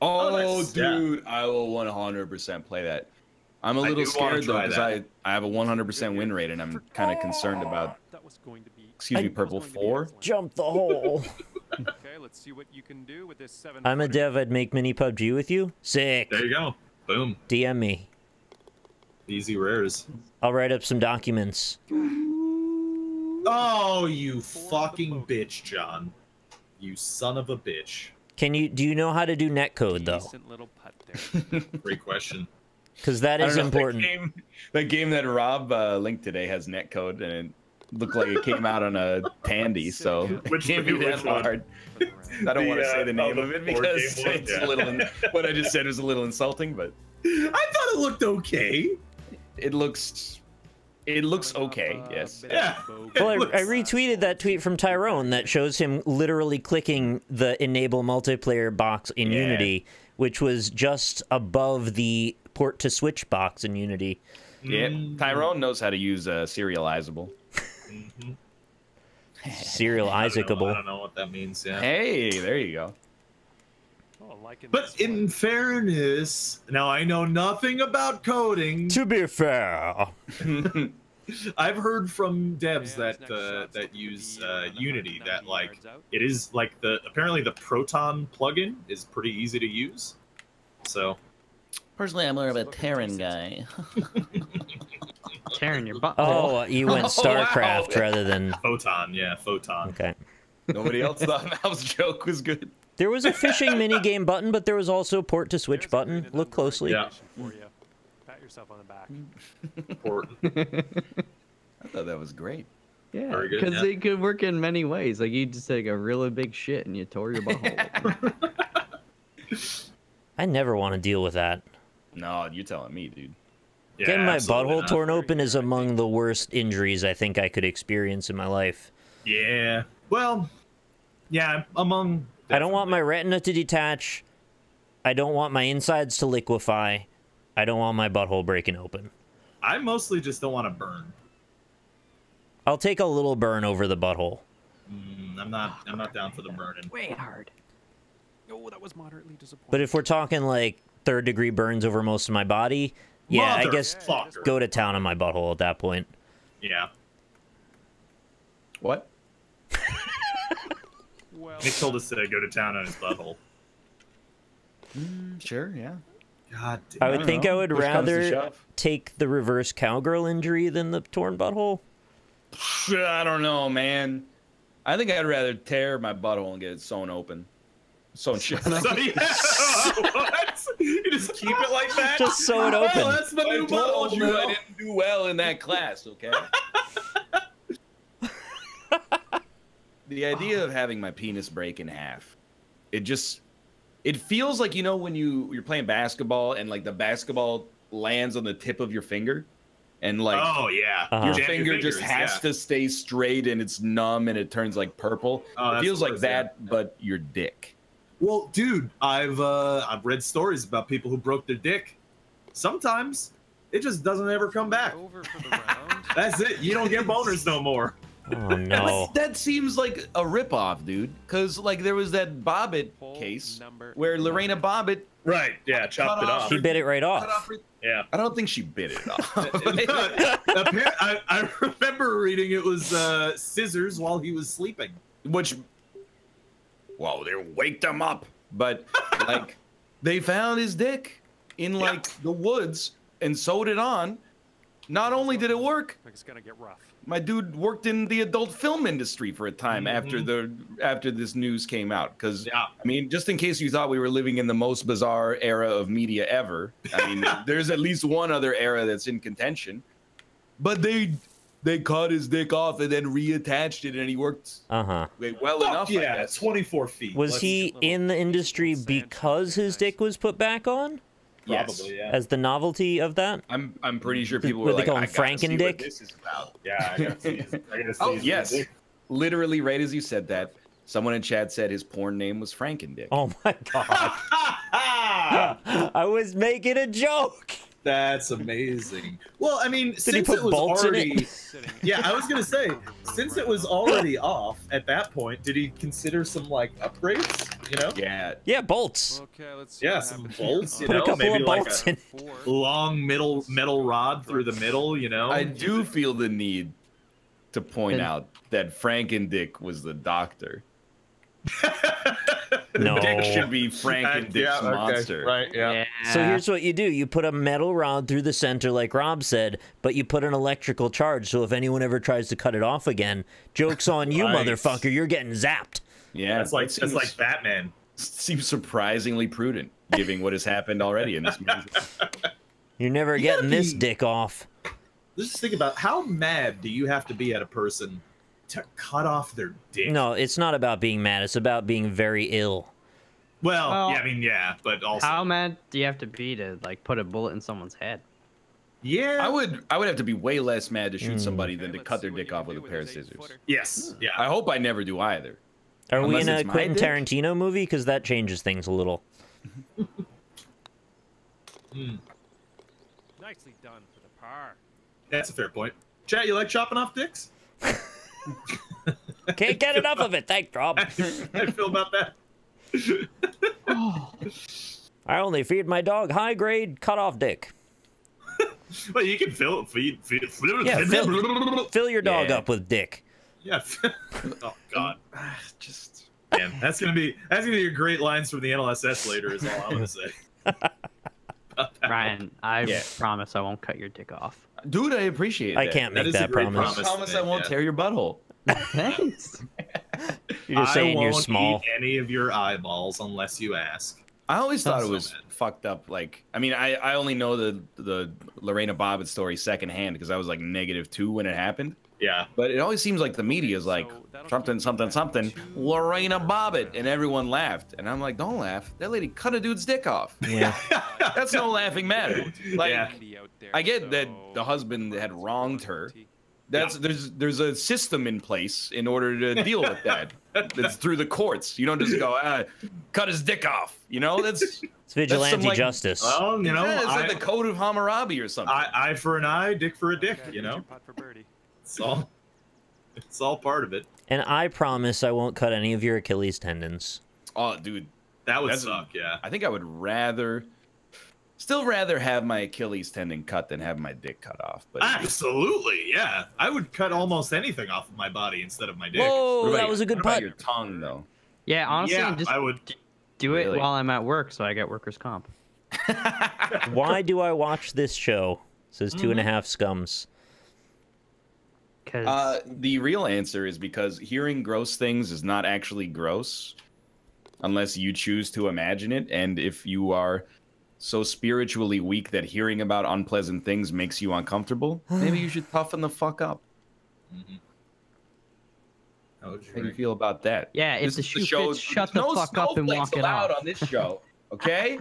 Oh, dude, I will 100% play that. I'm a little scared though because I have a 100% win rate and I'm kind of concerned about. Excuse me, Purple 4. Jump the hole. Okay, let's see what you can do with this 7. I'm a dev. I'd make mini PUBG with you. Sick. There you go. Boom. DM me. Easy rares. I'll write up some documents. Oh, you fucking bitch, John. You son of a bitch. Do you know how to do netcode though? Little putt there. Great question. Because that is important. The game that Rob linked today has netcode, and it looked like it came out on a Tandy, so it can't be that hard. I don't want to say the name of it because it's a little. What I just said was a little insulting, but I thought it looked okay. It looks It looks okay, yes. Yeah. Well, I retweeted that tweet from Tyrone that shows him literally clicking the enable multiplayer box in Unity, which was just above the port to switch box in Unity. Yeah, Tyrone knows how to use serializable. Serializable. I don't know what that means. Yeah. Hey, there you go. But in fairness, now I know nothing about coding. To be fair, I've heard from devs that use Unity that like it is like apparently the Proton plugin is pretty easy to use. So personally, I'm more of a Terran guy. Tearing your butt. oh, you went StarCraft rather than Photon, yeah, Photon. Okay. Nobody else thought Mal's joke was good. There was a fishing minigame button, but there was also port to switch button. Look closely. Yeah. Pat yourself on the back. I thought that was great. Yeah, because it could work in many ways. Like you just take a really big shit and you tore your butthole. I never want to deal with that. No, you're telling me, dude. Yeah, Getting my butthole not. torn open is among the worst injuries I think I could experience in my life. Yeah. Well, yeah, among... I don't want my retina to detach. I don't want my insides to liquefy. I don't want my butthole breaking open. I mostly just don't want to burn. I'll take a little burn over the butthole. I'm not down for the burning. Way hard. Oh, that was moderately disappointing. But if we're talking like 3rd-degree burns over most of my body, yeah, I guess go to town on my butthole at that point. Yeah. What? Well, Nick told us to go to town on his butthole. Sure, yeah. God damn. I would think I would Push comes to rather shove. take the reverse cowgirl injury than the torn butthole. I don't know, man. I think I'd rather tear my butthole and get it sewn open. Sewn shut. So, yeah. What? You just keep it like that? Just sew it open. Oh, that's the I new told butthole. you I didn't do well in that class, okay? The idea of having my penis break in half, it feels like, you know, when you're playing basketball and like the basketball lands on the tip of your finger and like Oh, yeah. Uh-huh. your Jam finger just fingers, has to stay straight and it's numb and it turns like purple. Oh, It that's feels the like worst, that, yeah. but your dick. Well, dude, I've read stories about people who broke their dick. Sometimes it just doesn't ever come back. over for the round. That's it. You don't get boners no more. Oh no. That seems like a ripoff, dude. Because like there was that Bobbitt Poll case number where Lorena Bobbitt Right. Yeah. Chopped it Cut off off. She bit it right cut off. off her. Yeah. I don't think she bit it off. I remember reading it was scissors while he was sleeping. Which, well, they waked him up. But like, they found his dick in like the woods and sewed it on. Not only did it work, Like it's gonna get rough. my dude worked in the adult film industry for a time after this news came out. Because I mean, just in case you thought we were living in the most bizarre era of media ever, I mean, there's at least one other era that's in contention. But they cut his dick off and then reattached it, and he worked well enough. I Yeah. guess. 24 feet. Was he in the industry because his dick was put back on? Yes. Probably, yeah. As the novelty of that? I'm pretty sure people What were they like, call I him, gotta see what Frankendick? this is about. Yeah, I gotta see his, Oh, his yes. dick. Literally, right as you said that, someone in chat said his porn name was Frankendick. Oh my god. I was making a joke. That's amazing. Well, I mean, he since put it was bolts in it? already, yeah, I was gonna say, since it was already off at that point, did he consider some like upgrades? You know? Yeah. Yeah, bolts. Okay, let's see Yeah, what some happens. bolts. You Put a know, couple maybe of like bolts a in. long metal rod through the middle. You know? I do feel the need to point out that Frankendick was the doctor. No. Dick should be Frankendick's monster. Right. Yeah. So here's what you do. You put a metal rod through the center like Rob said, but you put an electrical charge, so if anyone ever tries to cut it off again, joke's on you, Right. motherfucker. You're getting zapped. Yeah, That's like Batman. Seems surprisingly prudent, given what has happened already in this movie. You're never You getting gotta this be- dick off. Let's just think about how mad do you have to be at a person to cut off their dick? No, it's not about being mad. It's about being very ill. Well, Well, yeah, I mean, yeah, but also How mad do you have to be to like put a bullet in someone's head? Yeah. I would have to be way less mad to shoot somebody than to cut their dick off with a pair of scissors. Yes. Yeah. I hope I never do either. Are we Unless in a it's my Quentin dick. Tarantino movie? Because that changes things a little. Nicely done for the par. That's a fair point. Chat, you like chopping off dicks? Can't get enough of it. Thanks, Rob. I feel about that. I only feed my dog high-grade cut-off dick. Well, you can fill Yeah, fill your dog up with dick. Yeah. Oh God. Just man, that's gonna be your great lines from the NLSS later. Is all I'm gonna say. Ryan, I promise I won't cut your dick off. Dude, I appreciate it. I can't make that promise. I promise I won't tear your butthole. Thanks. You're just saying you're won't small. Eat any of your eyeballs unless you ask. I always thought it was fucked up. Like, I mean, I only know the Lorena Bobbitt story secondhand because I was like -2 when it happened. Yeah. But it always seems like the media is like something, Lorena Bobbitt, and everyone laughed. And I'm like, don't laugh. That lady cut a dude's dick off. Yeah. That's no laughing matter. Like, Yeah. I get that the husband had wronged her. There's a system in place in order to deal with that. It's through the courts. You don't just go cut his dick off. You know, it's vigilante justice. Well, you know, it's like the code of Hammurabi or something. Eye for an eye, dick for a dick. You know, it's all part of it. And I promise I won't cut any of your Achilles tendons. Oh, dude, that would suck. Yeah. I think I would still rather have my Achilles tendon cut than have my dick cut off. But absolutely, yeah. I would cut almost anything off of my body instead of my dick. Whoa, that was a good putt. Your tongue, though. Yeah, honestly, just I would do it while I'm at work, so I get workers' comp. Why do I watch this show? Says 2.5 scums. The real answer is because hearing gross things is not actually gross unless you choose to imagine it. And if you are so spiritually weak that hearing about unpleasant things makes you uncomfortable, maybe you should toughen the fuck up. How do you feel about that? Yeah, if the shoe fits, shut the fuck up and walk it out. On this show, okay?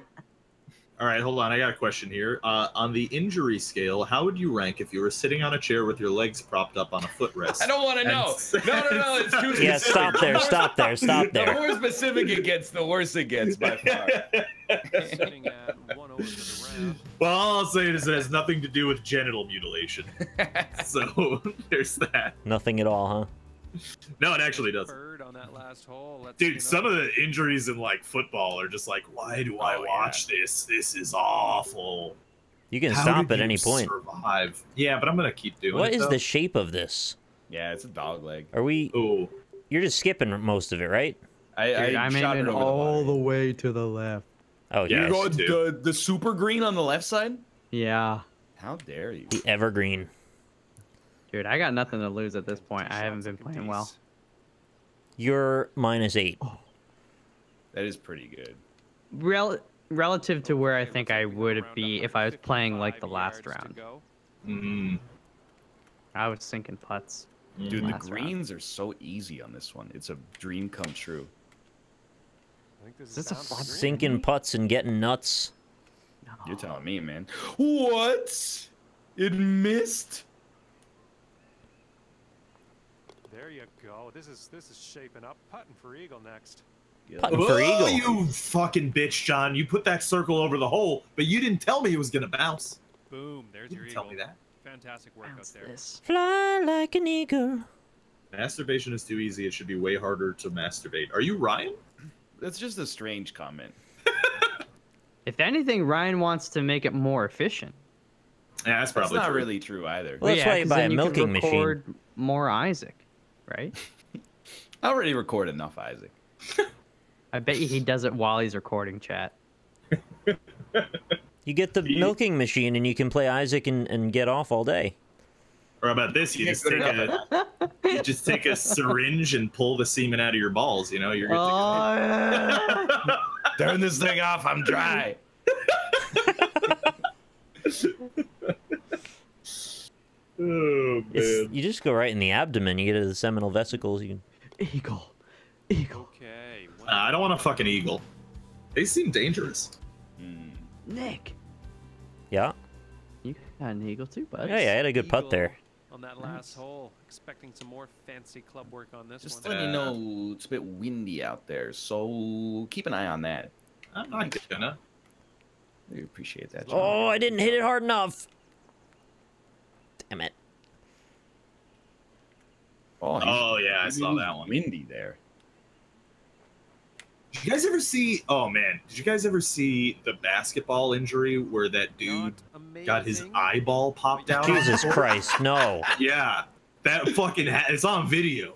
All right, hold on. I got a question here. On the injury scale, how would you rank if you were sitting on a chair with your legs propped up on a footrest? I don't want to know. No, it's too specific. Yeah, stop there. The more specific it gets, the worse it gets by far. Well, all I'll say is it has nothing to do with genital mutilation. So there's that. Nothing at all, huh? No, it actually doesn't. On that last hole. Dude, some of the injuries in like football are just like, why do I watch this? This is awful. You can stop at any point. Survive. Yeah, but I'm gonna keep doing it. What is the shape of this? Yeah, it's a dog leg. Are we? Ooh. You're just skipping most of it, right? I shot it all the way to the left. Oh, yeah. You're going the super green on the left side? Yeah. How dare you? The evergreen. Dude, I got nothing to lose at this point. I haven't been playing well. You're -8. Oh. That is pretty good. Relative to where I think I would be if I was playing like the last round. I was sinking putts. Dude, the greens are so easy on this one. It's a dream come true. Is this a sinking putts and getting nuts? No. You're telling me, man. What? It missed? There you go. This is shaping up. Putting for eagle next. Putting for eagle. You fucking bitch, John. You put that circle over the hole, but you didn't tell me it was gonna bounce. Boom. There's your eagle. Tell me that. Fantastic work out there. Fly like an eagle. Masturbation is too easy. It should be way harder to masturbate. Are you Ryan? That's just a strange comment. If anything, Ryan wants to make it more efficient. Yeah, that's probably not true. really true either. Well, that's why you buy a milking machine. More Isaac, right? I already record enough Isaac. I bet you he does it while he's recording, chat. You get the milking machine and you can play Isaac and get off all day. Or how about this? You just take a syringe and pull the semen out of your balls. You know, you're good to go. Turn this thing off. I'm dry. Oh man! You just go right in the abdomen. You get to the seminal vesicles. You can... Eagle. Okay. I don't want a fucking eagle. They seem dangerous. Nick. Yeah. An eagle too, but Yeah, I had a good putt there. On that last hole, expecting some more fancy club work on this Just one. letting you know it's a bit windy out there, so keep an eye on that. I'm not gonna. We appreciate that. John. Oh, I didn't hit it hard enough. Damn it. Oh yeah, I saw that one. Windy there. Did you guys ever see? Oh man, did you guys ever see the basketball injury where that dude got his eyeball popped out? Jesus Christ, no. Yeah, that fucking. It's on video.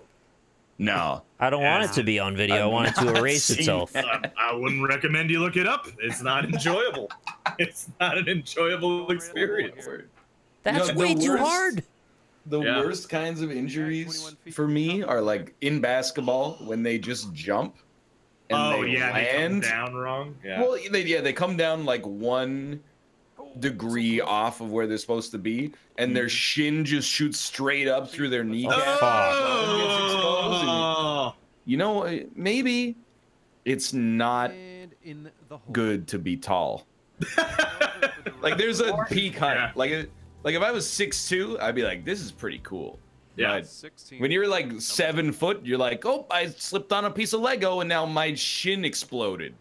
No, I don't want it to be on video. I want it to erase itself. I wouldn't recommend you look it up. It's not enjoyable. It's not an enjoyable experience. That's way too hard. The worst kinds of injuries for me are like in basketball when they just jump. And they land. They come down wrong. Yeah. Well, they come down like 1 degree off of where they're supposed to be, and their shin just shoots straight up through their kneecap. You know, maybe it's not good to be tall. Like there's a peak height. Like if I was 6'2", I'd be like, this is pretty cool. Yeah. But when you're like 7 foot, you're like, oh, I slipped on a piece of Lego and now my shin exploded.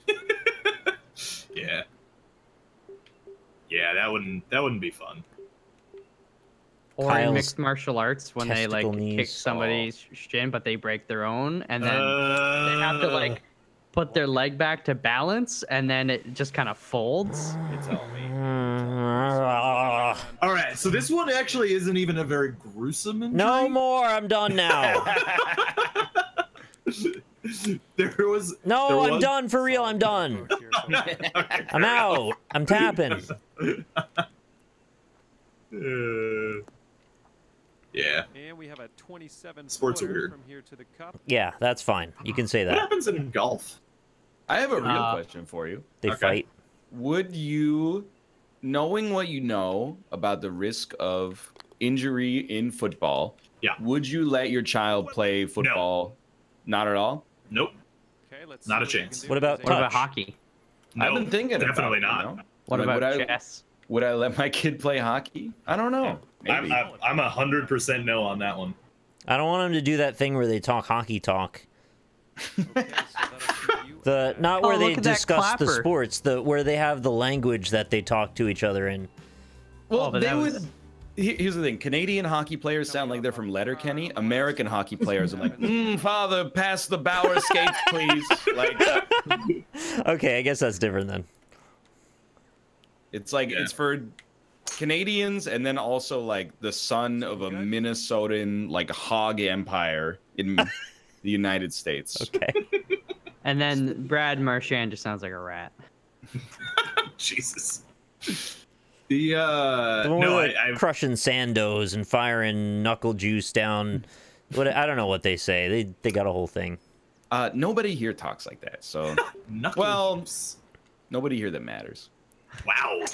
Yeah. Yeah, that wouldn't be fun. Or in mixed martial arts when they like kick somebody's shin, but they break their own, and then they have to like put their leg back to balance, and then it just kind of folds. You tell me. All right, so this one actually isn't even a very gruesome injury. No more. I'm done now. I'm done for real. I'm done. I'm out. I'm tapping. Yeah. And we have a 27 Sports are weird. From here to the cup. Yeah, that's fine. You can say that. What happens in golf? I have a real question for you. They fight. Would you, knowing what you know about the risk of injury in football, would you let your child play football? No. Not at all? Nope. Okay, let's not a chance. What about hockey? No, I've been thinking definitely about it, not. You know? What about chess? Would I let my kid play hockey? I don't know. I'm 100% no on that one. I don't want them to do that thing where they talk hockey talk. Not where they discuss the sports, where they have the language that they talk to each other in. Well, they would. Here's the thing: Canadian hockey players sound like they're from Letterkenny. American hockey players are like, "Father, pass the Bauer skates, please." Like, okay, I guess that's different then. It's like it's for Canadians, and then also like the son of a Minnesotan like hog empire in the United States. Okay. And then Brad Marchand just sounds like a rat. Jesus. The one crushing sandos and firing knuckle juice down. I don't know what they say. They got a whole thing. Nobody here talks like that. So nobody here that matters. Wow.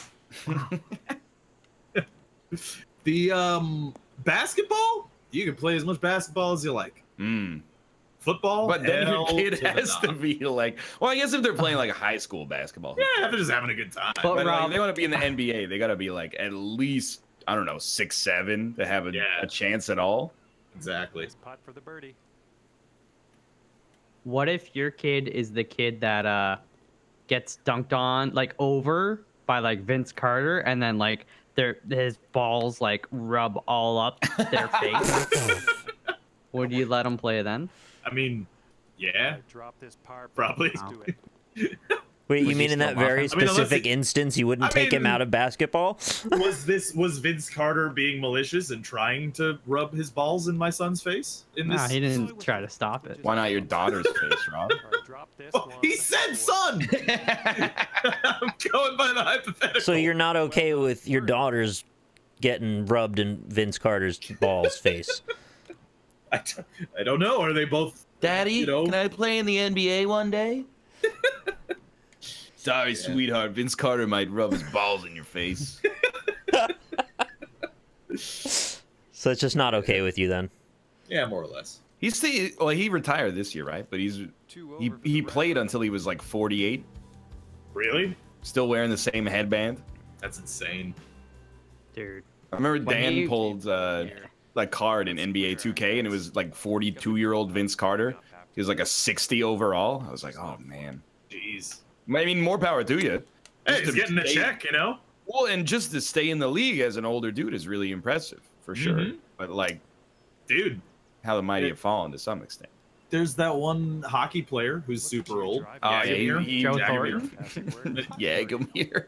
The basketball, you can play as much basketball as you like. Football, but then your kid has to be like, well, I guess if they're playing like a high school basketball, yeah, they're just having a good time. But like, if they want to be in the NBA, they got to be like at least, I don't know, 6'7" to have a chance at all. Exactly. Pot for the birdie. What if your kid is the kid that gets dunked on like over by like Vince Carter, and then like his balls like rub all up their face? Would you let him play then? I mean, yeah. Drop this par, probably. Wait, you mean in that very specific instance, you wouldn't take him out of basketball? Was Vince Carter being malicious and trying to rub his balls in my son's face? Nah, he didn't try to stop it. Why not your daughter's face, Rob? He said son! I'm going by the hypothetical. So you're not okay with your daughters getting rubbed in Vince Carter's balls face? I don't know. Are they both... Daddy, can I play in the NBA one day? Sorry, sweetheart. Vince Carter might rub his balls in your face. So it's just not okay with you then? Yeah, more or less. He retired this year, right? But he played until he was like 48. Really? Still wearing the same headband. That's insane. Dude. I remember Dan pulled like card in NBA 2K, and it was like 42-year-old Vince Carter. He was like a 60 overall. I was like, oh man. Jeez. I mean, more power to you. Hey, he's getting a check, you know? Well, and just to stay in the league as an older dude is really impressive, for sure. But like, dude, how the mighty have fallen to some extent. There's that one hockey player who's super old. Joe Thornton? Yagomir.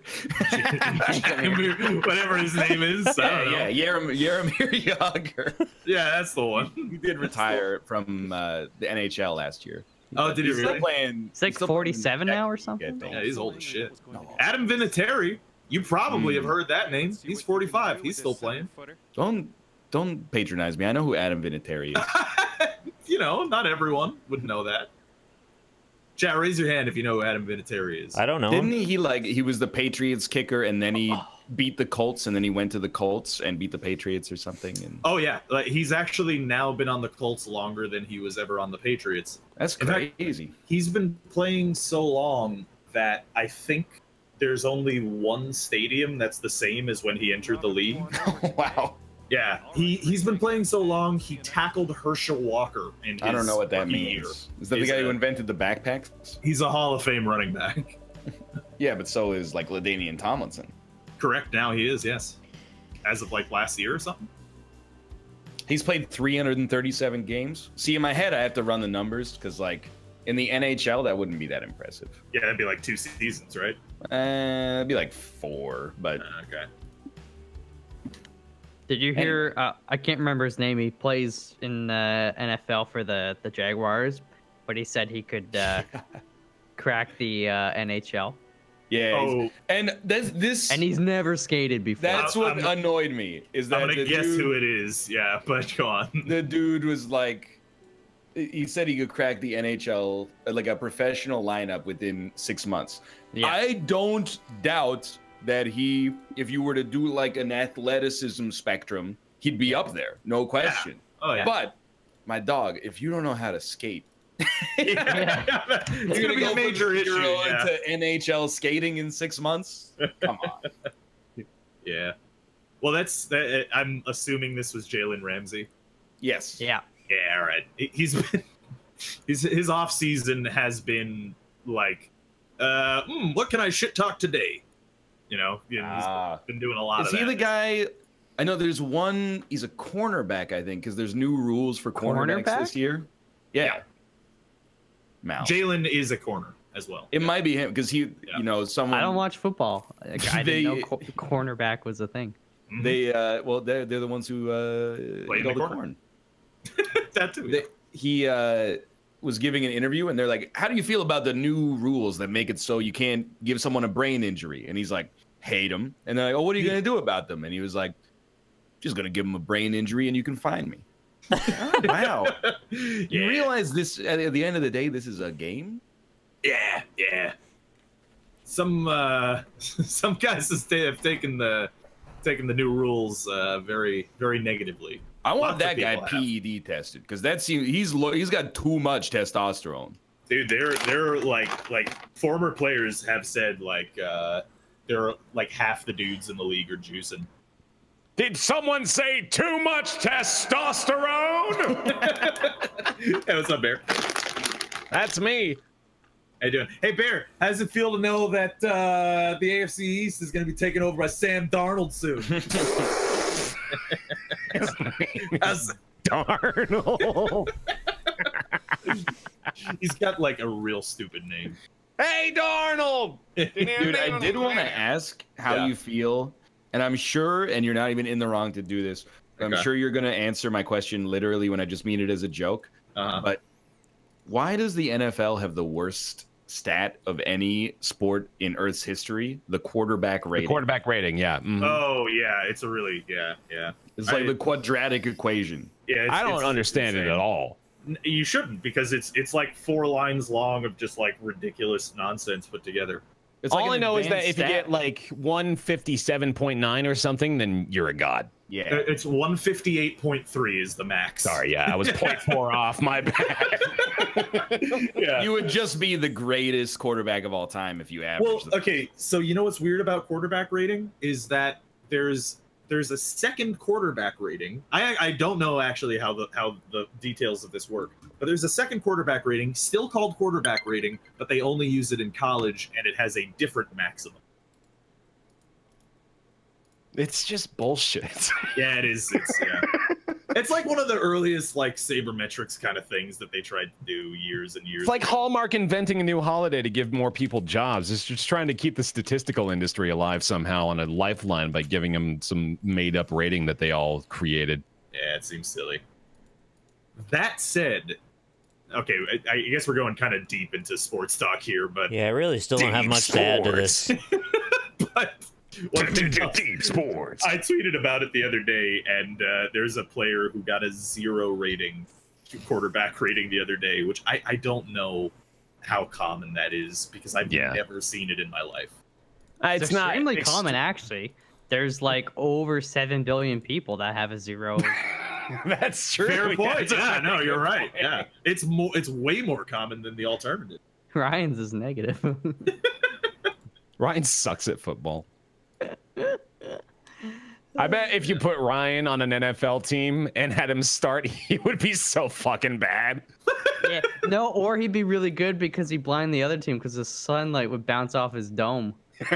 Whatever his name is. I don't know. Jaromir Jagr. Yeah, that's the one. He did retire from the NHL last year. Oh, did he really? Still playing. He's like 47 now or something? Yeah, he's old as shit. Adam Vinatieri. You probably have heard that name. He's 45. He's still playing. Don't patronize me. I know who Adam Vinatieri is. You know, not everyone would know that. Chat, raise your hand if you know who Adam Vinatieri is. I don't know. Didn't he was the Patriots kicker, and then he beat the Colts, and then he went to the Colts and beat the Patriots or something? And... Oh yeah, like, he's actually now been on the Colts longer than he was ever on the Patriots. That's crazy. In fact, he's been playing so long that I think there's only one stadium that's the same as when he entered the league. Wow. Yeah, he's been playing so long, he tackled Herschel Walker in his I don't know what that means. year. Is that the guy who invented the backpacks? He's a Hall of Fame running back. Yeah, but so is like LaDainian Tomlinson. Correct, now he is, yes. As of like last year or something. He's played 337 games. See, in my head, I have to run the numbers because like in the NHL, that wouldn't be that impressive. Yeah, that'd be like 2 seasons, right? It'd be like 4, but... Okay. Did you hear? I can't remember his name. He plays in the NFL for the Jaguars, but he said he could crack the NHL. Yeah, and this, and he's never skated before. That's what annoyed me. Is that I'm gonna guess who it is? Yeah, but go on. The dude was like, he said he could crack the NHL, like a professional lineup within 6 months. Yeah. I don't doubt that if you were to do like an athleticism spectrum, he'd be up there, no question. Yeah. Oh yeah. But my dog, if you don't know how to skate, it's gonna be a major issue into NHL skating in 6 months. Come on. Yeah. Well, that. I'm assuming this was Jalen Ramsey. Yes. Yeah. Yeah. All right. He's been his off season has been like, what can I shit talk today? You know, he's been doing a lot of that. Is he the guy? I know there's one. He's a cornerback, I think, because there's new rules for cornerbacks this year. Yeah. Mal. Jalen is a corner as well. It might be him because you know, someone. I don't watch football. Like, I didn't know cornerback was a thing. They, they're the ones who play the corn. That too. He was giving an interview, and they're like, "How do you feel about the new rules that make it so you can't give someone a brain injury?" And he's like, "Hate them." And they're like, "Oh, what are you gonna do about them?" And he was like, "Just gonna give them a brain injury, and you can find me." Oh, wow. You realize this at the end of the day, this is a game? Yeah, yeah. Some guys have taken the new rules very, very negatively. I want that guy PED tested because he's got too much testosterone. Dude, they're like former players have said like they're like half the dudes in the league are juicing. Did someone say too much testosterone? Hey, what's up, Bear? That's me. How you doing? Hey, Bear, how does it feel to know that the AFC East is going to be taken over by Sam Darnold soon? Darnold. He's got like a real stupid name. Hey, Darnold! Dude, I did want to ask how you feel, and I'm sure, and you're not even in the wrong to do this, I'm sure you're going to answer my question literally when I just mean it as a joke, but why does the NFL have the worst stat of any sport in Earth's history? The quarterback rating. The quarterback rating, yeah. Mm-hmm. Oh, yeah, it's a really, yeah. It's like the quadratic equation. Yeah, I don't understand it at all. You shouldn't, because it's like 4 lines long of just like ridiculous nonsense put together. It's all like I know is that if you get like 157.9 or something, then you're a god. Yeah, it's 158.3 is the max. Sorry, yeah, I was 0.4 off. My bad. Yeah, you would just be the greatest quarterback of all time if you average. Well, okay, so you know what's weird about quarterback rating is that there's there's a second quarterback rating. I don't know actually how the details of this work, but there's a second quarterback rating, still called quarterback rating, but they only use it in college, and it has a different maximum. It's just bullshit. Yeah, it is. It's like one of the earliest like sabermetrics kind of things that they tried to do years and years It's like ago. Hallmark inventing a new holiday to give more people jobs. It's just trying to keep the statistical industry alive somehow on a lifeline by giving them some made-up rating that they all created. Yeah, it seems silly. That said, okay, I guess we're going kind of deep into sports talk here, but Yeah, I really still don't have much to add to this. but deep sports. I tweeted about it the other day, and there's a player who got a 0 rating, quarterback rating the other day, which I don't know how common that is because I've never seen it in my life. It's not extremely common, actually. There's like over 7 billion people that have a 0. That's true. Fair point. Yeah, no, you're right. Yeah, it's way more common than the alternative. Ryan's is negative. Ryan sucks at football. I bet if you put Ryan on an NFL team and had him start, he would be so fucking bad. Yeah, no, or he'd be really good because he blind the other team because the sunlight would bounce off his dome.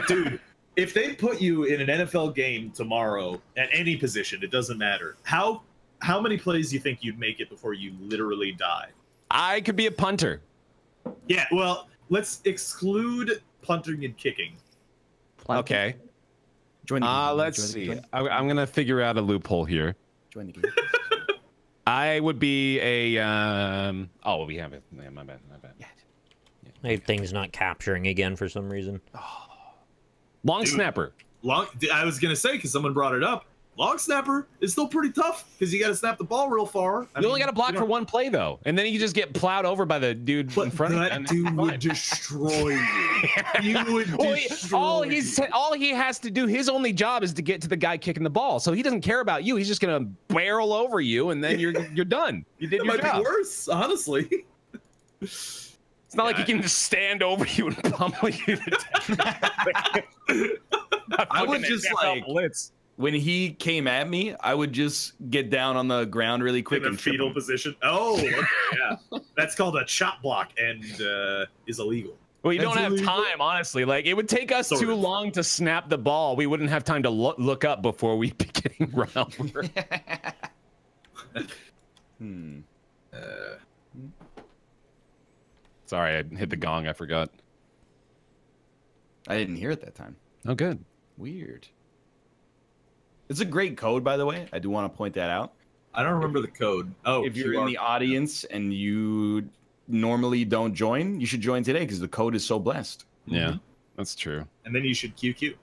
Dude, if they put you in an NFL game tomorrow at any position, it doesn't matter. How many plays do you think you'd make it before you literally die? I could be a punter. Yeah, well, let's exclude punting and kicking. Okay. Join the game. Let's see. I'm gonna figure out a loophole here. Join the game. I would be a. Oh, we have it. Yeah, my bad. Yeah. My thing's not capturing again for some reason. Long snapper. I was gonna say because someone brought it up. Long snapper is still pretty tough because you got to snap the ball real far. You only got to block for one play though, and then you just get plowed over by the dude in front of you. That dude would destroy you. You would destroy all he has to do, his only job is to get to the guy kicking the ball. So he doesn't care about you. He's just gonna barrel over you, and then you're done. You did your job. Might be worse, honestly. It's not like he can just stand over you and pummel you to death. I would just like blitz. When he came at me, I would just get down on the ground really quick in a fetal position. Oh, okay, yeah. That's called a chop block and is illegal. Well, you don't have time, honestly. Like, it would take us too long to snap the ball. We wouldn't have time to look up before we'd be getting run over. Sorry, I hit the gong. I forgot. I didn't hear it that time. Oh, good. Weird. It's a great code, by the way. I do want to point that out. I don't remember the code. Oh, if you're in the audience and you normally don't join, you should join today because the code is so blessed. Yeah, that's true. And then you should QQ.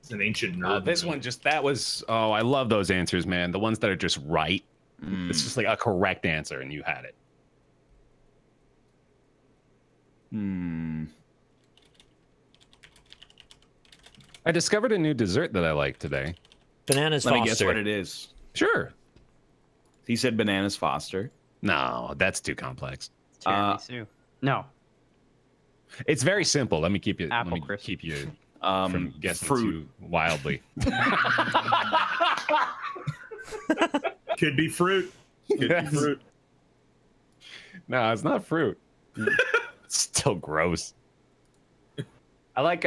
It's an ancient nerd. This one oh, I love those answers, man. The ones that are just right. It's just like a correct answer and you had it. I discovered a new dessert that I like today. Bananas Foster. Let me guess what it is. Sure. He said Bananas Foster. No, that's too complex. Tiramisu. No. It's very simple. Let me keep you. Apple let me crisp. keep you from guessing too wildly. Could be fruit. Could be fruit. No, it's not fruit. It's still gross. I like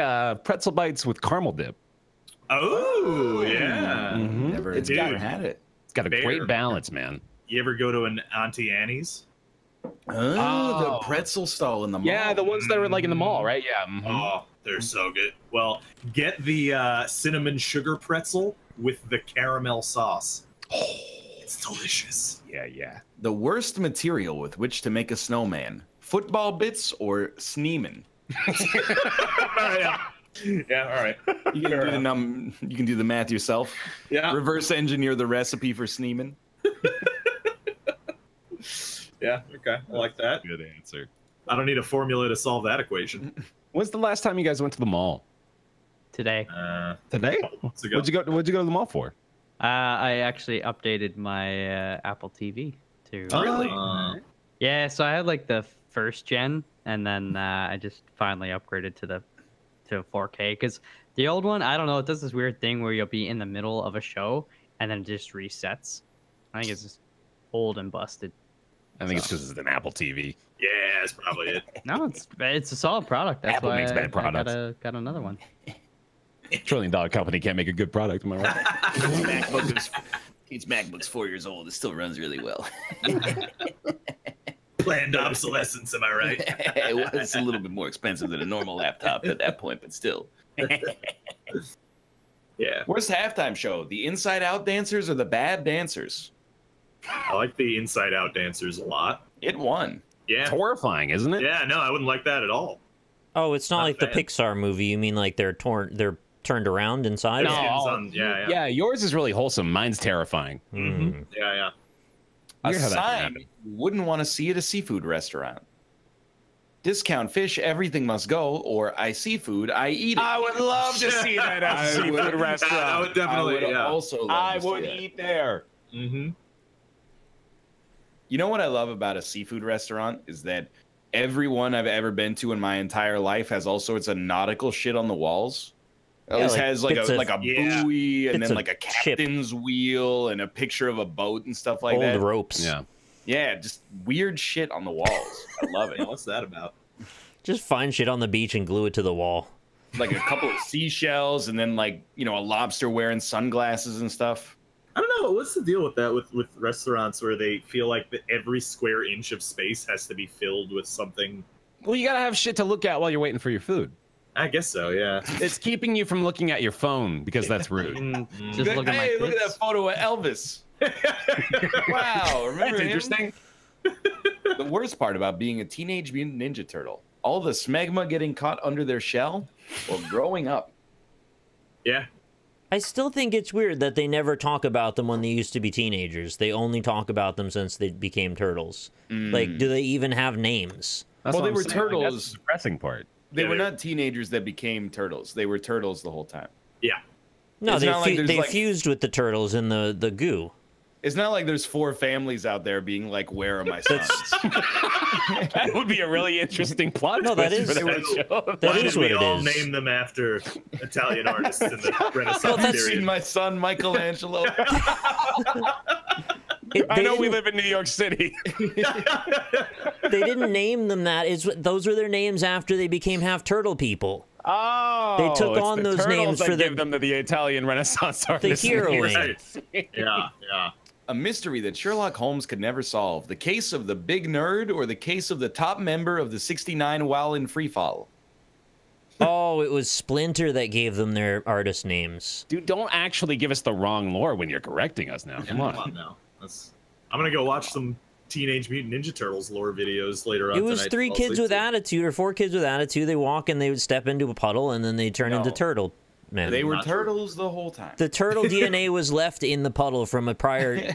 pretzel bites with caramel dip. Oh, yeah. Never had it. It's got a great balance, man. You ever go to an Auntie Annie's? Oh, the pretzel stall in the mall. Yeah, the ones that are like in the mall, right? Yeah. Oh, they're so good. Well, get the cinnamon sugar pretzel with the caramel sauce. It's delicious. Yeah. The worst material with which to make a snowman: football bits or sneeman? Yeah, all right. You can do the math yourself. Yeah. Reverse engineer the recipe for sneeman. Yeah, okay. I like that. Good answer. I don't need a formula to solve that equation. When's the last time you guys went to the mall? Today. Today? What'd you go to the mall for? I actually updated my Apple TV to. Oh, really? Yeah, so I had like the first gen, and then I just finally upgraded to the to 4K, because the old one, I don't know, it does this weird thing where you'll be in the middle of a show and then it just resets. I think it's just old and busted. I think it's because it's an Apple TV. Yeah, that's probably it. No, it's a solid product. That's Apple why makes bad products. I got another one. $1 trillion company can't make a good product, am I right? It's MacBook's 4 years old. It still runs really well. Planned obsolescence, am I right? It was a little bit more expensive than a normal laptop at that point, but still. Yeah. Worst halftime show, the Inside Out dancers or the Bad Dancers? I like the Inside Out dancers a lot. It won. Yeah. It's horrifying, isn't it? Yeah, no, I wouldn't like that at all. Oh, it's not like the Pixar movie. You mean like they're turned around inside? No, yeah, yours is really wholesome. Mine's terrifying. Mm-hmm. Yeah. A sign you wouldn't want to see at a seafood restaurant. Discount fish, everything must go, or I see food, I eat it. I would love to see that at a seafood restaurant. I would definitely, also love I to see would that. eat there. Mm-hmm. You know what I love about a seafood restaurant is that every one I've ever been to in my entire life has all sorts of nautical shit on the walls. At least has like a buoy and then like a captain's wheel and a picture of a boat and stuff like that. Old ropes. Yeah, just weird shit on the walls. I love it. What's that about? Just find shit on the beach and glue it to the wall. Like a couple of seashells and then like, you know, a lobster wearing sunglasses and stuff. I don't know. What's the deal with that with restaurants where they feel like that every square inch of space has to be filled with something? Well, you gotta have shit to look at while you're waiting for your food. I guess so, yeah. It's keeping you from looking at your phone because that's rude. Just look at my look at that photo of Elvis. Wow, remember that's him? interesting. The worst part about being a Teenage Mutant Ninja Turtle, all the smegma getting caught under their shell or growing up. Yeah. I still think it's weird that they never talk about them when they used to be teenagers. They only talk about them since they became turtles. Like, do they even have names? Well, they were turtles. Like, that's the depressing part. They were not teenagers that became turtles. They were turtles the whole time. Yeah. No, they fused with the turtles in the goo. It's not like there's 4 families out there being like, where are my sons? That would be a really interesting plot. No, that is what we all name them after Italian artists in the Renaissance period. My son, Michelangelo. I know we live in New York City. They didn't name them that. Those were their names after they became half turtle people. Oh, they took on those names for give them to the Italian Renaissance artists. The heroine. Yeah. A mystery that Sherlock Holmes could never solve. The case of the big nerd or the case of the top member of the 69 while in free fall? Oh, it was Splinter that gave them their artist names. Dude, don't actually give us the wrong lore when you're correcting us now. Come on now. I'm going to go watch some Teenage Mutant Ninja Turtles lore videos later on. It was 3 kids with attitude or 4 kids with attitude. They walk and they would step into a puddle and then they turn into turtle. Man, they were turtles the whole time. The turtle DNA was left in the puddle from a prior.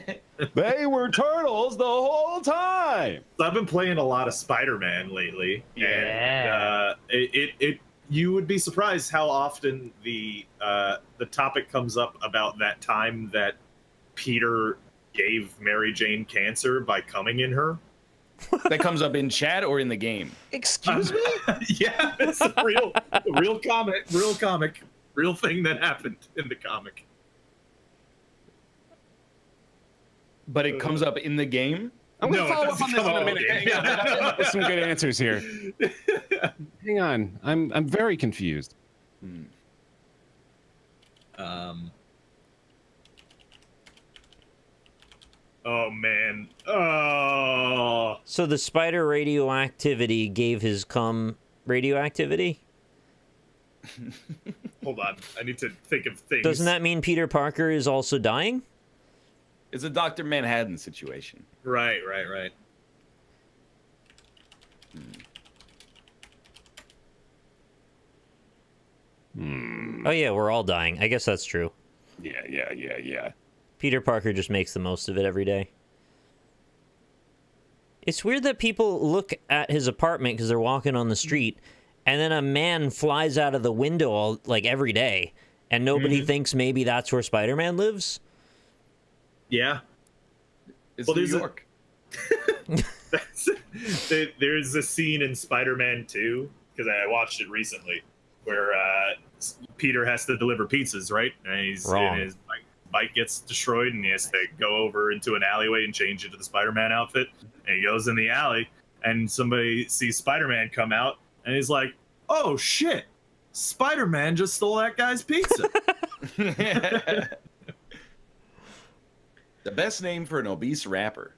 They were turtles the whole time. So I've been playing a lot of Spider-Man lately. Yeah. And you would be surprised how often the topic comes up about that time that Peter gave Mary Jane cancer by coming in her. That comes up in chat or in the game? Excuse me? Yeah, it's a real comic. Real thing that happened in the comic. But it comes up in the game? I'm going to follow up on this in a minute. Hang on. There's some good answers here. Hang on. I'm very confused. Oh, man. Oh. So the spider radioactivity gave his cum radioactivity? Hold on. I need to think of things. Doesn't that mean Peter Parker is also dying? It's a Dr. Manhattan situation. Right. Oh, yeah, we're all dying. I guess that's true. Yeah. Peter Parker just makes the most of it every day. It's weird that people look at his apartment because they're walking on the street, and then a man flies out of the window every day, and nobody thinks maybe that's where Spider-Man lives? Yeah. It's New York. There's a scene in Spider-Man 2, because I watched it recently, where Peter has to deliver pizzas, right? And and his bike gets destroyed, and he has to go over into an alleyway and change into the Spider-Man outfit. And he goes in the alley, and somebody sees Spider-Man come out, and he's like, "Oh shit! Spider-Man just stole that guy's pizza." The best name for an obese rapper: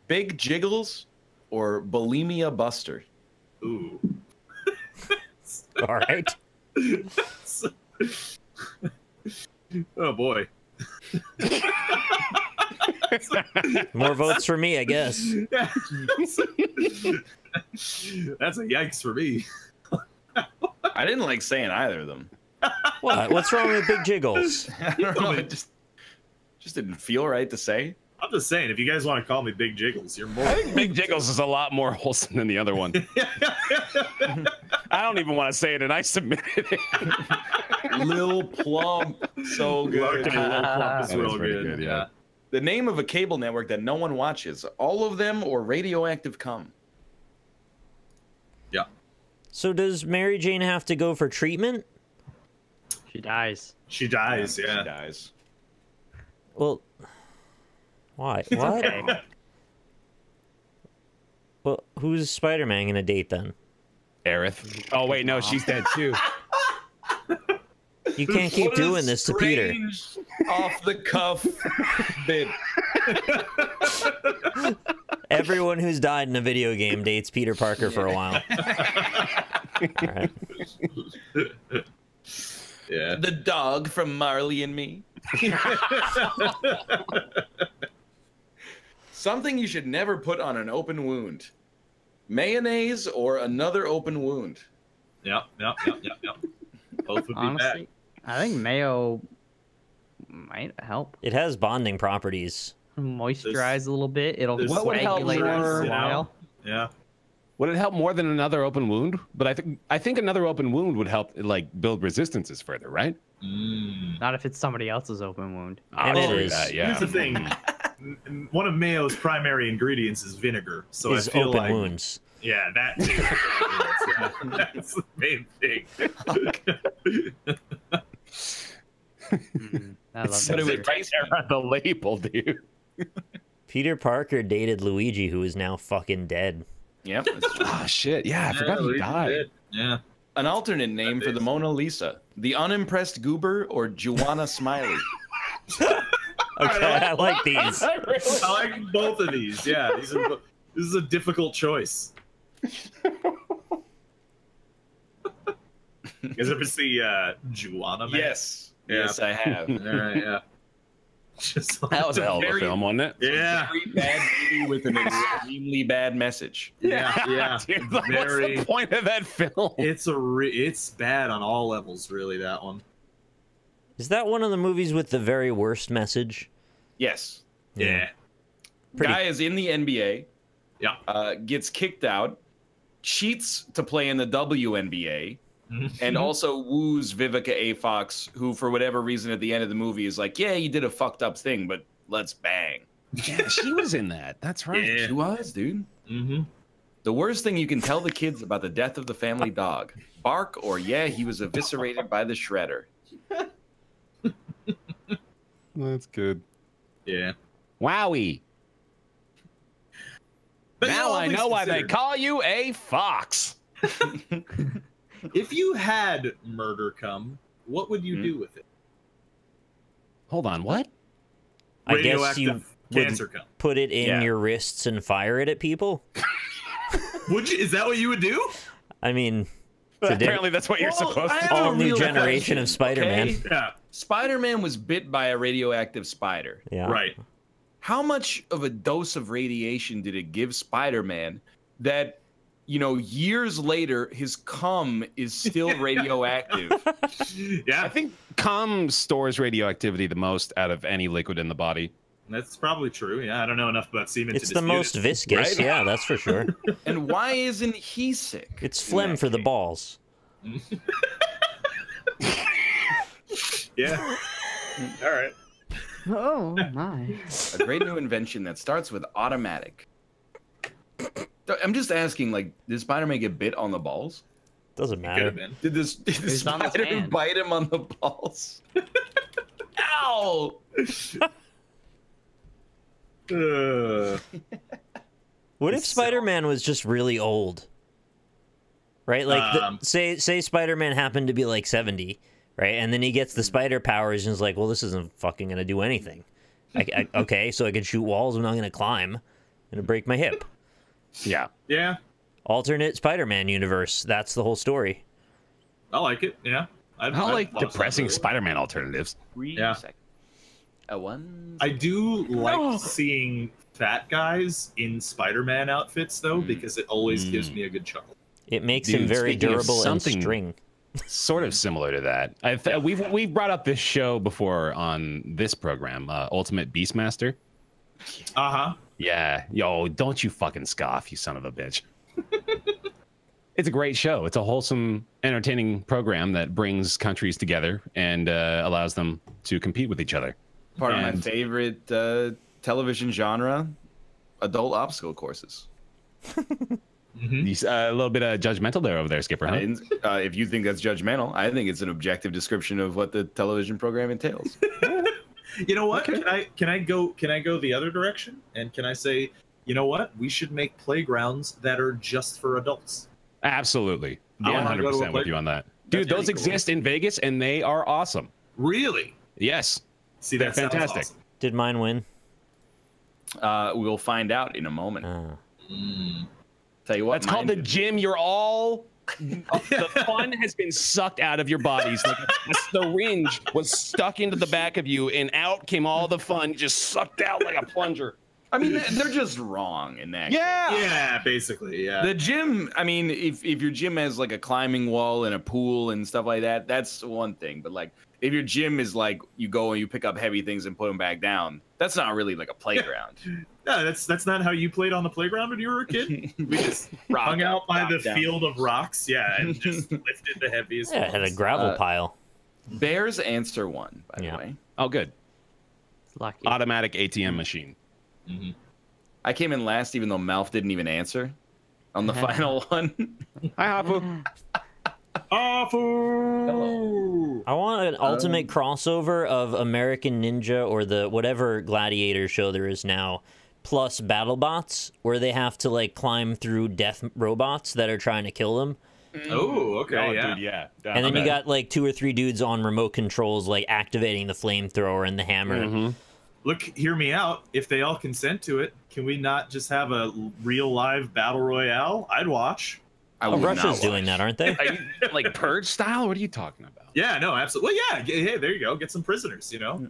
Big Jiggles or Bulimia Buster? Ooh. All right. Oh boy. More votes for me, I guess. That's a yikes for me. I didn't like saying either of them. What? What's wrong with Big Jiggles? I don't know. It just didn't feel right to say. I'm just saying, if you guys want to call me Big Jiggles, you're more. I think Big Jiggles is a lot more wholesome than the other one. I don't even want to say it, and I submitted it. Lil Plump, so good. Lil Plump is real good. Yeah. The name of a cable network that no one watches: all of them or Radioactive Cum? Yeah. So does Mary Jane have to go for treatment? She dies. She dies. Yeah. She dies. Well, why? What? Okay. Well, who's Spider-Man gonna date then? Aerith. Oh wait, no, she's dead too. You can't keep doing this to Peter. Off the cuff bit. Everyone who's died in a video game dates Peter Parker for a while. All right. Yeah. The dog from Marley and Me. Something you should never put on an open wound: mayonnaise or another open wound? Yep. Both would be Honestly, I think mayo might help. It has bonding properties. Moisturize a little bit. It'll What would help coagulate more, for a while. bad. Yeah. Would it help more than another open wound? But I think another open wound would help like build resistances further, right? Not if it's somebody else's open wound. And it is. Yeah. Here's the thing. One of mayo's primary ingredients is vinegar. So His I feel open like, wounds. yeah, that too. Yeah, that's the main thing. I love But it that. was right there on the label, dude. Peter Parker dated Luigi, who is now fucking dead. Yep. that's true. Oh shit! Yeah, I forgot he died. Yeah. An alternate name for the Mona Lisa: the Unimpressed Goober or Juana Smiley? Okay, I like these. I like both of these. Yeah, this is a difficult choice. You guys ever see Juana Man? Yes. Yeah. Yes, I have. All right, yeah. That was a hell of a film, wasn't it? Yeah. Very bad movie with an extremely bad message. Yeah. Dude, like, what's the point of that film? It's bad on all levels, really, that one. Is that one of the movies with the very worst message? Yes. Yeah. Pretty- Guy is in the NBA. Yeah. Gets kicked out, cheats to play in the WNBA, and also woos Vivica A. Fox, who, for whatever reason, at the end of the movie is like, yeah, you did a fucked up thing, but let's bang. Yeah, she was in that. That's right. Yeah. She was, dude. The worst thing you can tell the kids about the death of the family dog: bark or yeah, he was eviscerated by the shredder. That's good. Yeah. Wowie. But Now all I things know why they considered, call you a fox. If you had murder come, what would you do with it? Hold on, what? I guess you Radioactive would cancer come. put it in Yeah. your wrists and fire it at people. Would you? Is that what you would do? I mean, it's a Apparently that's what you're Well, supposed I to have do. a all new real generation question, of Spider-Man. okay? Yeah. Spider-Man was bit by a radioactive spider. Yeah. Right. How much of a dose of radiation did it give Spider-Man that, you know, years later his cum is still radioactive? Yeah. I think cum stores radioactivity the most out of any liquid in the body. That's probably true. Yeah, I don't know enough about semen It's to the dispute most it. viscous, Right? yeah, that's for sure. And why isn't he sick? It's in phlegm that for the case? balls. Yeah. All right. Oh my! A great new invention that starts with automatic. I'm just asking, like, did Spider-Man get bit on the balls? Doesn't matter. Did the spider bite him on the balls? Ow! What if Spider-Man was just really old? Right? Like, say Spider-Man happened to be like 70, right? And then he gets the spider powers and is like, well, this isn't fucking gonna do anything. Okay, so I can shoot walls, I'm not gonna climb. I'm gonna break my hip. Yeah. Yeah. Alternate Spider-Man universe. That's the whole story. I like it. Yeah. I like depressing Spider-Man alternatives. Yeah. One. I do like seeing fat guys in Spider-Man outfits though, because it always gives me a good chuckle. It makes him very durable and string. Sort of similar to that. We've brought up this show before on this program, Ultimate Beastmaster. Yeah. Yo, don't you fucking scoff, you son of a bitch. It's a great show. It's a wholesome, entertaining program that brings countries together and allows them to compete with each other. Part of my favorite television genre, adult obstacle courses. A little bit of judgmental there over there, Skipper. Huh? If you think that's judgmental, I think it's an objective description of what the television program entails. You know what? Okay. Can I go the other direction? And can I say, you know what? We should make playgrounds that are just for adults. Absolutely. 100% with you on that. Dude, those exist in Vegas and they are awesome. Really? Yes. See, that's fantastic. Awesome. Did mine win? We'll find out in a moment. Tell you what, that's called the gym. You're all the fun has been sucked out of your bodies. Like a syringe was stuck into the back of you, and out came all the fun, just sucked out like a plunger. I mean, they're just wrong in that. Yeah, basically, yeah. The gym, I mean, if your gym has like a climbing wall and a pool and stuff like that, that's one thing. But like, if your gym is like you go and you pick up heavy things and put them back down, that's not really like a playground. No, that's not how you played on the playground when you were a kid. We just hung out by the field of rocks, and just lifted the heaviest. Yeah, it had a gravel pile. Bears answer one, by the way. Oh, good. Lucky. Automatic ATM machine. I came in last, even though Malf didn't even answer on the final one. Hi, Hafu. I want an ultimate crossover of American Ninja or the whatever gladiator show there is now, plus BattleBots, where they have to like climb through death robots that are trying to kill them. Oh, okay, dude, yeah. And then you got like 2 or 3 dudes on remote controls, like activating the flamethrower and the hammer. Look, hear me out. If they all consent to it, can we not just have a real live battle royale? I'd watch. Russia's doing that, aren't they? Are you, like Purge style? What are you talking about? Yeah, no, absolutely. Well, yeah, hey, there you go. Get some prisoners, you know?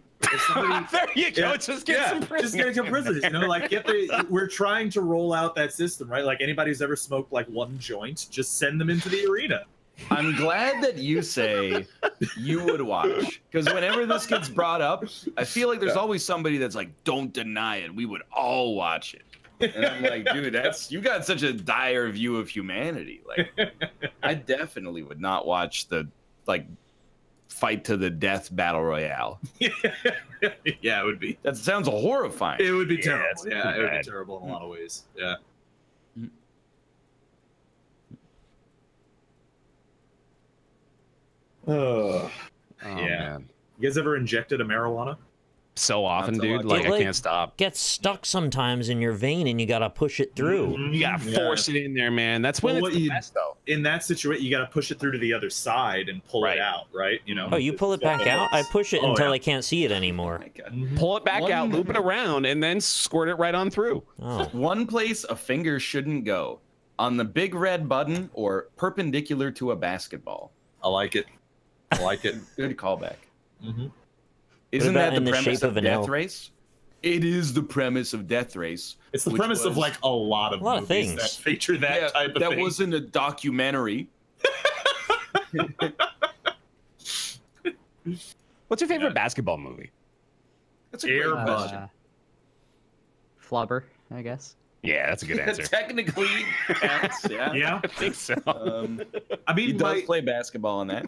There you go. Just get some prisoners. Just get some prisoners, you know? Like, we're trying to roll out that system, right? Like, anybody who's ever smoked, like, one joint, just send them into the arena. I'm glad that you say you would watch, because whenever this gets brought up, I feel like there's always somebody that's like, don't deny it. We would all watch it. And I'm like, dude, you got such a dire view of humanity. Like, I definitely would not watch the like fight to the death battle royale. Yeah, it would be. That sounds horrifying. It would be terrible. Yeah, it would be terrible in a lot of ways. Yeah. Yeah. Man. You guys ever injected a marijuana? So often, dude. Like, I can't stop. Gets stuck sometimes in your vein, and you gotta push it through. You gotta force it in there, man. That's when it's the best, though. In that situation, you gotta push it through to the other side and pull it out, right? You know. Oh, you pull it back out? I push it until I can't see it anymore. Pull it back out, loop it around, and then squirt it right on through. Oh. One place a finger shouldn't go: on the big red button or perpendicular to a basketball. I like it. I like it. Good callback. Isn't that the premise of Death Race? It is the premise of Death Race. It's the premise of like a lot of movies things that feature that type of thing. That wasn't a documentary. What's your favorite basketball movie? That's a great question. Flubber, I guess. Yeah, that's a good answer. Technically, counts, yeah, I think so. I mean, he does play basketball in that.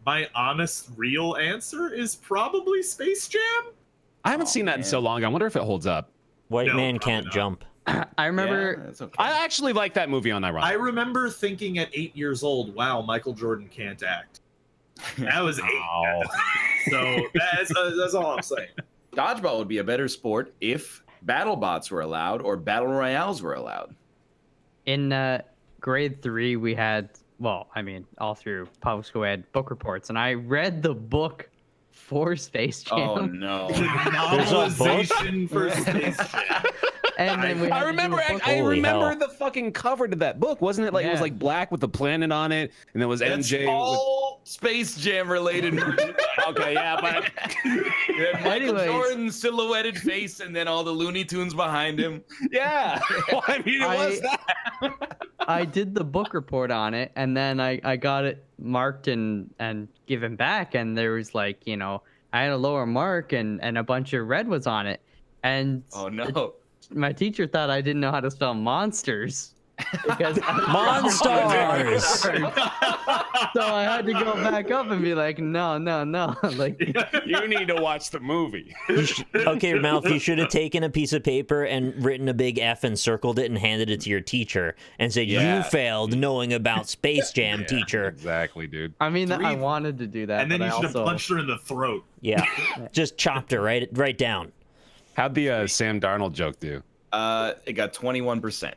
My honest, real answer is probably Space Jam. I haven't seen that in so long. I wonder if it holds up. White man can't jump. I remember. That's okay. I actually like that movie on Ironic. I remember thinking at 8 years old, wow, Michael Jordan can't act. That was 8. Oh. So that's all I'm saying. Dodgeball would be a better sport if battle bots were allowed or battle royales were allowed. In grade 3, we had, well, I mean, all through public school, we had book reports, and I read the book for Space Jam. Oh no! Novelization for Space Jam. And then we had I remember. I Holy remember hell. the fucking cover to that book, wasn't it? Like it was Yeah. like black with the planet on it, and there was That's MJ. all Space Jam related. Okay, yeah, but Yeah, Michael Anyways. Jordan's silhouetted face, and then all the Looney Tunes behind him. yeah. Well, I mean, it was that. I did the book report on it, and then I got it marked and given back, and there was like, you know, I had a lower mark and a bunch of red was on it, and Oh no! my teacher thought I didn't know how to spell monsters. Because Monsters! So I had to go back up and be like, no. Like, You need to watch the movie. Okay, Ralph, you should have taken a piece of paper and written a big F and circled it and handed it to your teacher and said, Yeah. you failed knowing about Space Jam, teacher. Exactly, dude. I mean, I wanted to do that, And then but you I should have also punched her in the throat. Yeah, just chopped her right down. How'd the Sam Darnold joke do? It got 21%.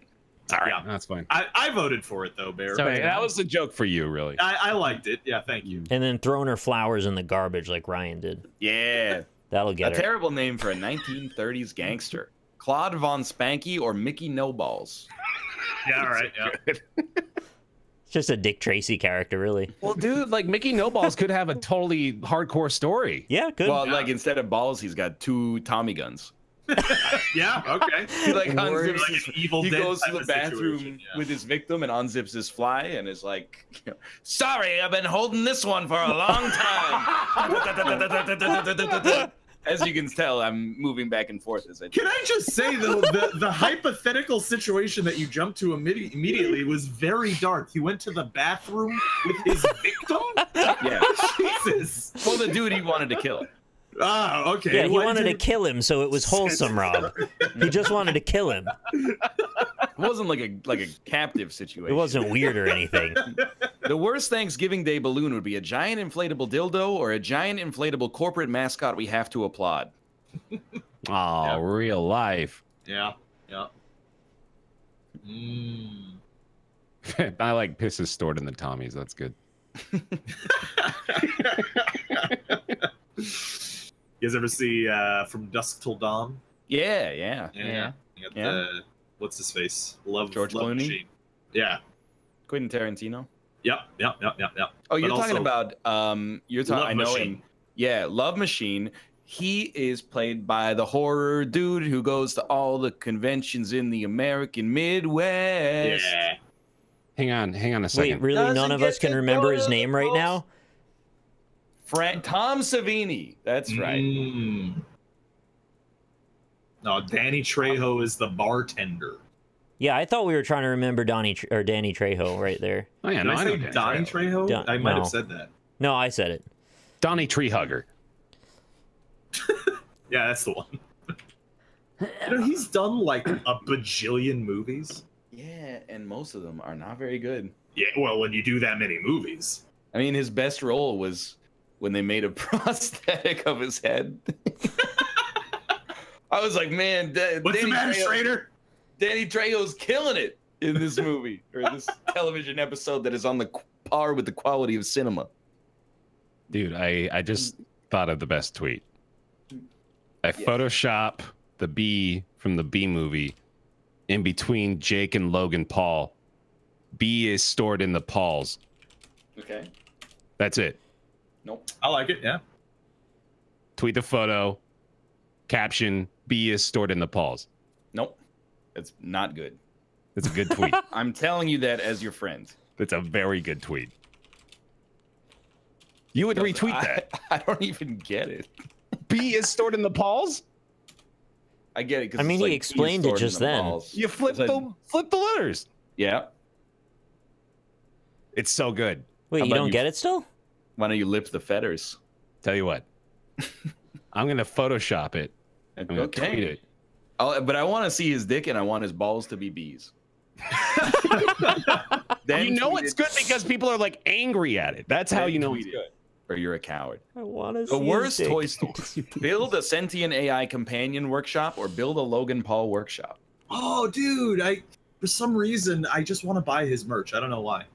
All right, Yeah. that's fine. I voted for it though, Bear. So- Hey, that was a joke for you, really. I liked it. Yeah, thank you. And then thrown her flowers in the garbage like Ryan did. Yeah, That'll a get her. terrible name for a 1930s gangster. Claude Von Spanky or Mickey No Balls. Yeah, all right. Yeah. It's just a Dick Tracy character, really. Well, dude, like Mickey No Balls could have a totally hardcore story. Yeah, good. Well, like instead of balls, he's got 2 Tommy guns. Yeah. Okay. He like Word unzips like his, an Evil he Dead goes to type the of bathroom situation, yeah. with his victim and unzips his fly and is like, you know, sorry, I've been holding this one for a long time. As you can tell, I'm moving back and forth as I do. Can I just say though, the hypothetical situation that you jumped to immediately was very dark. He went to the bathroom with his victim. Yeah. Jesus. Well, the dude he wanted to kill. Ah, okay. Yeah, he Well, wanted to kill him, so it was wholesome, Rob. He just wanted to kill him. It wasn't like a captive situation. It wasn't weird or anything. The worst Thanksgiving Day balloon would be a giant inflatable dildo or a giant inflatable corporate mascot we have to applaud. Oh, real life. Yeah. Yeah. Mm. I like pisses stored in the Tommies. That's good. You guys ever see From Dusk Till Dawn? Yeah, yeah. Yeah. You got Yeah. the, what's his face? George Clooney? Machine. Yeah. Quentin Tarantino. Yep. Oh, you're But talking also- about you're talking. Love I know Machine. him. Yeah, Love Machine. He is played by the horror dude who goes to all the conventions in the American Midwest. Yeah. Hang on a second. Wait, really? Doesn't None of get us can to remember go his to the name right most- now? Tom Savini. That's right. Mm. No, Danny Trejo is the bartender. Yeah, I thought we were trying to remember Danny Trejo right there. Oh yeah, Did no, I I say know Donnie Trejo? Don- I might no. have said that. No, I said it. Donnie Tree Hugger. Yeah, that's the one. You know, he's done like a bajillion movies. Yeah, and most of them are not very good. Yeah, well, when you do that many movies. I mean, his best role was when they made a prosthetic of his head. I was like, man, What's the matter, Schrader? Danny Trejo's killing it in this movie or this television episode that is on the par with the quality of cinema. Dude, I just thought of the best tweet. I Photoshop the bee from the Bee movie in between Jake and Logan Paul. B is stored in the Pauls. Okay. That's it. Nope. I like it, yeah. Tweet the photo. Caption, B is stored in the Pauls. Nope. That's not good. It's a good tweet. I'm telling you that as your friend. It's a very good tweet. You would retweet that. I don't even get it. B is stored in the Pauls? I get it. 'cause I mean, it's he like explained it stored in just the then. balls. You flip It's the letters. Yeah. It's so good. Wait, How you about don't you- get it still? Why don't you lip the feathers? Tell you what. I'm going to Photoshop it. I'm going to tweet it. But I want to see his dick and I want his balls to be bees. Then you know it's good because people are like angry at it. That's how you know it's good. Or you're a coward. I want to see the worst his dick. toy store. Build a sentient AI companion workshop or build a Logan Paul workshop. Oh, dude, for some reason I just want to buy his merch. I don't know why.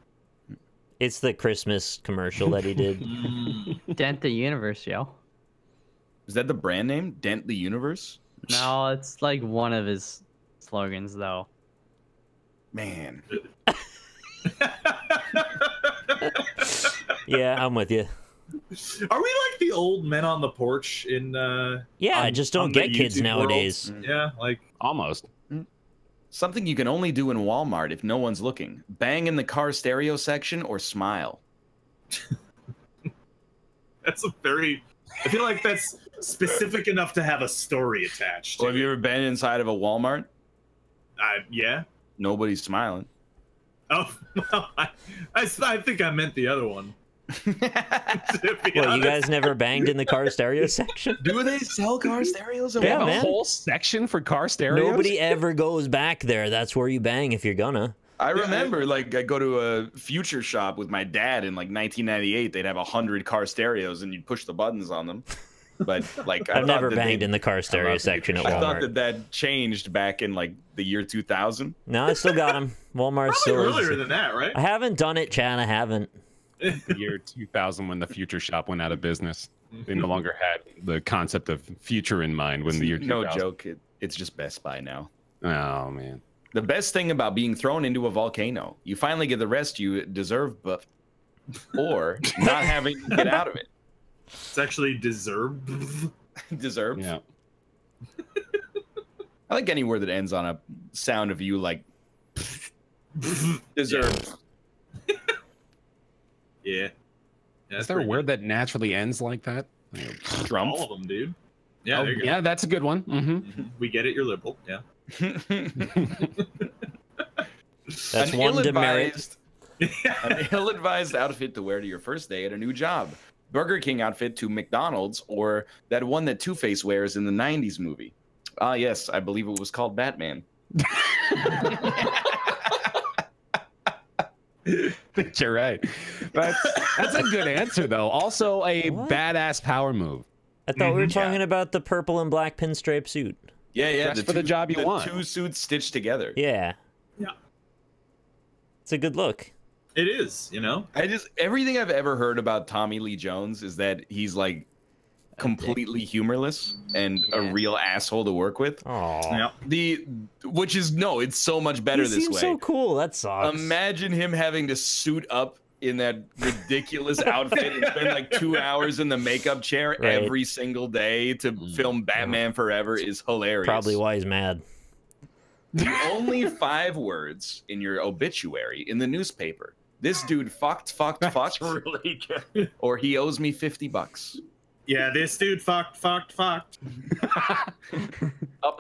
It's the Christmas commercial that he did. Dent the universe, yo. Is that the brand name? Dent the Universe? No, it's like one of his slogans, though. Man. Yeah, I'm with you. Are we like the old men on the porch in Yeah, I just don't get kids nowadays. Yeah, like almost. Something you can only do in Walmart if no one's looking. Bang in the car stereo section or smile. That's a very I feel like that's specific enough to have a story attached. Well, have you ever been inside of a Walmart? Yeah. Nobody's smiling. Oh, well, I think I meant the other one. Well, you guys never banged in the car stereo section? Do they sell car stereos? They have a whole section for car stereos? Nobody ever goes back there. That's where you bang if you're gonna. I remember, like, I go to a Future shop with my dad in, like, 1998. They'd have 100 car stereos, and you'd push the buttons on them. But, like, I've never banged in the car stereo section at Walmart. I thought that changed back in, like, the year 2000. No, I still got them. Walmart still earlier than that, right? I haven't done it, Chad. I haven't. The year 2000 when the Future shop went out of business. They no longer had the concept of future in mind when the year 2000. No joke. It's just Best Buy now. Oh, man. The best thing about being thrown into a volcano, you finally get the rest you deserve, but or not having to get out of it. It's actually deserved. Deserved. Yeah. I like any word that ends on a sound of you like deserved. Yeah. Is there a word that naturally ends like that? Trump. All of them, dude. Yeah, Oh, there you go. yeah, that's a good one. Mm-hmm. We get it. You're liberal. Yeah. That's one demerit. An ill-advised outfit to wear to your first day at a new job. Burger King outfit to McDonald's, or that one that Two-Face wears in the 90s movie. Ah, yes, I believe it was called Batman. You're right. That's a good answer, though. Also, a badass power move. I thought we were talking about the purple and black pinstripe suit. Yeah, Dress for the job you want. Two suits stitched together. Yeah. Yeah. It's a good look. It is, you know? Everything I've ever heard about Tommy Lee Jones is that he's like completely humorless and a real asshole to work with. Aww. Which is it's so much better this way. He seems so cool. That sucks. Imagine him having to suit up in that ridiculous outfit and spend like 2 hours in the makeup chair every single day to film Batman Forever is hilarious. Probably why he's mad. The only 5 words in your obituary in the newspaper. This dude fucked. Really good. Or he owes me $50. Yeah, this dude fucked. Up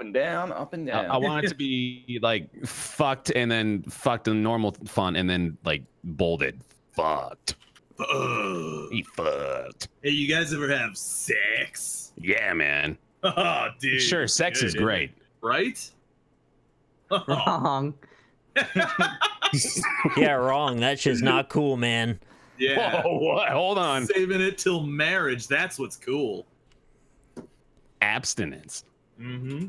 and down, up and down. I want it to be like fucked and then fucked in normal font and then like bolded. Fucked. He fucked. Hey, you guys ever have sex? Yeah, man. Oh, dude. Sure, sex is great. Right? Wrong. Yeah, wrong. That shit's not cool, man. Yeah. Whoa, what? Hold on. Saving it till marriage. That's what's cool. Abstinence. Mm-hmm.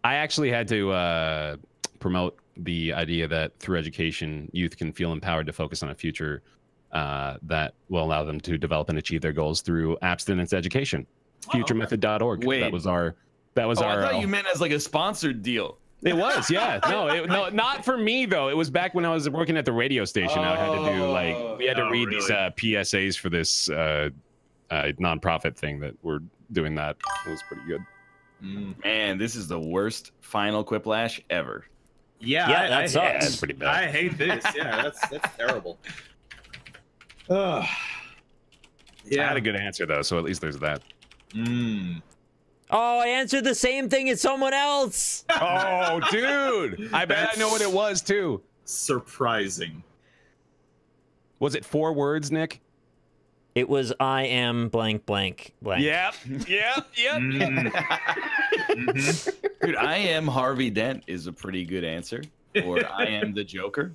I actually had to promote the idea that through education, youth can feel empowered to focus on a future that will allow them to develop and achieve their goals through abstinence education. Futuremethod.org. Wait. That was our. I thought you meant as like a sponsored deal. It was, yeah. No, not for me though. It was back when I was working at the radio station. I had to do we had to read these PSAs for this nonprofit thing that we're doing. That it was pretty good. Man, this is the worst final Quiplash ever. Yeah, that sucks. Yeah, that's pretty bad. I hate this. Yeah, that's terrible. Yeah, I had a good answer though, so at least there's that. Oh, I answered the same thing as someone else. Oh, dude! I bet I know what it was too. Surprising. Was it 4 words, Nick? It was I am blank blank blank. Yep. Dude, I am Harvey Dent is a pretty good answer. Or I am the Joker.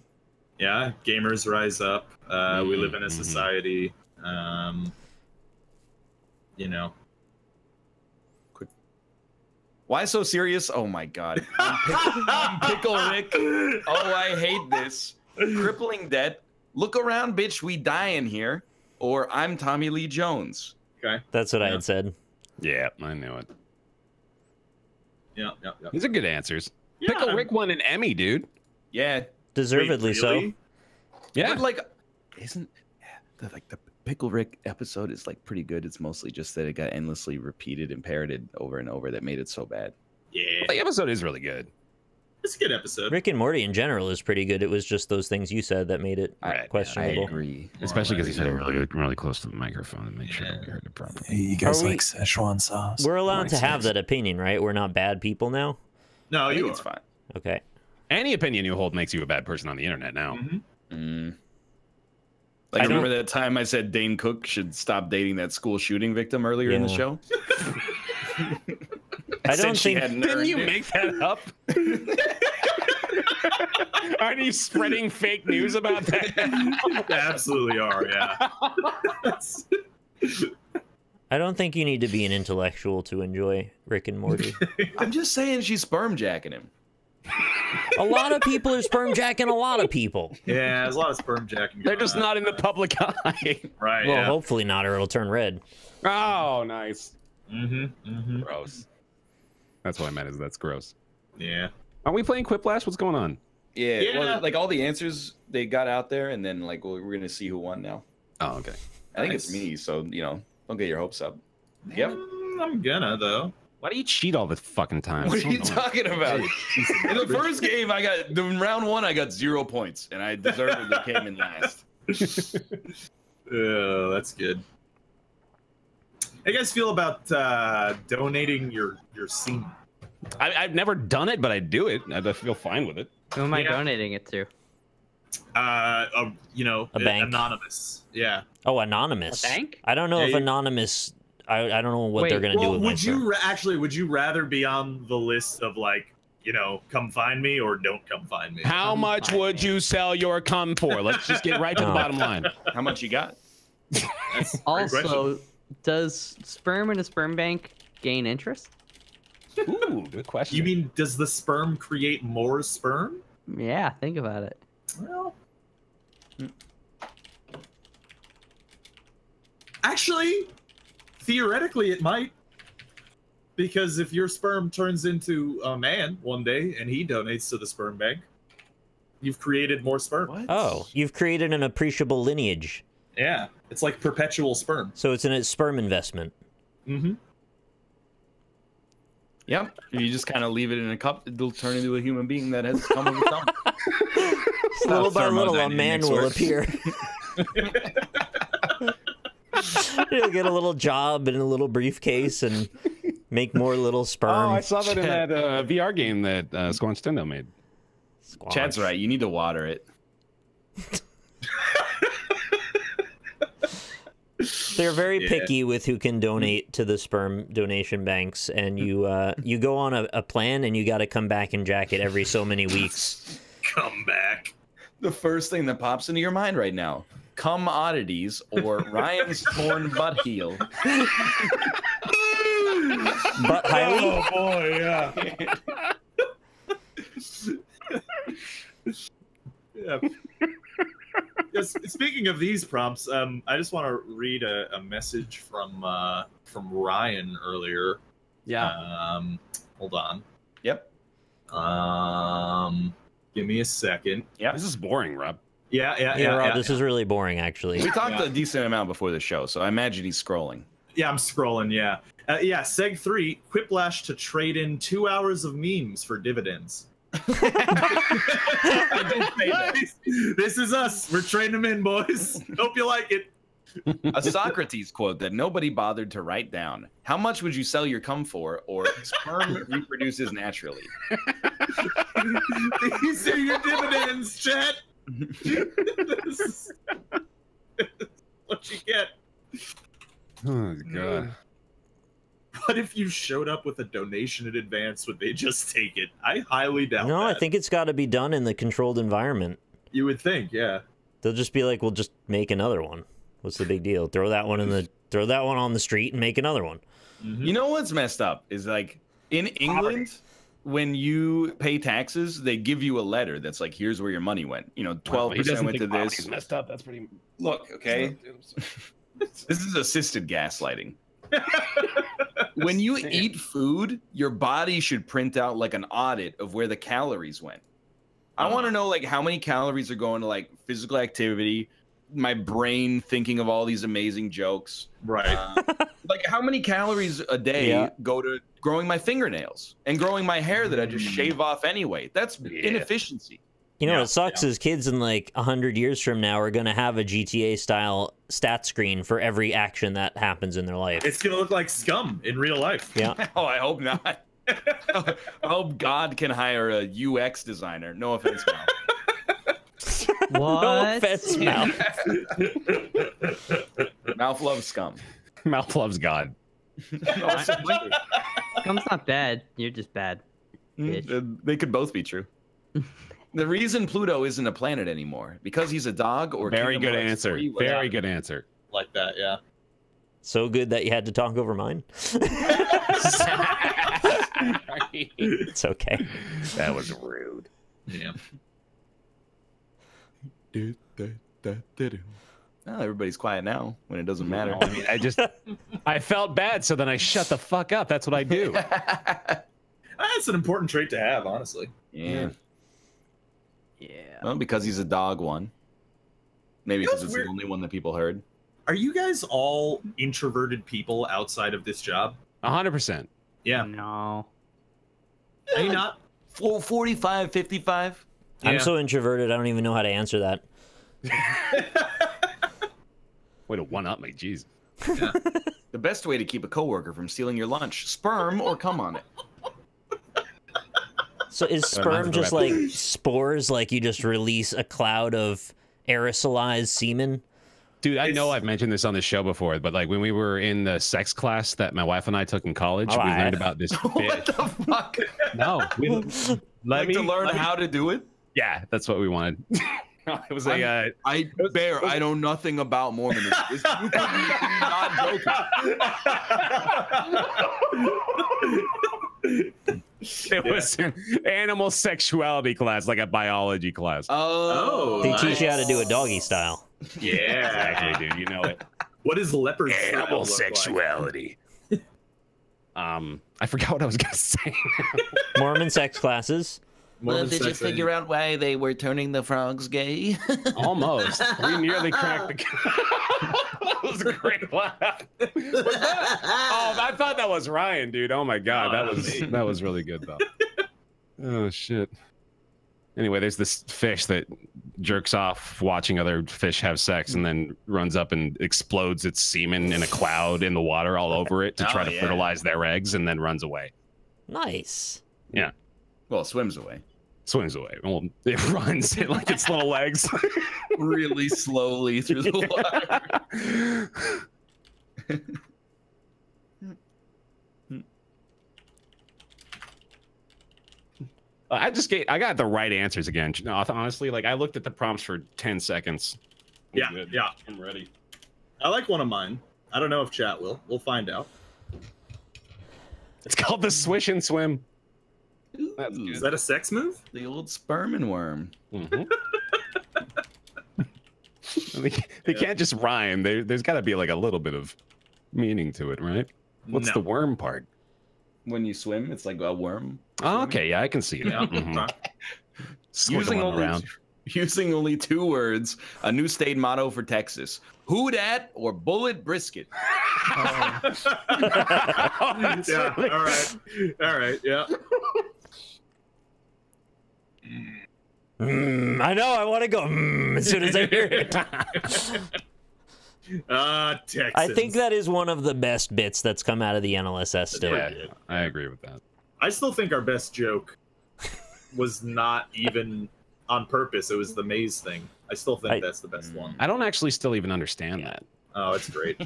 Yeah, gamers rise up. We live in a society. You know. Why so serious? Oh my god. I'm Pickle Rick. Oh, I hate this. Crippling debt. Look around, bitch. We die in here. Or I'm Tommy Lee Jones. Okay. That's what I had said. Yeah, I knew it. Yeah. These are good answers. Yeah. Pickle Rick won an Emmy, dude. Yeah. Deservedly Wait, really? so. Yeah. But like, isn't the Pickle Rick episode is like pretty good. It's mostly just that it got endlessly repeated and parroted over and over that made it so bad. Yeah. The episode is really good. It's a good episode. Rick and Morty in general is pretty good. It was just those things you said that made it questionable. I agree. Especially because he said it really close to the microphone and make sure we heard it properly. Hey, you guys Are we- like Szechuan sauce? We're allowed to Like have snacks? that opinion, right? We're not bad people now. No, I think you it's are. fine. Okay. Any opinion you hold makes you a bad person on the internet now. Like, I remember that time I said Dane Cook should stop dating that school shooting victim earlier in the Yeah. show? I said don't she think. hadn't Didn't earned you it. make that up? Aren't you spreading fake news about that? They absolutely are, yeah. I don't think you need to be an intellectual to enjoy Rick and Morty. I'm just saying she's sperm jacking him. A lot of people are sperm jacking a lot of people. Yeah, there's a lot of sperm jacking. They're going just on. not in the public eye. Right, Well, yeah. hopefully not, or it'll turn red. Oh, nice. Mm-hmm. Gross. That's what I meant. Is that's gross. Yeah. Aren't we playing Quiplash? What's going on? Yeah, Yeah. well, like all the answers they got out there, and then like we're gonna see who won now. Oh, okay. I think it's Nice. me, so you know, don't get your hopes up. Yep. I'm gonna though. Why do you cheat all the fucking time? What It's are so you annoying. talking about? In the first game, in round one, I got 0 points, and I deservedly came in last. Oh, that's good. How you guys feel about donating your semen? I've never done it, but I do it. I feel fine with it. Who am I Yeah. donating it to? You know, A bank. anonymous. Yeah. Oh, anonymous. A bank? I don't know Yeah, if you- anonymous. I don't know what Wait, they're gonna do Well, with my would you sperm. would you rather be on the list of like, you know, come find me or don't come find me? How much would you sell your cum for? Let's just get right to the Oh. bottom line. How much you got? That's a great Also, question. does sperm in a sperm bank gain interest? Ooh, good question. You mean does the sperm create more sperm? Yeah, think about it. Well, actually, theoretically, it might. Because if your sperm turns into a man one day and he donates to the sperm bank, you've created more sperm. What? Oh, you've created an appreciable lineage. Yeah, it's like perpetual sperm. So it's a sperm investment. Mm-hmm. Yep. If you just kind of leave it in a cup, it'll turn into a human being that has come of its own. Little by little, a thermodynamics man will works. appear. He'll get a little job in a little briefcase and make more little sperm. Oh, I saw that in that VR game that Squanch Tendo made. Squash. Chad's right. You need to water it. They're very Yeah. picky with who can donate to the sperm donation banks, and you you go on a plan, and you got to come back and jack it every so many weeks. Come back. The first thing that pops into your mind right now: cum oddities or Ryan's torn butt heel. But highly, boy, yeah. Yeah. Yes, speaking of these prompts, I just want to read a message from Ryan earlier. Yeah. Hold on. Yep. Give me a second. Yeah. This is boring, Rob. yeah, Rob, this is really boring, actually. We talked a decent amount before the show, so I imagine he's scrolling. Yeah, I'm scrolling. Yeah. Seg 3, Quiplash to trade in 2 hours of memes for dividends. I did say that. This is us. We're trading them in, boys. Hope you like it. A Socrates quote that nobody bothered to write down. How much would you sell your cum for, or sperm reproduces naturally? These are your dividends, chat. This is what you get. Oh god. What if you showed up with a donation in advance? Would they just take it? I highly doubt No, that. I think it's got to be done in the controlled environment. You would think, yeah. They'll just be like, "We'll just make another one. What's the big deal? Throw that one on the street and make another one." You know what's messed up is like in England, when you pay taxes, they give you a letter that's like, "Here's where your money went. 12% went to this." He's messed up. That's pretty. Look, okay. This is assisted gaslighting. When you eat food, your body should print out like an audit of where the calories went. I want to know like how many calories are going to like physical activity, my brain thinking of all these amazing jokes. Right. Like how many calories a day go to growing my fingernails and growing my hair that I just shave off anyway? That's inefficiency. You know what sucks is kids in like 100 years from now are going to have a GTA style stat screen for every action that happens in their life. It's going to look like Scum in real life. Yeah. Oh, I hope not. I hope God can hire a UX designer. No offense, Mal. What? No offense, Mal. Mouth loves Scum. Mouth loves God. Scum's not bad. You're just bad. Bitch. They could both be true. The reason Pluto isn't a planet anymore because he's a dog or very good answer. Very good answer. Like that, yeah. So good that you had to talk over mine. It's okay. That was rude. Yeah. Oh, everybody's quiet now when it doesn't matter. I mean, I felt bad, so then I shut the fuck up. That's what I do. That's an important trait to have, honestly. Yeah. Yeah. Well, because he's a dog one. Maybe because it's the only one that people heard. Are you guys all introverted people outside of this job? 100%. Yeah. No. Are you not? 45, 55? I'm so introverted, I don't even know how to answer that. Way to one-up me, jeez. Yeah. The best way to keep a coworker from stealing your lunch, sperm or come on it. So is sperm just like spores, like you just release a cloud of aerosolized semen? Dude, I know I've mentioned this on the show before, but like when we were in the sex class that my wife and I took in college, we learned about this bit. What the fuck? No. To learn how to do it? Yeah, that's what we wanted. It was a. Bear, I know nothing about Mormonism. You could be not joking. It was an animal sexuality class, like a biology class. Oh, they teach you how to do a doggy style. Yeah, exactly, dude. You know it. What is leopard animal sexuality? Like? I forgot what I was gonna say. Mormon sex classes. Well, did you figure out why they were turning the frogs gay? Almost. We nearly cracked the. That was a great laugh. Oh, I thought that was Ryan, dude. Oh my god, that was really good though. Oh shit. Anyway, there's this fish that jerks off watching other fish have sex and then runs up and explodes its semen in a cloud in the water all over it to try to fertilize their eggs and then runs away. Nice. Yeah. Well, swims away. Swims away. Well, it runs it like its little legs. Really slowly through the water. I got the right answers again. Honestly, like I looked at the prompts for 10 seconds. Yeah, yeah. I'm ready. I like one of mine. I don't know if chat will. We'll find out. It's called the swish and swim. Is that a sex move? The old sperm and worm. Mm-hmm. they can't just rhyme. There's got to be like a little bit of meaning to it, right? What's the worm part? When you swim, it's like a worm. Oh, okay, yeah, I can see that. Mm-hmm. Using only 2 words, a new state motto for Texas. Who dat or bullet brisket? Yeah, all right, yeah. I know, I want to go as soon as I hear it. Texas. I think that is one of the best bits that's come out of the NLSS still. Yeah, I agree with that. I still think our best joke was not even on purpose. It was the maze thing. I still think that's the best one. I don't actually still even understand that. Oh, it's great.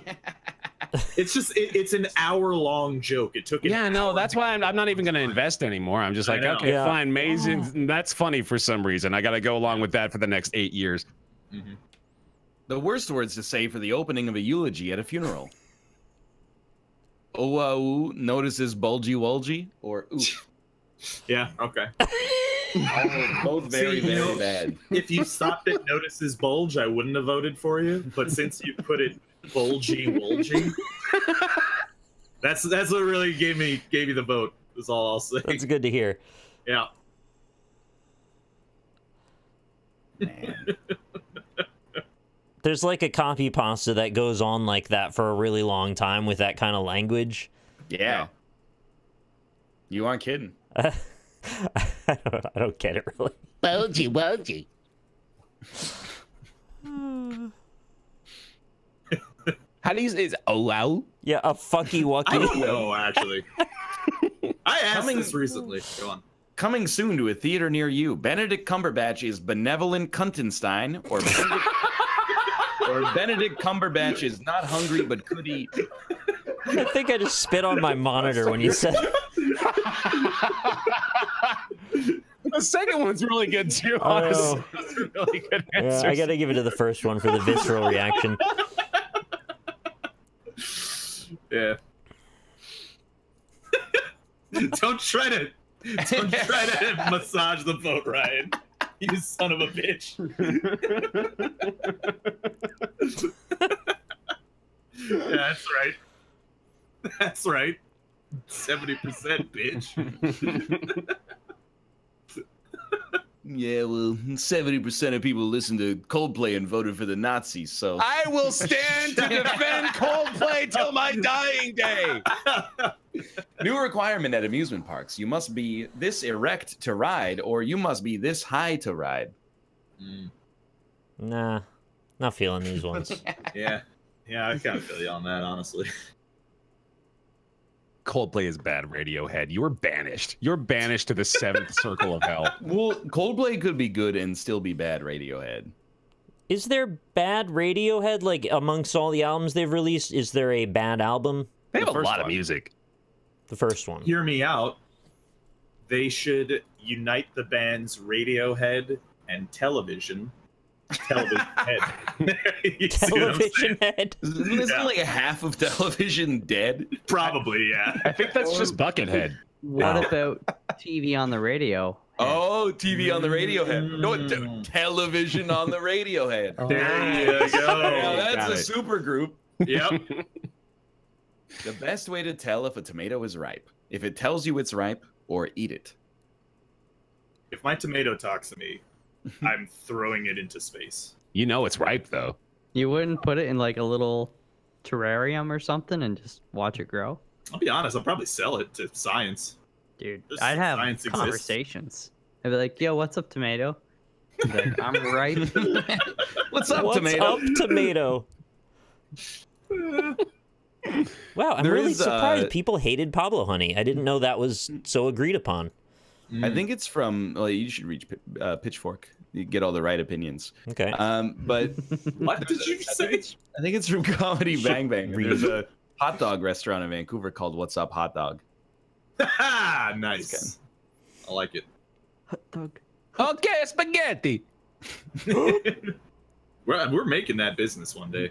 It's just it's an hour-long joke. It took. Yeah, no, that's why I'm not even going to invest anymore. I'm just like, okay, fine, amazing. That's funny for some reason. I got to go along with that for the next 8 years. Mm-hmm. The worst words to say for the opening of a eulogy at a funeral. Oh, notices bulgy wulgy, or oof. Yeah, okay. Both very, very bad. If you stopped at notices bulge, I wouldn't have voted for you. But since you put it bulgy wulgy, that's what really gave you the vote. Is all I'll say. That's good to hear. Yeah. Man. There's like a copy pasta that goes on like that for a really long time with that kind of language. Yeah. You aren't kidding. I don't get it really. Bulgy, bulgy. How do you say wow? Yeah, a fucky wucky. I don't know, actually. I asked this recently. Go on. Coming soon to a theater near you, Benedict Cumberbatch is benevolent Kuntenstein, or Benedict Cumberbatch is not hungry but could eat. I think I just spit on my monitor when you said The second one's really good too, honestly. Those are really good answers. Yeah, I gotta give it to the first one for the visceral reaction. Yeah. Don't try to massage the vote, Ryan. You son of a bitch. Yeah, that's right. That's right. 70%, bitch. Yeah, well, 70% of people listened to Coldplay and voted for the Nazis, so... I will stand to defend Coldplay till my dying day. New requirement at amusement parks. You must be this erect to ride, or you must be this high to ride. Nah, not feeling these ones. Yeah, I kind of feel you on that, honestly. Coldplay is bad, Radiohead. You were banished. You're banished to the 7th circle of hell. Well, Coldplay could be good and still be bad, Radiohead. Is there bad Radiohead, like, amongst all the albums they've released? Is there a bad album? They have The a lot first of one. music. The first one. Hear me out. They should unite the bands Radiohead and Television. Television Head. You see what I'm Television saying? Head. Isn't like a half of television dead? Probably, yeah. I think that's just Buckethead. What about TV on the radio? Oh, TV on the Radiohead. No, television on the Radiohead. There you go. Now that's Got a it. super group. Yep. The best way to tell if a tomato is ripe. If it tells you it's ripe, or eat it. If my tomato talks to me, I'm throwing it into space. You know it's ripe, though. You wouldn't put it in like a little terrarium or something and just watch it grow? I'll be honest, I'll probably sell it to science. Dude, This I'd have science exists. conversations. I'd be like, yo, what's up, tomato? I'd be like, I'm ripe. What's up, What's tomato? up, tomato? Wow, I'm There really is, surprised people hated Pablo Honey. I didn't know that was so agreed upon. I think it's from. Well, you should reach Pitchfork. You get all the right opinions. Okay. But What did you say? I think it's from Comedy Bang Bang. There's a hot dog restaurant in Vancouver called What's Up Hot Dog. Nice. I like it. Hot dog. Okay, spaghetti. We're making that business one day.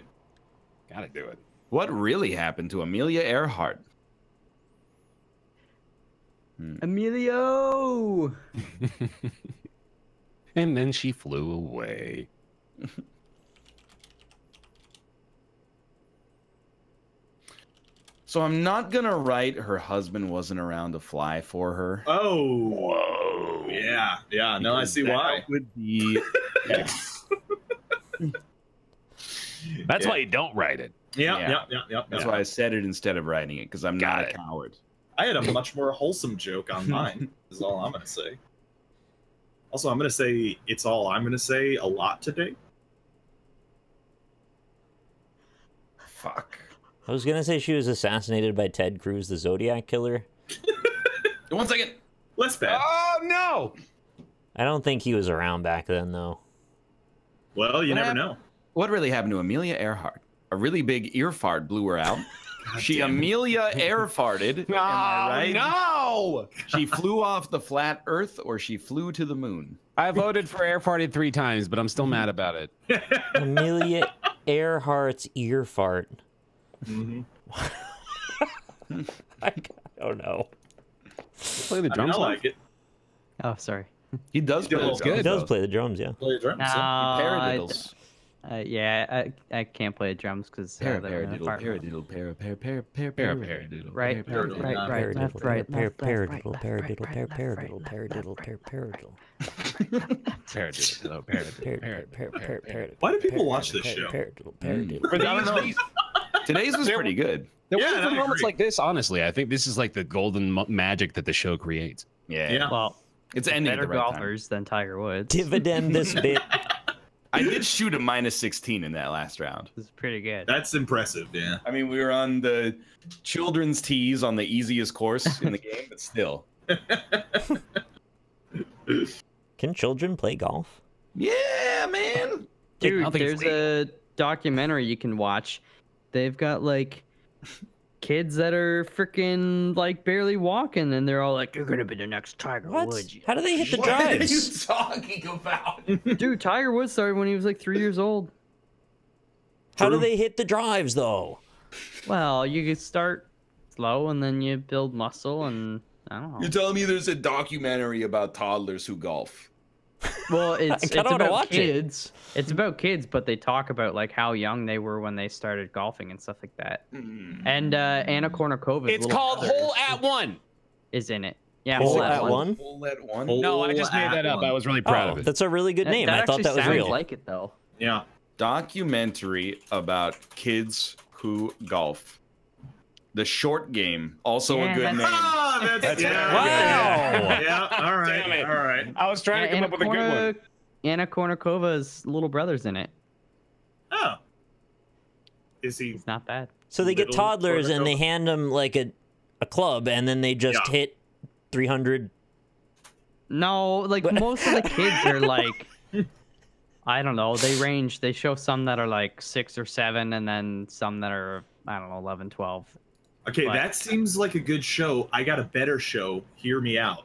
Gotta do it. What really happened to Amelia Earhart? Emilio! And then she flew away. So I'm not gonna write her husband wasn't around to fly for her. Oh. Whoa. Yeah. No, I see why. Would be That's why you don't write it. Yeah. That's why I said it instead of writing it, because I'm not a coward. I had a much more wholesome joke on mine, is all I'm going to say. Also, I'm going to say it's all I'm going to say a lot today. Fuck. I was gonna say she was assassinated by Ted Cruz, the Zodiac killer. 1 second. Less bad. Oh, no! I don't think he was around back then, though. Well, you never know. What really happened to Amelia Earhart? A really big ear fart blew her out. She Amelia air farted. Am I right? No! She flew off the flat Earth, or she flew to the moon. I voted for air farted 3 times, but I'm still mad about it. Amelia Earhart's ear fart. Mm-hmm. I don't know. Play the drums. I like it. Oh, sorry. He does play the drums. He does play the drums, yeah. Play the drums. No, Paradiddles. yeah, I can't play drums because Paradiddle, paradiddle, paradiddle. Right, right, left, right, left, right, Paradiddle, paradiddle, paradiddle, paradiddle. Paradiddle. Why do people watch this show? Today's was pretty good. There Yeah, were I moments agree. like this, honestly. I think this is like the golden magic that the show creates. Yeah. Well, It's ending at better the right time. golfers than Tiger Woods. Dividend this bit. I did shoot a -16 in that last round. This is pretty good. That's impressive, yeah. I mean, we were on the children's tees on the easiest course in the game, but still. Can children play golf? Yeah, man. Dude, there's a documentary you can watch. They've got like kids that are freaking like barely walking, and they're all like, "You're gonna be the next Tiger Woods." How do they hit the What are you drives? talking about? Dude, Tiger Woods started when he was like 3 years old. How do they hit the drives, though? Well, you can start slow, and then you build muscle, and I don't know. You're telling me there's a documentary about toddlers who golf? Well, it's kinda wanna about watch it. kids. It's about kids, but they talk about like how young they were when they started golfing and stuff like that. And Anna Kournikovas. It's called Hole at One. Is in it. Yeah, Hole Hole at at One. One? Hole at one? No, I just made that up. I was really proud Oh, of it. that's a really good name. I thought that was sounds real. like it though. Yeah. Documentary about kids who golf. The Short Game, also a good name. Ah, that's yeah. Wow. Yeah. All right. Damn it. All right. I was trying to come up with a good one. Anna Kournikova's little brother's in it. Oh. Is he? It's not bad. So they get Little toddlers and they Kournikova. hand them like a club, and then they just Yeah. hit 300. No, like most of the kids are like, I don't know. They range. They show some that are like 6 or 7, and then some that are, I don't know, 11, 12. Okay, But- that seems like a good show. I got a better show. Hear me out.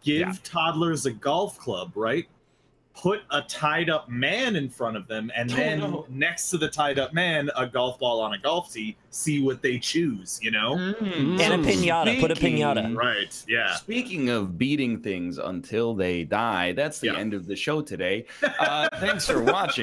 Give toddlers a golf club, right? Put a tied-up man in front of them, and then next to the tied-up man, a golf ball on a golf tee. See what they choose, you know? And a pinata. Put a pinata. Right, yeah. Speaking of beating things until they die, that's the end of the show today. Thanks for watching.